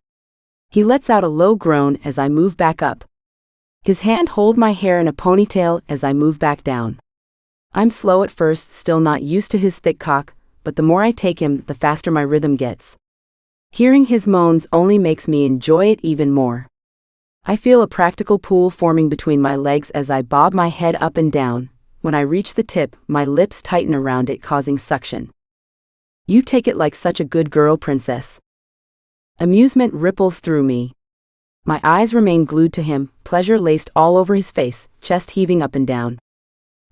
He lets out a low groan as I move back up. His hand holds my hair in a ponytail as I move back down. I'm slow at first, still not used to his thick cock, but the more I take him, the faster my rhythm gets. Hearing his moans only makes me enjoy it even more. I feel a practical pool forming between my legs as I bob my head up and down. When I reach the tip, my lips tighten around it, causing suction. You take it like such a good girl, princess. Amusement ripples through me. My eyes remain glued to him, pleasure laced all over his face, chest heaving up and down.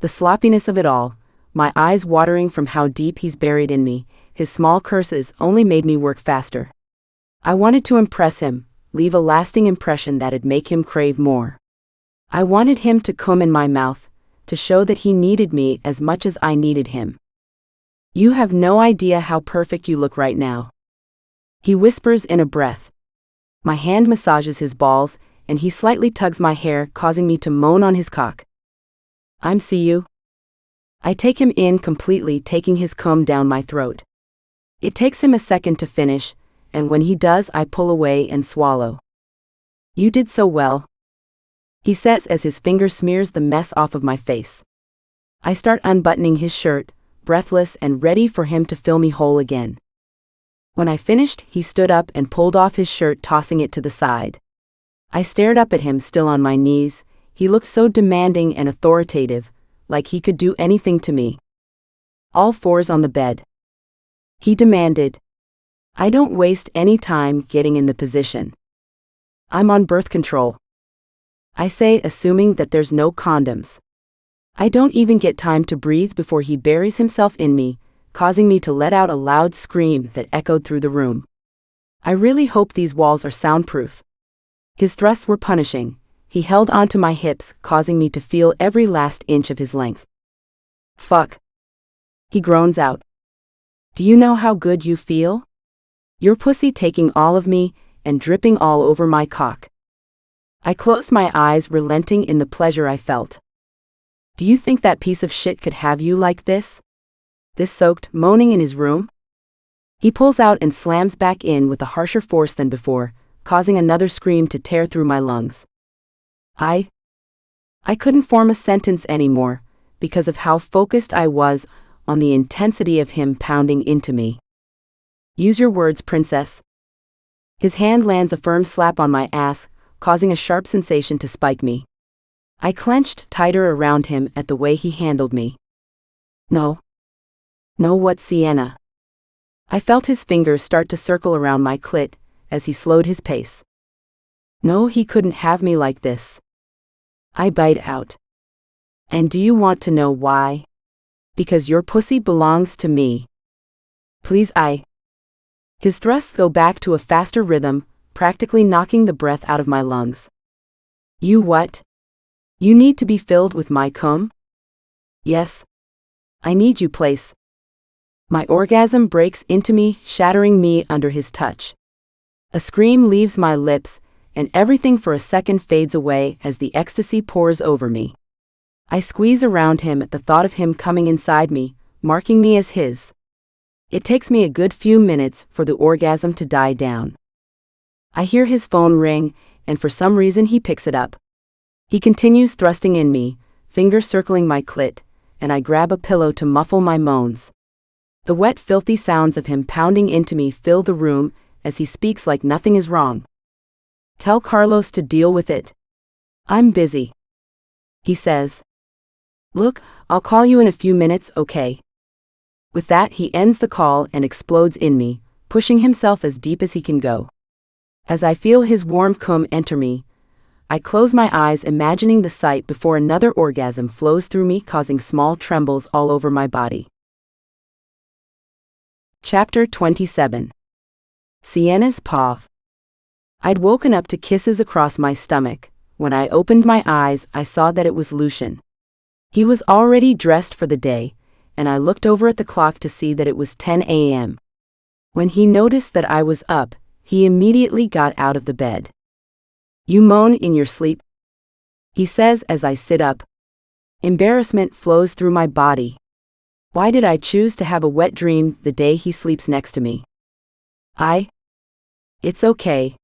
The sloppiness of it all, my eyes watering from how deep he's buried in me, his small curses only made me work faster. I wanted to impress him, leave a lasting impression that'd make him crave more. I wanted him to come in my mouth, to show that he needed me as much as I needed him. You have no idea how perfect you look right now. He whispers in a breath. My hand massages his balls, and he slightly tugs my hair, causing me to moan on his cock. I'm see you. I take him in completely, taking his cum down my throat. It takes him a second to finish, and when he does, I pull away and swallow. You did so well, he says as his finger smears the mess off of my face. I start unbuttoning his shirt, breathless and ready for him to fill me whole again. When I finished, he stood up and pulled off his shirt, tossing it to the side. I stared up at him, still on my knees. He looked so demanding and authoritative, like he could do anything to me. All fours on the bed. He demanded. I don't waste any time getting in the position. I'm on birth control, I say, assuming that there's no condoms. I don't even get time to breathe before he buries himself in me, causing me to let out a loud scream that echoed through the room. I really hope these walls are soundproof. His thrusts were punishing. He held onto my hips, causing me to feel every last inch of his length. Fuck. He groans out. Do you know how good you feel? Your pussy taking all of me and dripping all over my cock. I closed my eyes, relenting in the pleasure I felt. Do you think that piece of shit could have you like this? This soaked, moaning in his room? He pulls out and slams back in with a harsher force than before, causing another scream to tear through my lungs. I couldn't form a sentence anymore, because of how focused I was on the intensity of him pounding into me. Use your words, princess. His hand lands a firm slap on my ass, causing a sharp sensation to spike me. I clenched tighter around him at the way he handled me. No. No, what, Sienna? I felt his fingers start to circle around my clit as he slowed his pace. No, he couldn't have me like this. I bite out. And do you want to know why? Because your pussy belongs to me. Please, His thrusts go back to a faster rhythm, practically knocking the breath out of my lungs. You what? You need to be filled with my cum? Yes. I need you, place. My orgasm breaks into me, shattering me under his touch. A scream leaves my lips, and everything for a second fades away as the ecstasy pours over me. I squeeze around him at the thought of him coming inside me, marking me as his. It takes me a good few minutes for the orgasm to die down. I hear his phone ring, and for some reason he picks it up. He continues thrusting in me, fingers circling my clit, and I grab a pillow to muffle my moans. The wet, filthy sounds of him pounding into me fill the room as he speaks like nothing is wrong. Tell Carlos to deal with it. I'm busy, he says. Look, I'll call you in a few minutes, okay? With that, he ends the call and explodes in me, pushing himself as deep as he can go. As I feel his warm cum enter me, I close my eyes, imagining the sight before another orgasm flows through me, causing small trembles all over my body. Chapter 27. Sienna's Paw. I'd woken up to kisses across my stomach. When I opened my eyes, I saw that it was Lucien. He was already dressed for the day, and I looked over at the clock to see that it was 10 a.m. When he noticed that I was up, he immediately got out of the bed. "You moan in your sleep?" he says as I sit up. Embarrassment flows through my body. Why did I choose to have a wet dream the day he sleeps next to me? It's okay.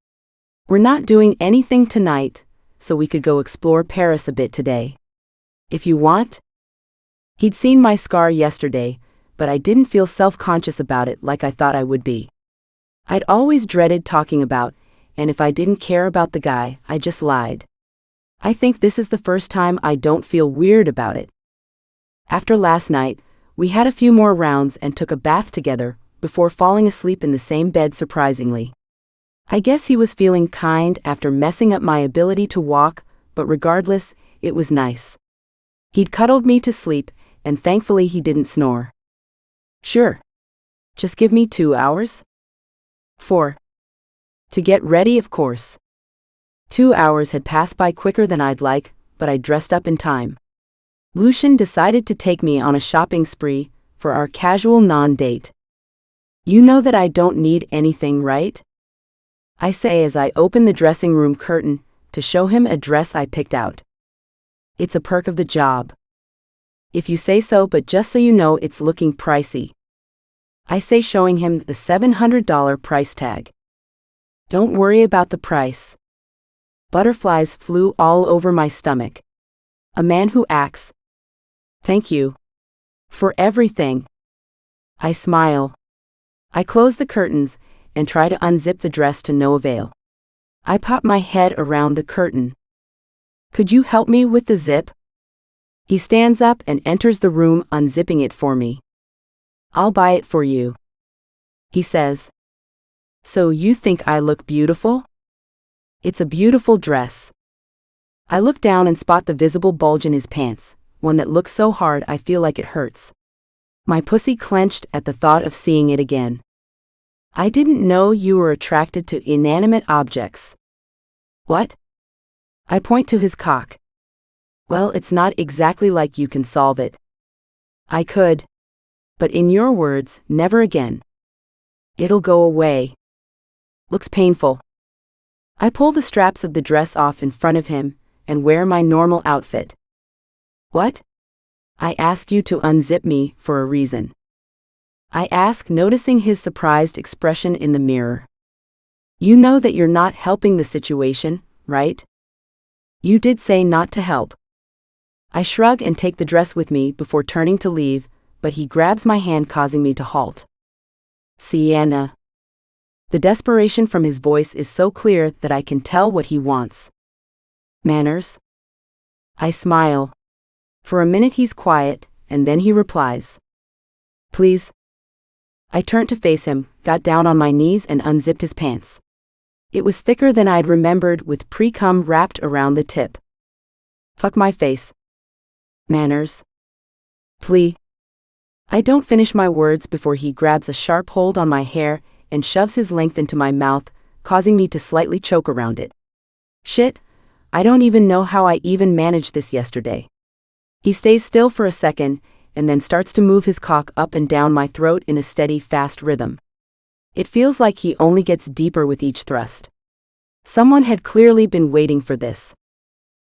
We're not doing anything tonight, so we could go explore Paris a bit today. If you want. He'd seen my scar yesterday, but I didn't feel self-conscious about it like I thought I would be. I'd always dreaded talking about, and if I didn't care about the guy, I just lied. I think this is the first time I don't feel weird about it. After last night, we had a few more rounds and took a bath together, before falling asleep in the same bed surprisingly. I guess he was feeling kind after messing up my ability to walk, but regardless, it was nice. He'd cuddled me to sleep, and thankfully he didn't snore. Sure. Just give me 2 hours? 4. To get ready, of course. 2 hours had passed by quicker than I'd like, but I dressed up in time. Lucien decided to take me on a shopping spree for our casual non-date. "You know that I don't need anything, right?" I say as I open the dressing room curtain to show him a dress I picked out. "It's a perk of the job." "If you say so, but just so you know, it's looking pricey," I say, showing him the $700 price tag. "Don't worry about the price." Butterflies flew all over my stomach. A man who acts. "Thank you. For everything." I smile. I close the curtains and try to unzip the dress to no avail. I pop my head around the curtain. "Could you help me with the zip?" He stands up and enters the room, unzipping it for me. "I'll buy it for you," he says. "So you think I look beautiful?" "It's a beautiful dress." I look down and spot the visible bulge in his pants, one that looks so hard I feel like it hurts. My pussy clenched at the thought of seeing it again. "I didn't know you were attracted to inanimate objects." "What?" I point to his cock. "Well, it's not exactly like you can solve it." "I could. But in your words, never again." "It'll go away." "Looks painful." I pull the straps of the dress off in front of him and wear my normal outfit. "What?" "I asked you to unzip me for a reason." I ask, noticing his surprised expression in the mirror. "You know that you're not helping the situation, right?" "You did say not to help." I shrug and take the dress with me before turning to leave, but he grabs my hand, causing me to halt. "Sienna." The desperation from his voice is so clear that I can tell what he wants. "Manners?" I smile. For a minute he's quiet, and then he replies. "Please." I turned to face him, got down on my knees and unzipped his pants. It was thicker than I'd remembered, with pre-cum wrapped around the tip. "Fuck my face." "Manners?" "Please." I don't finish my words before he grabs a sharp hold on my hair and shoves his length into my mouth, causing me to slightly choke around it. Shit, I don't even know how I even managed this yesterday. He stays still for a second, and then starts to move his cock up and down my throat in a steady, fast rhythm. It feels like he only gets deeper with each thrust. Someone had clearly been waiting for this.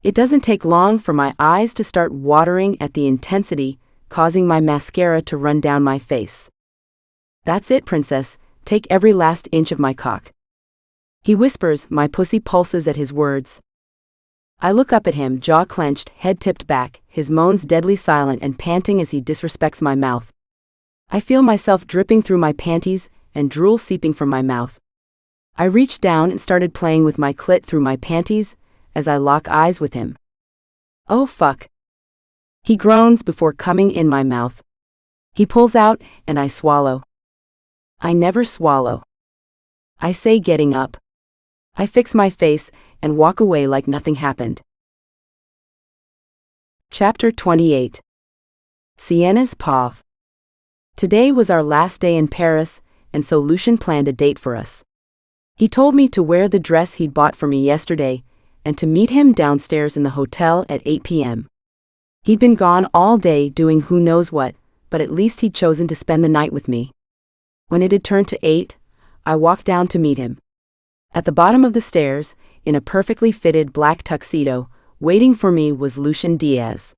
It doesn't take long for my eyes to start watering at the intensity, causing my mascara to run down my face. "That's it, princess, take every last inch of my cock." He whispers, my pussy pulses at his words. I look up at him, jaw clenched, head tipped back, his moans deadly silent and panting as he disrespects my mouth. I feel myself dripping through my panties and drool seeping from my mouth. I reached down and started playing with my clit through my panties as I lock eyes with him. "Oh fuck." He groans before coming in my mouth. He pulls out and I swallow. I never swallow. I say, getting up. I fix my face and walk away like nothing happened. Chapter 28. Sienna's Path. Today was our last day in Paris, and so Lucien planned a date for us. He told me to wear the dress he'd bought for me yesterday, and to meet him downstairs in the hotel at 8 p.m. He'd been gone all day doing who knows what, but at least he'd chosen to spend the night with me. When it had turned to 8, I walked down to meet him. At the bottom of the stairs, in a perfectly fitted black tuxedo, waiting for me was Lucien Diaz.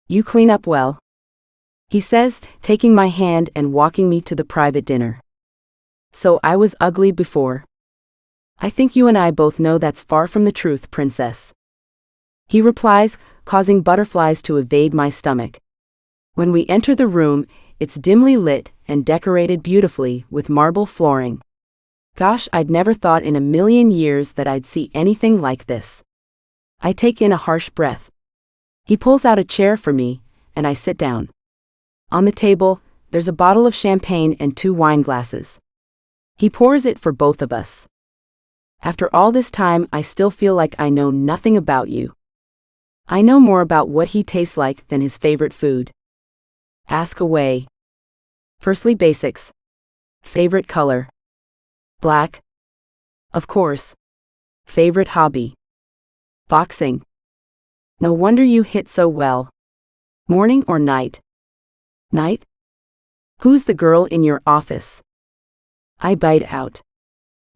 "You clean up well," he says, taking my hand and walking me to the private dinner. "So I was ugly before?" "I think you and I both know that's far from the truth, princess," he replies, causing butterflies to evade my stomach. When we enter the room, it's dimly lit and decorated beautifully with marble flooring. Gosh, I'd never thought in a million years that I'd see anything like this. I take in a harsh breath. He pulls out a chair for me, and I sit down. On the table, there's a bottle of champagne and 2 wine glasses. He pours it for both of us. "After all this time, I still feel like I know nothing about you." I know more about what he tastes like than his favorite food. Ask away. Firstly, basics. Favorite color? Black. Of course. Favorite hobby? Boxing. No wonder you hit so well. Morning or night? Night? Who's the girl in your office? I bite out.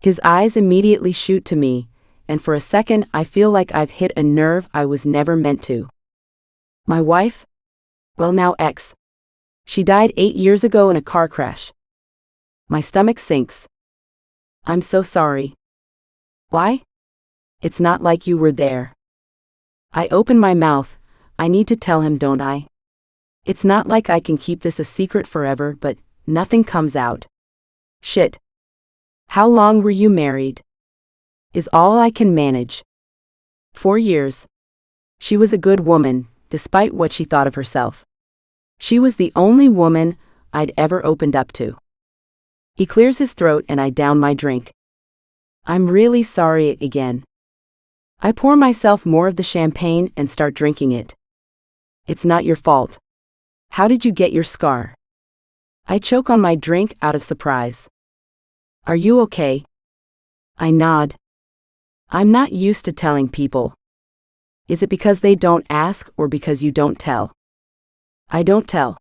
His eyes immediately shoot to me, and for a second I feel like I've hit a nerve I was never meant to. My wife? Well, now ex. She died 8 years ago in a car crash. My stomach sinks. I'm so sorry. Why? It's not like you were there. I open my mouth. I need to tell him, don't I? It's not like I can keep this a secret forever, but nothing comes out. Shit. How long were you married? Is all I can manage. 4 years. She was a good woman, despite what she thought of herself. She was the only woman I'd ever opened up to. He clears his throat and I down my drink. I'm really sorry again. I pour myself more of the champagne and start drinking it. It's not your fault. How did you get your scar? I choke on my drink out of surprise. Are you okay? I nod. I'm not used to telling people. Is it because they don't ask or because you don't tell? I don't tell.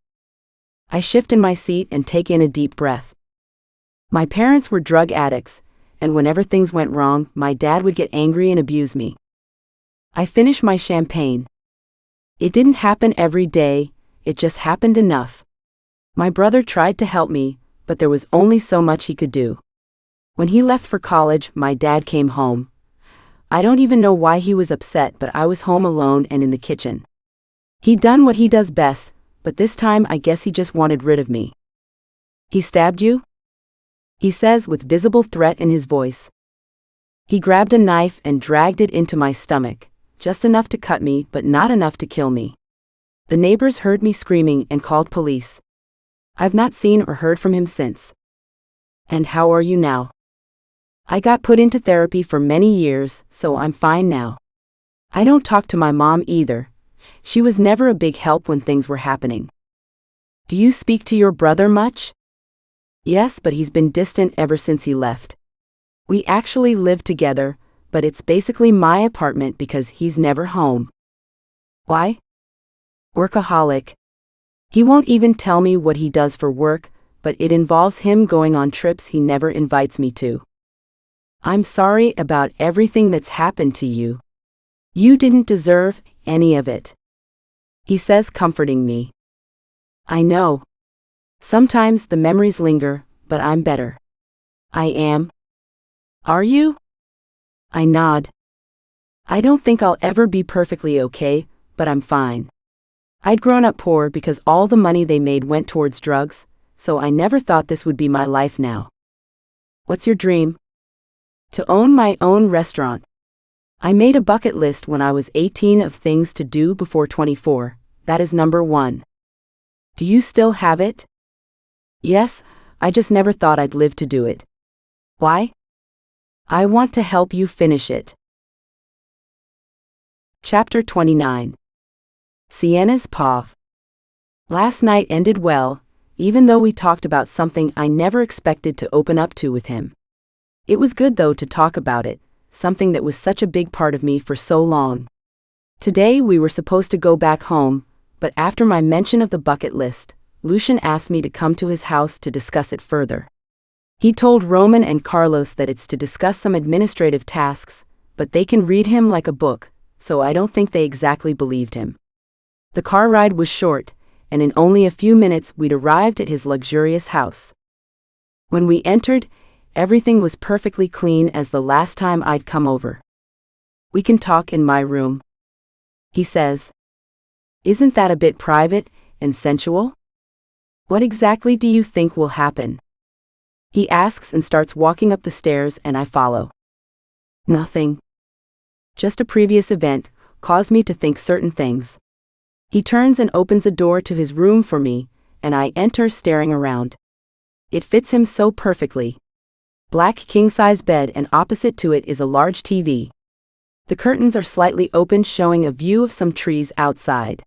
I shift in my seat and take in a deep breath. My parents were drug addicts, and whenever things went wrong, my dad would get angry and abuse me. I finish my champagne. It didn't happen every day, it just happened enough. My brother tried to help me, but there was only so much he could do. When he left for college, my dad came home. I don't even know why he was upset, but I was home alone and in the kitchen. He'd done what he does best, but this time I guess he just wanted rid of me. He stabbed you? He says with visible threat in his voice. He grabbed a knife and dragged it into my stomach, just enough to cut me but not enough to kill me. The neighbors heard me screaming and called police. I've not seen or heard from him since. And how are you now? I got put into therapy for many years, so I'm fine now. I don't talk to my mom either. She was never a big help when things were happening. Do you speak to your brother much? Yes, but he's been distant ever since he left. We actually live together, but it's basically my apartment because he's never home. Why? Workaholic. He won't even tell me what he does for work, but it involves him going on trips he never invites me to. I'm sorry about everything that's happened to you. You didn't deserve any of it. He says, comforting me. I know. Sometimes the memories linger, but I'm better. I am. Are you? I nod. I don't think I'll ever be perfectly okay, but I'm fine. I'd grown up poor because all the money they made went towards drugs, so I never thought this would be my life now. What's your dream? To own my own restaurant. I made a bucket list when I was 18 of things to do before 24. That is number 1. Do you still have it? Yes, I just never thought I'd live to do it. Why? I want to help you finish it. Chapter 29. Sienna's Pav. Last night ended well, even though we talked about something I never expected to open up to with him. It was good though to talk about it, something that was such a big part of me for so long. Today we were supposed to go back home, but after my mention of the bucket list, Lucien asked me to come to his house to discuss it further. He told Roman and Carlos that it's to discuss some administrative tasks, but they can read him like a book, so I don't think they exactly believed him. The car ride was short, and in only a few minutes we'd arrived at his luxurious house. When we entered, everything was perfectly clean as the last time I'd come over. "We can talk in my room," he says. "Isn't that a bit private and sensual?" "What exactly do you think will happen?" he asks and starts walking up the stairs and I follow. "Nothing. Just a previous event caused me to think certain things." He turns and opens a door to his room for me, and I enter staring around. It fits him so perfectly. Black king-size bed and opposite to it is a large TV. The curtains are slightly open showing a view of some trees outside.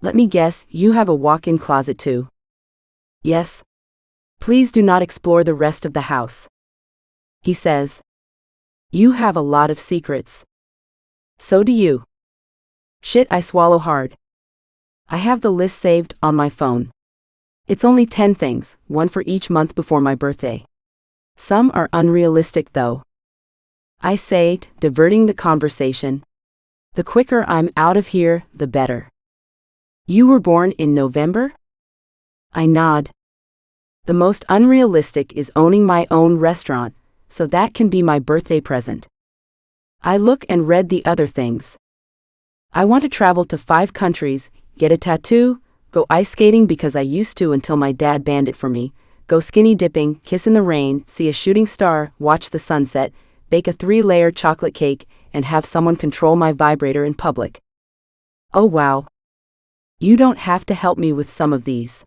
"Let me guess, you have a walk-in closet too?" "Yes. Please do not explore the rest of the house," he says. "You have a lot of secrets." "So do you." Shit, I swallow hard. I have the list saved on my phone. It's only 10 things, one for each month before my birthday. Some are unrealistic though. I say, diverting the conversation. "The quicker I'm out of here, the better." "You were born in November?" I nod. "The most unrealistic is owning my own restaurant, so that can be my birthday present." I look and read the other things. I want to travel to 5 countries, get a tattoo, go ice skating because I used to until my dad banned it for me, go skinny dipping, kiss in the rain, see a shooting star, watch the sunset, bake a 3-layer chocolate cake, and have someone control my vibrator in public. Oh wow. You don't have to help me with some of these.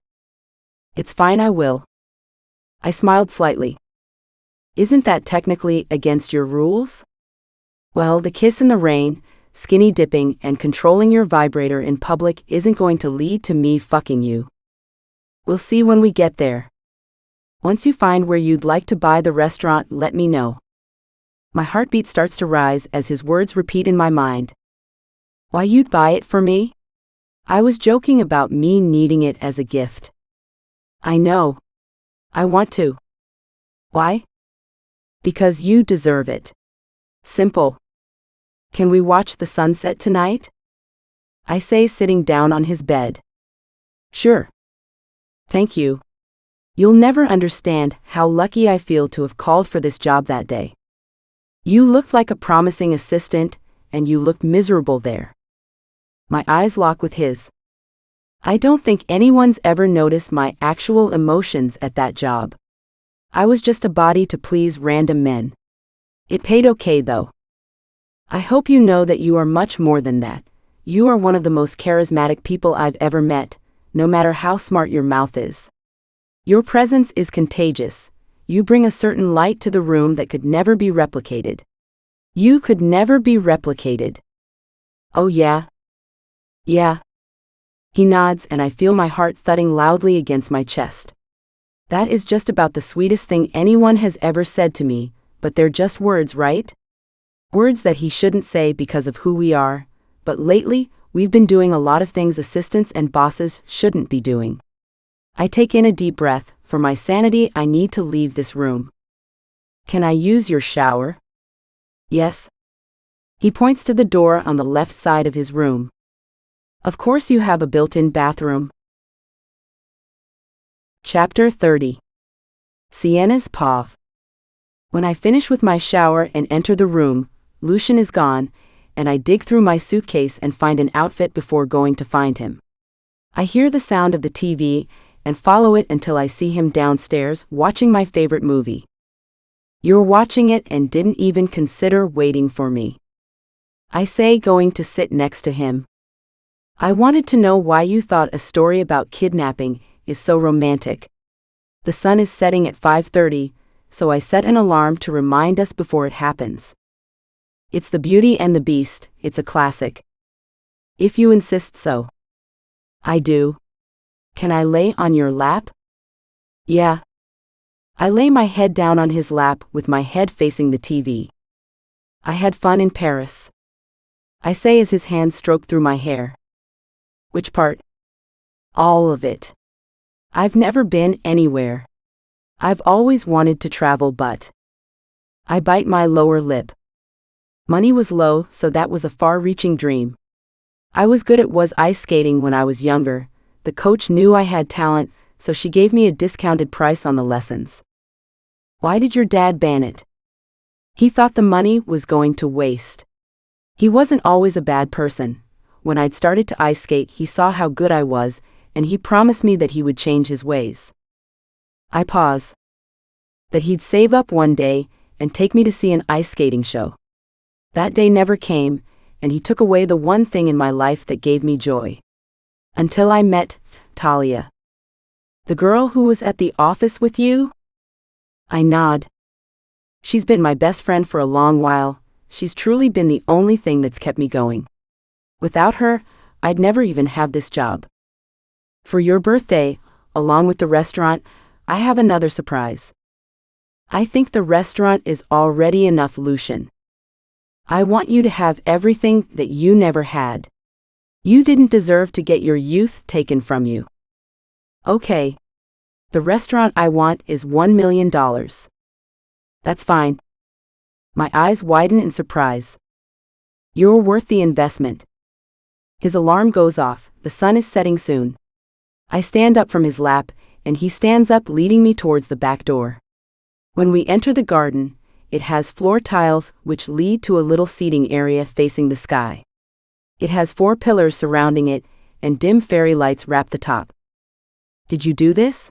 It's fine, I will. I smiled slightly. Isn't that technically against your rules? Well, the kiss in the rain, skinny dipping, and controlling your vibrator in public isn't going to lead to me fucking you. We'll see when we get there. Once you find where you'd like to buy the restaurant, let me know. My heartbeat starts to rise as his words repeat in my mind. Why, you'd buy it for me? I was joking about me needing it as a gift. I know. I want to. Why? Because you deserve it. Simple. Can we watch the sunset tonight? I say, sitting down on his bed. Sure. Thank you. You'll never understand how lucky I feel to have called for this job that day. You looked like a promising assistant, and you looked miserable there. My eyes lock with his. I don't think anyone's ever noticed my actual emotions at that job. I was just a body to please random men. It paid okay though. I hope you know that you are much more than that. You are one of the most charismatic people I've ever met, no matter how smart your mouth is. Your presence is contagious. You bring a certain light to the room that could never be replicated. You could never be replicated. Oh yeah? Yeah. He nods and I feel my heart thudding loudly against my chest. That is just about the sweetest thing anyone has ever said to me, but they're just words, right? Words that he shouldn't say because of who we are, but lately, we've been doing a lot of things assistants and bosses shouldn't be doing. I take in a deep breath. For my sanity, I need to leave this room. Can I use your shower? Yes. He points to the door on the left side of his room. Of course you have a built-in bathroom. Chapter 30. Sienna's Pav. When I finish with my shower and enter the room, Lucien is gone, and I dig through my suitcase and find an outfit before going to find him. I hear the sound of the TV and follow it until I see him downstairs watching my favorite movie. You're watching it and didn't even consider waiting for me. I say, going to sit next to him. I wanted to know why you thought a story about kidnapping is so romantic. The sun is setting at 5:30, so I set an alarm to remind us before it happens. It's the Beauty and the Beast, it's a classic. If you insist so. I do. Can I lay on your lap? Yeah. I lay my head down on his lap with my head facing the TV. I had fun in Paris. I say as his hands stroke through my hair. Which part? All of it. I've never been anywhere. I've always wanted to travel, but I bite my lower lip. Money was low, so that was a far-reaching dream. I was good at ice skating when I was younger. The coach knew I had talent, so she gave me a discounted price on the lessons. Why did your dad ban it? He thought the money was going to waste. He wasn't always a bad person. When I'd started to ice skate, he saw how good I was, and he promised me that he would change his ways. I pause. That he'd save up one day and take me to see an ice skating show. That day never came, and he took away the one thing in my life that gave me joy. Until I met Talia. The girl who was at the office with you? I nod. She's been my best friend for a long while. She's truly been the only thing that's kept me going. Without her, I'd never even have this job. For your birthday, along with the restaurant, I have another surprise. I think the restaurant is already enough, Lucien. I want you to have everything that you never had. You didn't deserve to get your youth taken from you. Okay. The restaurant I want is $1 million. That's fine. My eyes widen in surprise. You're worth the investment. His alarm goes off. The sun is setting soon. I stand up from his lap, and he stands up, leading me towards the back door. When we enter the garden, it has floor tiles which lead to a little seating area facing the sky. It has 4 pillars surrounding it, and dim fairy lights wrap the top. Did you do this?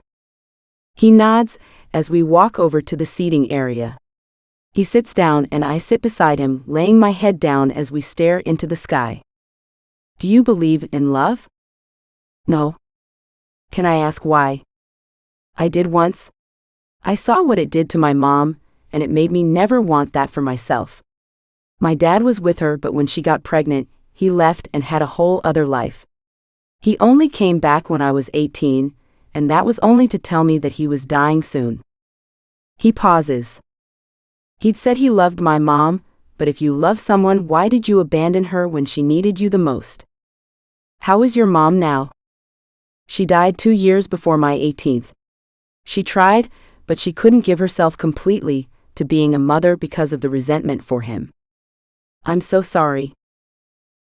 He nods as we walk over to the seating area. He sits down and I sit beside him, laying my head down as we stare into the sky. Do you believe in love? No. Can I ask why? I did once. I saw what it did to my mom, and it made me never want that for myself. My dad was with her, but when she got pregnant, he left and had a whole other life. He only came back when I was 18, and that was only to tell me that he was dying soon. He pauses. He'd said he loved my mom, but if you love someone, why did you abandon her when she needed you the most? How is your mom now? She died 2 years before my 18th. She tried, but she couldn't give herself completely to being a mother because of the resentment for him. I'm so sorry.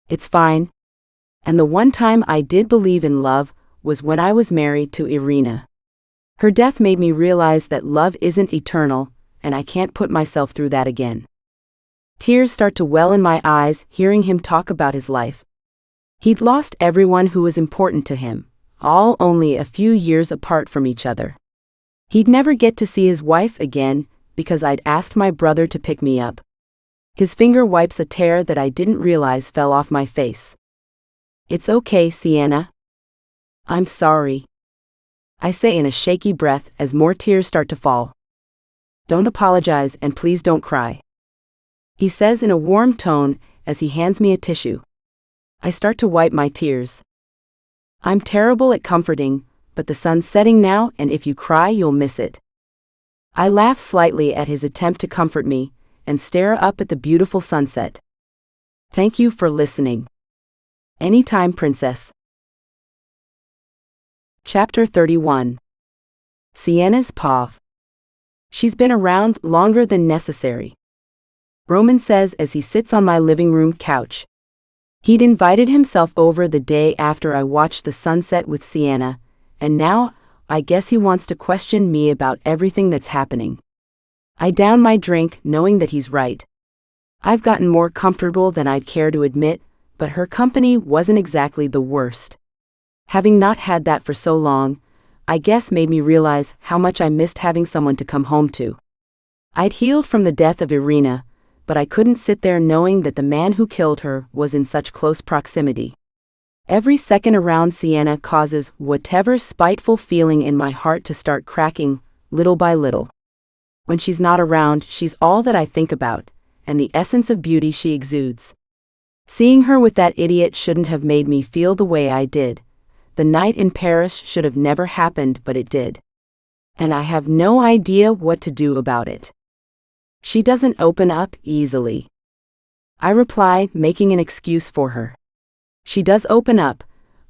It's fine. And the one time I did believe in love was when I was married to Irina. Her death made me realize that love isn't eternal, and I can't put myself through that again. Tears start to well in my eyes hearing him talk about his life. He'd lost everyone who was important to him, all only a few years apart from each other. He'd never get to see his wife again because I'd asked my brother to pick me up. His finger wipes a tear that I didn't realize fell off my face. It's okay, Sienna. I'm sorry. I say in a shaky breath as more tears start to fall. Don't apologize and please don't cry. He says in a warm tone as he hands me a tissue. I start to wipe my tears. I'm terrible at comforting, but the sun's setting now and if you cry you'll miss it. I laugh slightly at his attempt to comfort me and stare up at the beautiful sunset. Thank you for listening. Anytime, princess. Chapter 31. Sienna's paw. She's been around longer than necessary. Roman says as he sits on my living room couch. He'd invited himself over the day after I watched the sunset with Sienna, and now, I guess he wants to question me about everything that's happening. I down my drink, knowing that he's right. I've gotten more comfortable than I'd care to admit, but her company wasn't exactly the worst. Having not had that for so long, I guess made me realize how much I missed having someone to come home to. I'd healed from the death of Irina, but I couldn't sit there knowing that the man who killed her was in such close proximity. Every second around Sienna causes whatever spiteful feeling in my heart to start cracking, little by little. When she's not around, she's all that I think about, and the essence of beauty she exudes. Seeing her with that idiot shouldn't have made me feel the way I did. The night in Paris should have never happened, but it did. And I have no idea what to do about it. She doesn't open up easily. I reply, making an excuse for her. She does open up.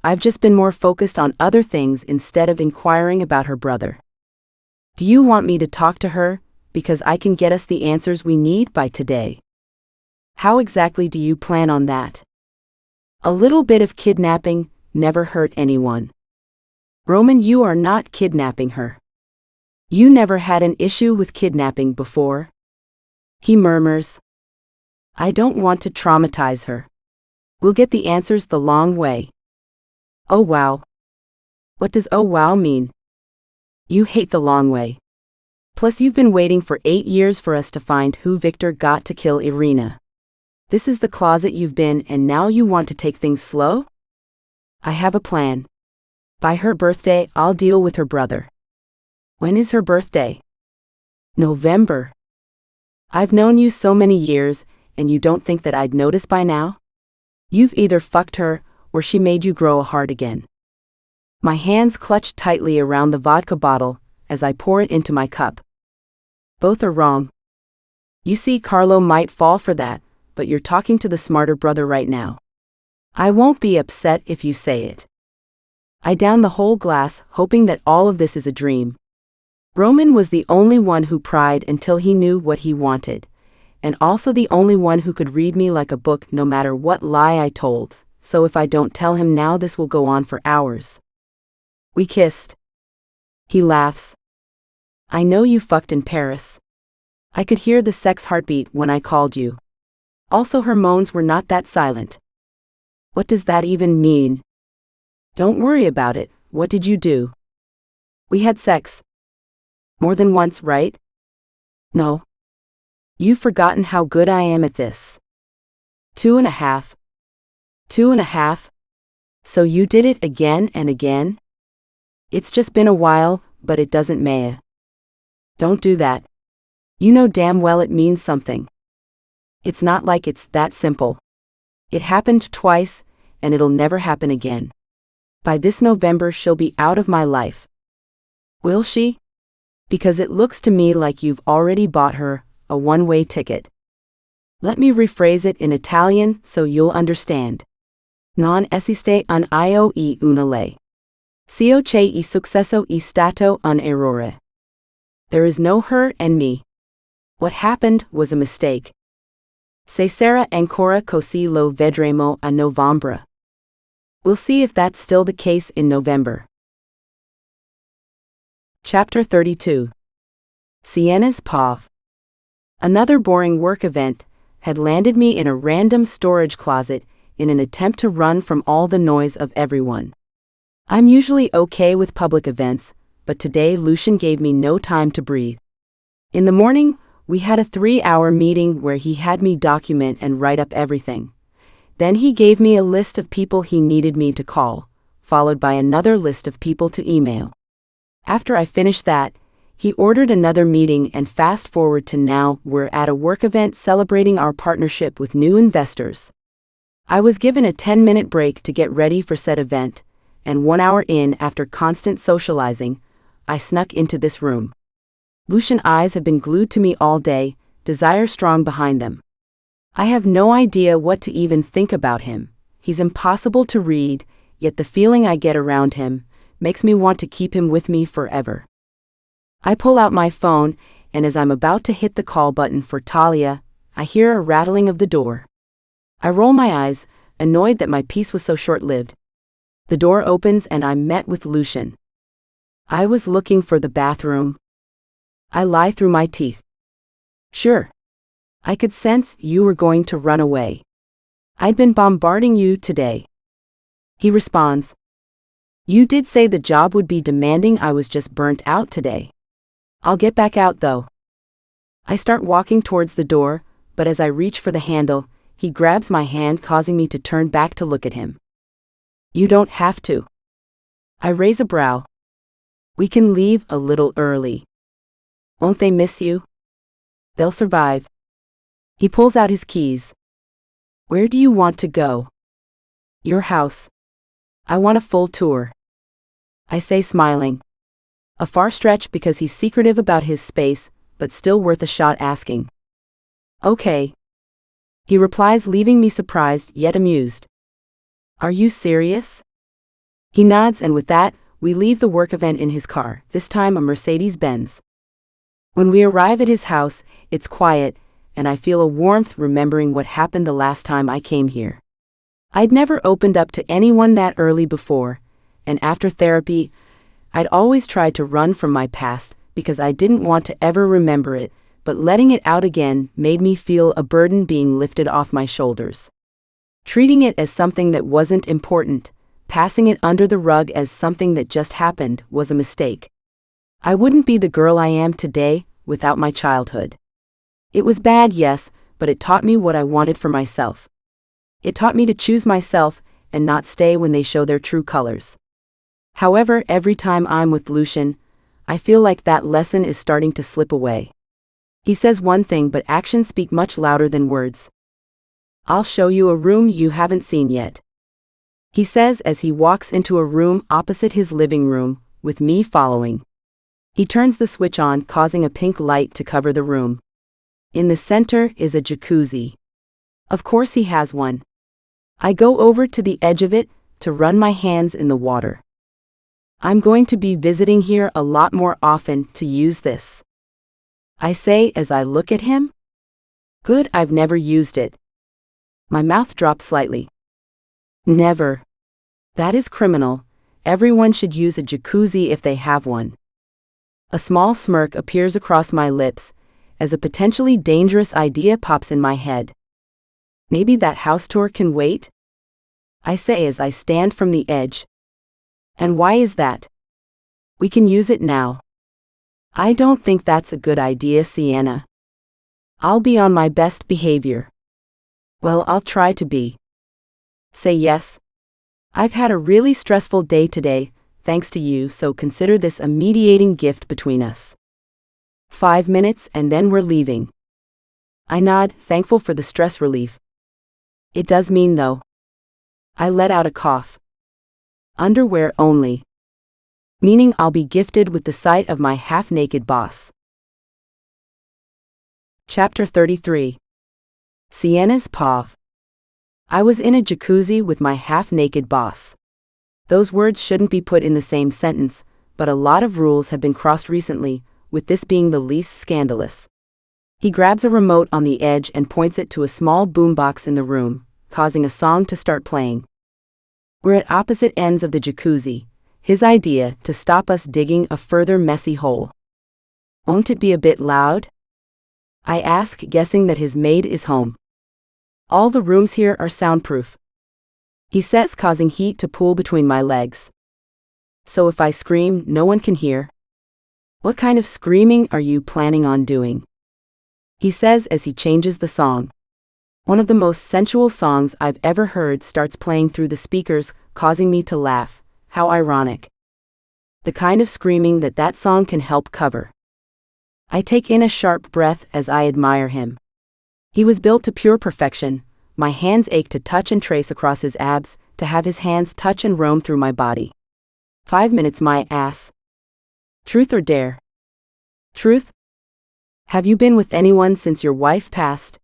I've just been more focused on other things instead of inquiring about her brother. Do you want me to talk to her, because I can get us the answers we need by today? How exactly do you plan on that? A little bit of kidnapping never hurt anyone. Roman, you are not kidnapping her. You never had an issue with kidnapping before. He murmurs. I don't want to traumatize her. We'll get the answers the long way. Oh wow. What does oh wow mean? You hate the long way. Plus you've been waiting for 8 years for us to find who Victor got to kill Irina. This is the closet you've been, and now you want to take things slow? I have a plan. By her birthday, I'll deal with her brother. When is her birthday? November. I've known you so many years, and you don't think that I'd notice by now? You've either fucked her, or she made you grow a heart again. My hands clutch tightly around the vodka bottle as I pour it into my cup. Both are wrong. You see, Carlo might fall for that, but you're talking to the smarter brother right now. I won't be upset if you say it. I down the whole glass, hoping that all of this is a dream. Roman was the only one who pried until he knew what he wanted, and also the only one who could read me like a book no matter what lie I told, so if I don't tell him now, this will go on for hours. We kissed. He laughs. I know you fucked in Paris. I could hear the sex heartbeat when I called you. Also, her moans were not that silent. What does that even mean? Don't worry about it. What did you do? We had sex. More than once, right? No. You've forgotten how good I am at this. 2.5. 2.5? So you did it again and again? It's just been a while, but it doesn't matter. Don't do that. You know damn well it means something. It's not like it's that simple. It happened twice, and it'll never happen again. By this November she'll be out of my life. Will she? Because it looks to me like you've already bought her a one-way ticket. Let me rephrase it in Italian so you'll understand. Non esiste un io e una lei. Cio che il successo è stato un errore. There is no her and me. What happened was a mistake. Se sarà ancora così lo vedremo a novembre. We'll see if that's still the case in November. Chapter 32. Sienna's Path. Another boring work event had landed me in a random storage closet in an attempt to run from all the noise of everyone. I'm usually okay with public events, but today Lucien gave me no time to breathe. In the morning, we had a 3-hour meeting where he had me document and write up everything. Then he gave me a list of people he needed me to call, followed by another list of people to email. After I finished that, he ordered another meeting, and fast forward to now, we're at a work event celebrating our partnership with new investors. I was given a 10-minute break to get ready for said event, and 1 hour in, after constant socializing, I snuck into this room. Lucien's eyes have been glued to me all day, desire strong behind them. I have no idea what to even think about him. He's impossible to read, yet the feeling I get around him makes me want to keep him with me forever. I pull out my phone, and as I'm about to hit the call button for Talia, I hear a rattling of the door. I roll my eyes, annoyed that my peace was so short-lived. The door opens and I'm met with Lucien. I was looking for the bathroom. I lie through my teeth. Sure. I could sense you were going to run away. I'd been bombarding you today. He responds. You did say the job would be demanding. I was just burnt out today. I'll get back out though. I start walking towards the door, but as I reach for the handle, he grabs my hand, causing me to turn back to look at him. You don't have to. I raise a brow. We can leave a little early. Won't they miss you? They'll survive. He pulls out his keys. Where do you want to go? Your house. I want a full tour. I say, smiling. A far stretch because he's secretive about his space, but still worth a shot asking. Okay. He replies, leaving me surprised yet amused. Are you serious? He nods, and with that, we leave the work event in his car, this time a Mercedes-Benz. When we arrive at his house, it's quiet, and I feel a warmth remembering what happened the last time I came here. I'd never opened up to anyone that early before, and after therapy, I'd always tried to run from my past because I didn't want to ever remember it, but letting it out again made me feel a burden being lifted off my shoulders. Treating it as something that wasn't important, passing it under the rug as something that just happened, was a mistake. I wouldn't be the girl I am today without my childhood. It was bad, yes, but it taught me what I wanted for myself. It taught me to choose myself and not stay when they show their true colors. However, every time I'm with Lucien, I feel like that lesson is starting to slip away. He says one thing, but actions speak much louder than words. I'll show you a room you haven't seen yet, he says as he walks into a room opposite his living room, with me following. He turns the switch on, causing a pink light to cover the room. In the center is a jacuzzi. Of course he has one. I go over to the edge of it to run my hands in the water. I'm going to be visiting here a lot more often to use this, I say as I look at him. Good, I've never used it. My mouth drops slightly. Never. That is criminal. Everyone should use a jacuzzi if they have one. A small smirk appears across my lips as a potentially dangerous idea pops in my head. Maybe that house tour can wait? I say as I stand from the edge. And why is that? We can use it now. I don't think that's a good idea, Sienna. I'll be on my best behavior. Well, I'll try to be. Say yes. I've had a really stressful day today, thanks to you, so consider this a mediating gift between us. 5 minutes and then we're leaving. I nod, thankful for the stress relief. It does mean though. I let out a cough. Underwear only. Meaning I'll be gifted with the sight of my half-naked boss. Chapter 33. Sienna's paw. I was in a jacuzzi with my half-naked boss. Those words shouldn't be put in the same sentence, but a lot of rules have been crossed recently, with this being the least scandalous. He grabs a remote on the edge and points it to a small boombox in the room, causing a song to start playing. We're at opposite ends of the jacuzzi, his idea to stop us digging a further messy hole. Won't it be a bit loud? I ask, guessing that his maid is home. All the rooms here are soundproof, he says, causing heat to pool between my legs. So if I scream, no one can hear? What kind of screaming are you planning on doing? He says as he changes the song. One of the most sensual songs I've ever heard starts playing through the speakers, causing me to laugh. How ironic. The kind of screaming that song can help cover. I take in a sharp breath as I admire him. He was built to pure perfection. My hands ache to touch and trace across his abs, to have his hands touch and roam through my body. 5 minutes, my ass. Truth or dare? Truth? Have you been with anyone since your wife passed?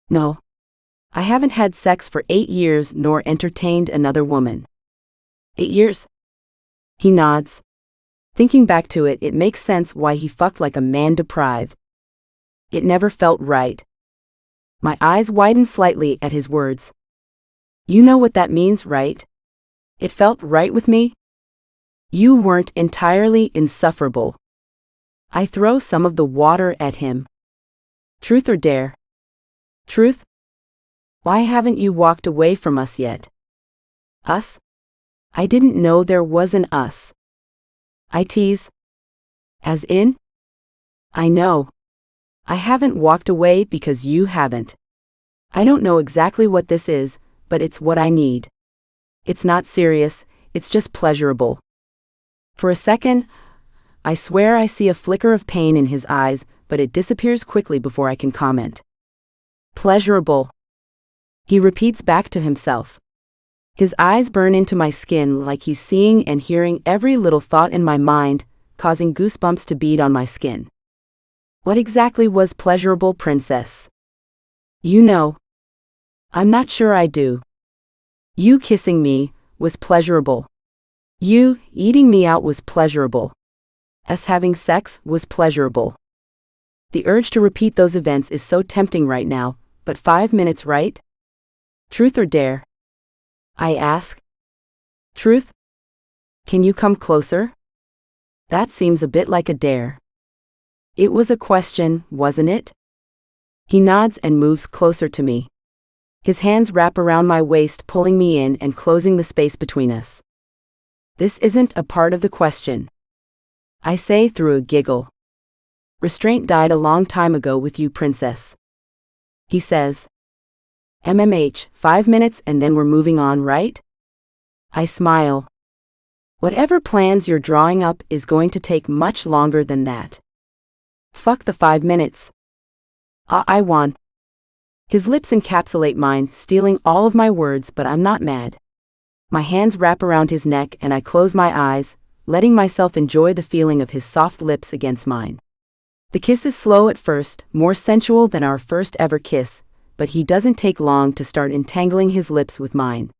No. I haven't had sex for 8 years nor entertained another woman. 8 years? He nods. Thinking back to it, it makes sense why he fucked like a man deprived. It never felt right. My eyes widen slightly at his words. You know what that means, right? It felt right with me? You weren't entirely insufferable. I throw some of the water at him. Truth or dare? Truth? Why haven't you walked away from us yet? Us? I didn't know there was an us. I tease. As in? I know. I haven't walked away because you haven't. I don't know exactly what this is, but it's what I need. It's not serious, it's just pleasurable. For a second, I swear I see a flicker of pain in his eyes, but it disappears quickly before I can comment. Pleasurable. He repeats back to himself. His eyes burn into my skin like he's seeing and hearing every little thought in my mind, causing goosebumps to bead on my skin. What exactly was pleasurable, princess? You know. I'm not sure I do. You kissing me was pleasurable. You eating me out was pleasurable. Us having sex was pleasurable. The urge to repeat those events is so tempting right now, but 5 minutes, right? Truth or dare? I ask. Truth? Can you come closer? That seems a bit like a dare. It was a question, wasn't it? He nods and moves closer to me. His hands wrap around my waist, pulling me in and closing the space between us. This isn't a part of the question. I say through a giggle. Restraint died a long time ago with you, princess. He says. MMH, 5 minutes and then we're moving on, right? I smile. Whatever plans you're drawing up is going to take much longer than that. Fuck the 5 minutes. I won. His lips encapsulate mine, stealing all of my words, but I'm not mad. My hands wrap around his neck and I close my eyes, letting myself enjoy the feeling of his soft lips against mine. The kiss is slow at first, more sensual than our first ever kiss, but he doesn't take long to start entangling his lips with mine.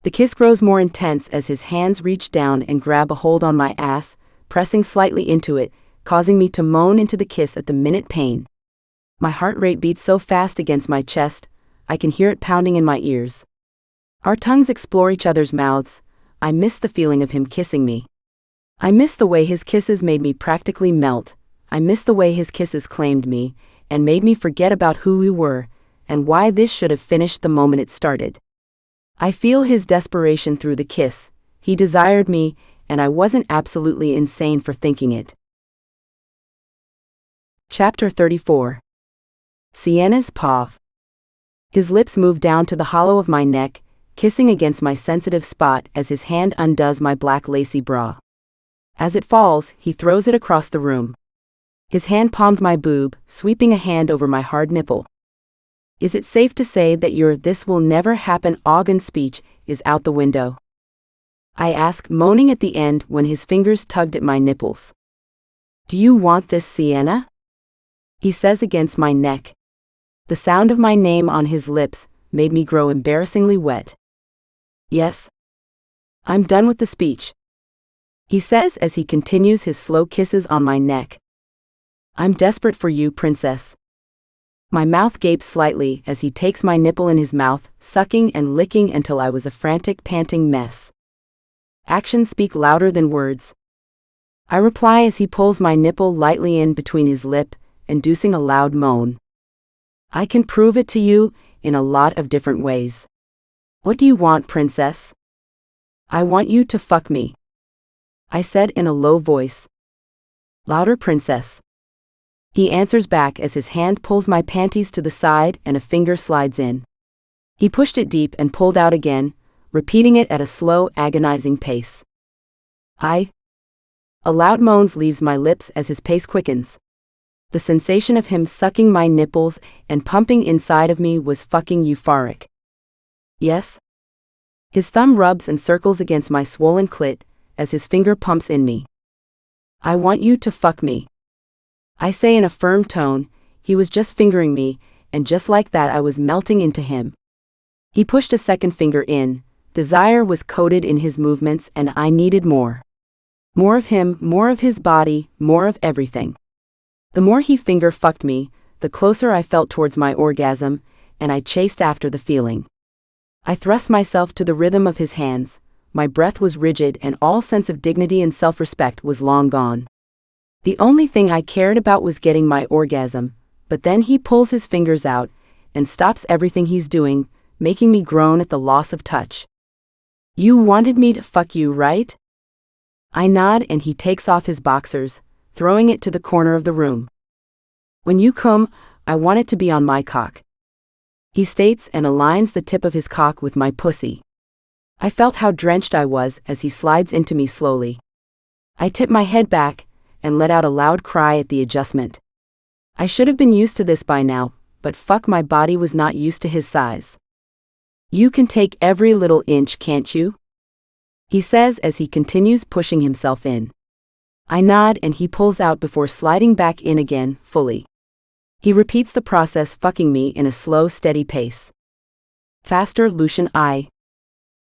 The kiss grows more intense as his hands reach down and grab a hold on my ass, pressing slightly into it, causing me to moan into the kiss at the minute pain. My heart rate beats so fast against my chest, I can hear it pounding in my ears. Our tongues explore each other's mouths. I miss the feeling of him kissing me. I miss the way his kisses made me practically melt. I miss the way his kisses claimed me, and made me forget about who we were, and why this should have finished the moment it started. I feel his desperation through the kiss. He desired me, and I wasn't absolutely insane for thinking it. Chapter 34. Sienna's paw. His lips move down to the hollow of my neck, kissing against my sensitive spot as his hand undoes my black lacy bra. As it falls, he throws it across the room. His hand palmed my boob, sweeping a hand over my hard nipple. Is it safe to say that your "this will never happen" Ogden speech is out the window? I ask, moaning at the end when his fingers tugged at my nipples. Do you want this, Sienna? He says against my neck. The sound of my name on his lips made me grow embarrassingly wet. Yes. I'm done with the speech. He says as he continues his slow kisses on my neck. I'm desperate for you, princess. My mouth gapes slightly as he takes my nipple in his mouth, sucking and licking until I was a frantic, panting mess. Actions speak louder than words. I reply as he pulls my nipple lightly in between his lip, inducing a loud moan. I can prove it to you in a lot of different ways. What do you want, princess? I want you to fuck me. I said in a low voice. Louder, princess. He answers back as his hand pulls my panties to the side and a finger slides in. He pushed it deep and pulled out again, repeating it at a slow, agonizing pace. A loud moan leaves my lips as his pace quickens. The sensation of him sucking my nipples and pumping inside of me was fucking euphoric. Yes? His thumb rubs and circles against my swollen clit as his finger pumps in me. I want you to fuck me. I say in a firm tone. He was just fingering me, and just like that I was melting into him. He pushed a second finger in. Desire was coded in his movements and I needed more. More of him, more of his body, more of everything. The more he finger fucked me, the closer I felt towards my orgasm, and I chased after the feeling. I thrust myself to the rhythm of his hands. My breath was rigid and all sense of dignity and self-respect was long gone. The only thing I cared about was getting my orgasm, but then he pulls his fingers out and stops everything he's doing, making me groan at the loss of touch. You wanted me to fuck you, right? I nod and he takes off his boxers, throwing it to the corner of the room. When you come, I want it to be on my cock. He states and aligns the tip of his cock with my pussy. I felt how drenched I was as he slides into me slowly. I tip my head back and let out a loud cry at the adjustment. I should have been used to this by now, but fuck, my body was not used to his size. You can take every little inch, can't you? He says as he continues pushing himself in. I nod and he pulls out before sliding back in again, fully. He repeats the process, fucking me in a slow, steady pace. Faster, Lucien,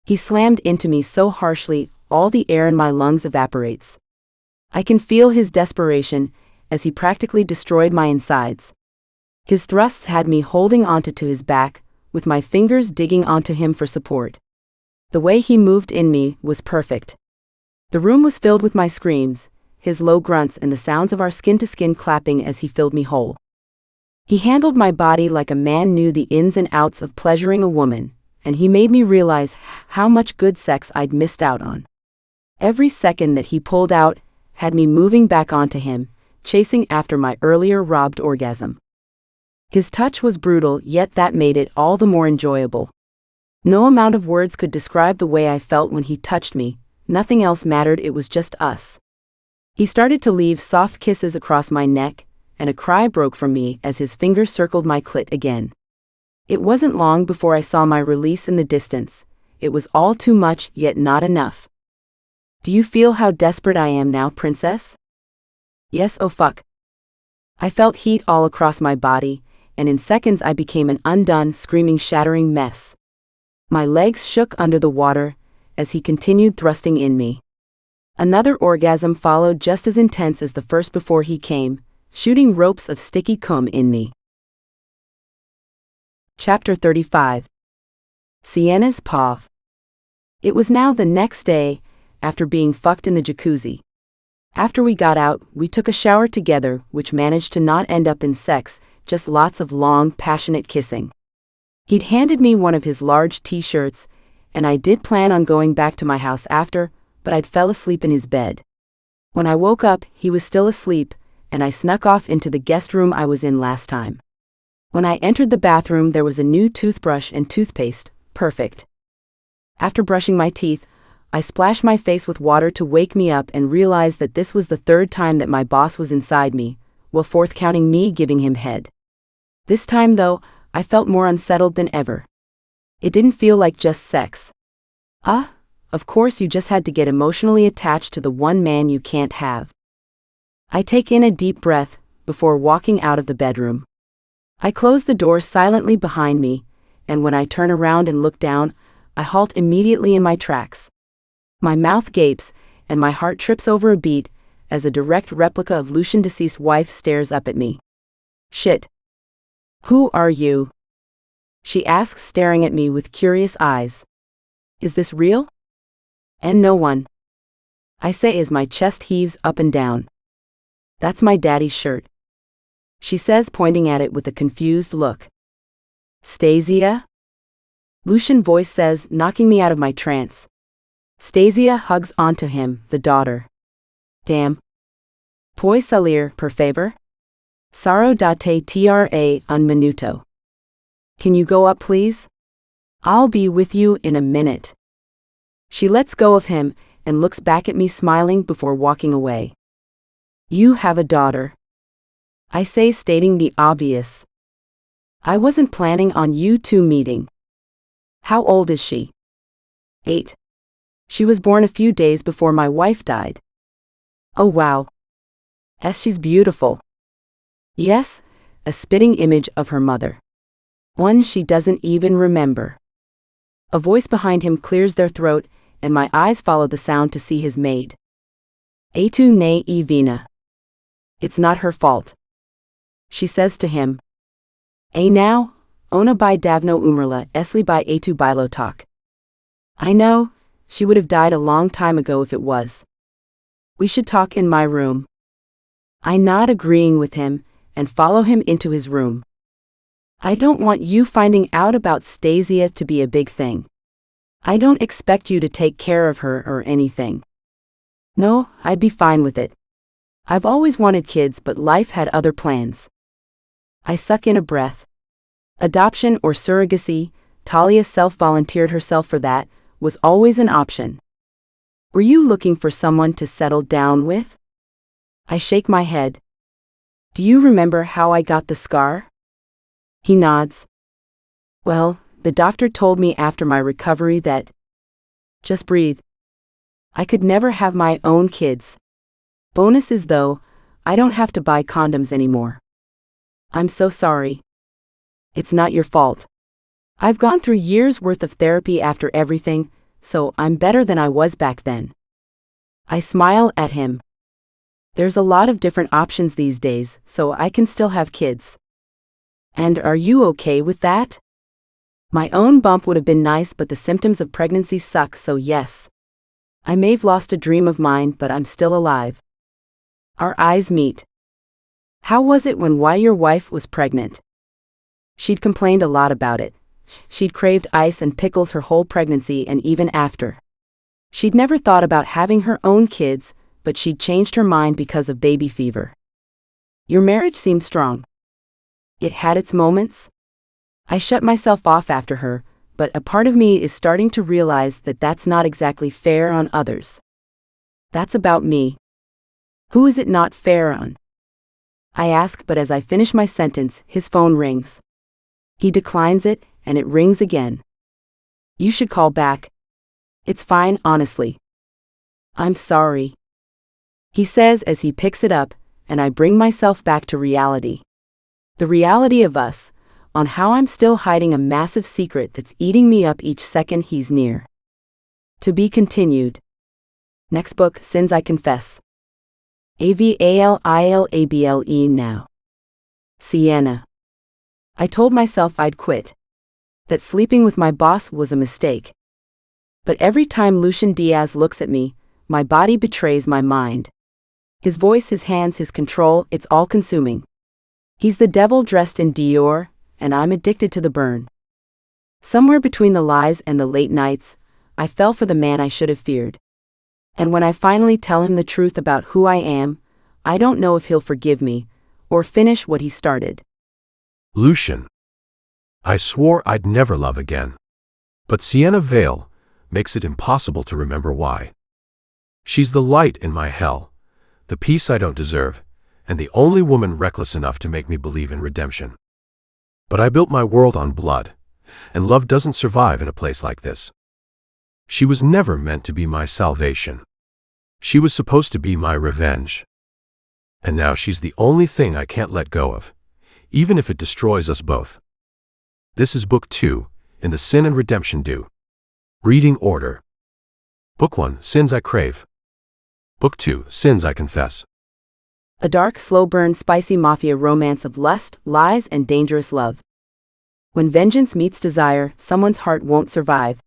He slammed into me so harshly, all the air in my lungs evaporates. I can feel his desperation, as he practically destroyed my insides. His thrusts had me holding onto his back, with my fingers digging onto him for support. The way he moved in me was perfect. The room was filled with my screams, his low grunts and the sounds of our skin-to-skin clapping as he filled me whole. He handled my body like a man knew the ins and outs of pleasuring a woman, and he made me realize how much good sex I'd missed out on. Every second that he pulled out had me moving back onto him, chasing after my earlier robbed orgasm. His touch was brutal, yet that made it all the more enjoyable. No amount of words could describe the way I felt when he touched me. Nothing else mattered, it was just us. He started to leave soft kisses across my neck, and a cry broke from me as his fingers circled my clit again. It wasn't long before I saw my release in the distance. It was all too much, yet not enough. Do you feel how desperate I am now, princess? Yes, oh fuck. I felt heat all across my body, and in seconds I became an undone, screaming, shattering mess. My legs shook under the water, as he continued thrusting in me. Another orgasm followed just as intense as the first before he came, shooting ropes of sticky cum in me. Chapter 35. Sienna's paw. It was now the next day, after being fucked in the jacuzzi. After we got out, we took a shower together, which managed to not end up in sex, just lots of long, passionate kissing. He'd handed me one of his large t-shirts, and I did plan on going back to my house after, but I'd fell asleep in his bed. When I woke up, he was still asleep, and I snuck off into the guest room I was in last time. When I entered the bathroom, there was a new toothbrush and toothpaste, perfect. After brushing my teeth, I splashed my face with water to wake me up and realized that this was the third time that my boss was inside me, well, fourth counting me giving him head. This time, though, I felt more unsettled than ever. It didn't feel like just sex. Of course you just had to get emotionally attached to the one man you can't have. I take in a deep breath before walking out of the bedroom. I close the door silently behind me, and when I turn around and look down, I halt immediately in my tracks. My mouth gapes, and my heart trips over a beat, as a direct replica of Lucien's deceased wife stares up at me. Shit. Who are you? She asks, staring at me with curious eyes. Is this real? And no one. I say as my chest heaves up and down. That's my daddy's shirt. She says, pointing at it with a confused look. Stasia? Lucien's voice says, knocking me out of my trance. Stasia hugs onto him, the daughter. Damn. Puoi salir, per favor? Saro date tra un minuto. Can you go up, please? I'll be with you in a minute. She lets go of him and looks back at me smiling before walking away. You have a daughter. I say, stating the obvious. I wasn't planning on you two meeting. How old is she? 8. She was born a few days before my wife died. Oh wow. She's beautiful. Yes, a spitting image of her mother. One she doesn't even remember. A voice behind him clears their throat, and my eyes follow the sound to see his maid. Etu ne I vina. It's not her fault. She says to him. Now, ona by davno umrla esli by etu bilo talk. I know, she would have died a long time ago if it was. We should talk in my room. I nod, agreeing with him, and follow him into his room. I don't want you finding out about Stasia to be a big thing. I don't expect you to take care of her or anything. No, I'd be fine with it. I've always wanted kids, but life had other plans. I suck in a breath. Adoption or surrogacy, Talia self-volunteered herself for that, was always an option. Were you looking for someone to settle down with? I shake my head. Do you remember how I got the scar? He nods. Well, the doctor told me after my recovery that. Just breathe. I could never have my own kids. Bonus is though, I don't have to buy condoms anymore. I'm so sorry. It's not your fault. I've gone through years' worth of therapy after everything, so I'm better than I was back then. I smile at him. There's a lot of different options these days, so I can still have kids. And are you okay with that? My own bump would have been nice, but the symptoms of pregnancy suck, so yes. I may have lost a dream of mine, but I'm still alive. Our eyes meet. How was it when your wife was pregnant? She'd complained a lot about it. She'd craved ice and pickles her whole pregnancy and even after. She'd never thought about having her own kids, but she'd changed her mind because of baby fever. Your marriage seemed strong. It had its moments. I shut myself off after her, but a part of me is starting to realize that that's not exactly fair on others. That's about me. Who is it not fair on? I ask, but as I finish my sentence, his phone rings. He declines it, and it rings again. You should call back. It's fine, honestly. I'm sorry. He says as he picks it up, and I bring myself back to reality. The reality of us, on how I'm still hiding a massive secret that's eating me up each second he's near. To be continued. Next book, Sins I Confess. AVALILABLE now. Sienna. I told myself I'd quit. That sleeping with my boss was a mistake. But every time Lucien Diaz looks at me, my body betrays my mind. His voice, his hands, his control, it's all consuming. He's the devil dressed in Dior, and I'm addicted to the burn. Somewhere between the lies and the late nights, I fell for the man I should have feared. And when I finally tell him the truth about who I am, I don't know if he'll forgive me, or finish what he started. Lucien. I swore I'd never love again. But Sienna Vale makes it impossible to remember why. She's the light in my hell, the peace I don't deserve, and the only woman reckless enough to make me believe in redemption. But I built my world on blood, and love doesn't survive in a place like this. She was never meant to be my salvation. She was supposed to be my revenge. And now she's the only thing I can't let go of, even if it destroys us both. This is Book 2, in the Sin and Redemption Do. Reading order. Book 1, Sins I Crave. Book 2, Sins I Confess. A dark, slow-burn, spicy mafia romance of lust, lies, and dangerous love. When vengeance meets desire, someone's heart won't survive.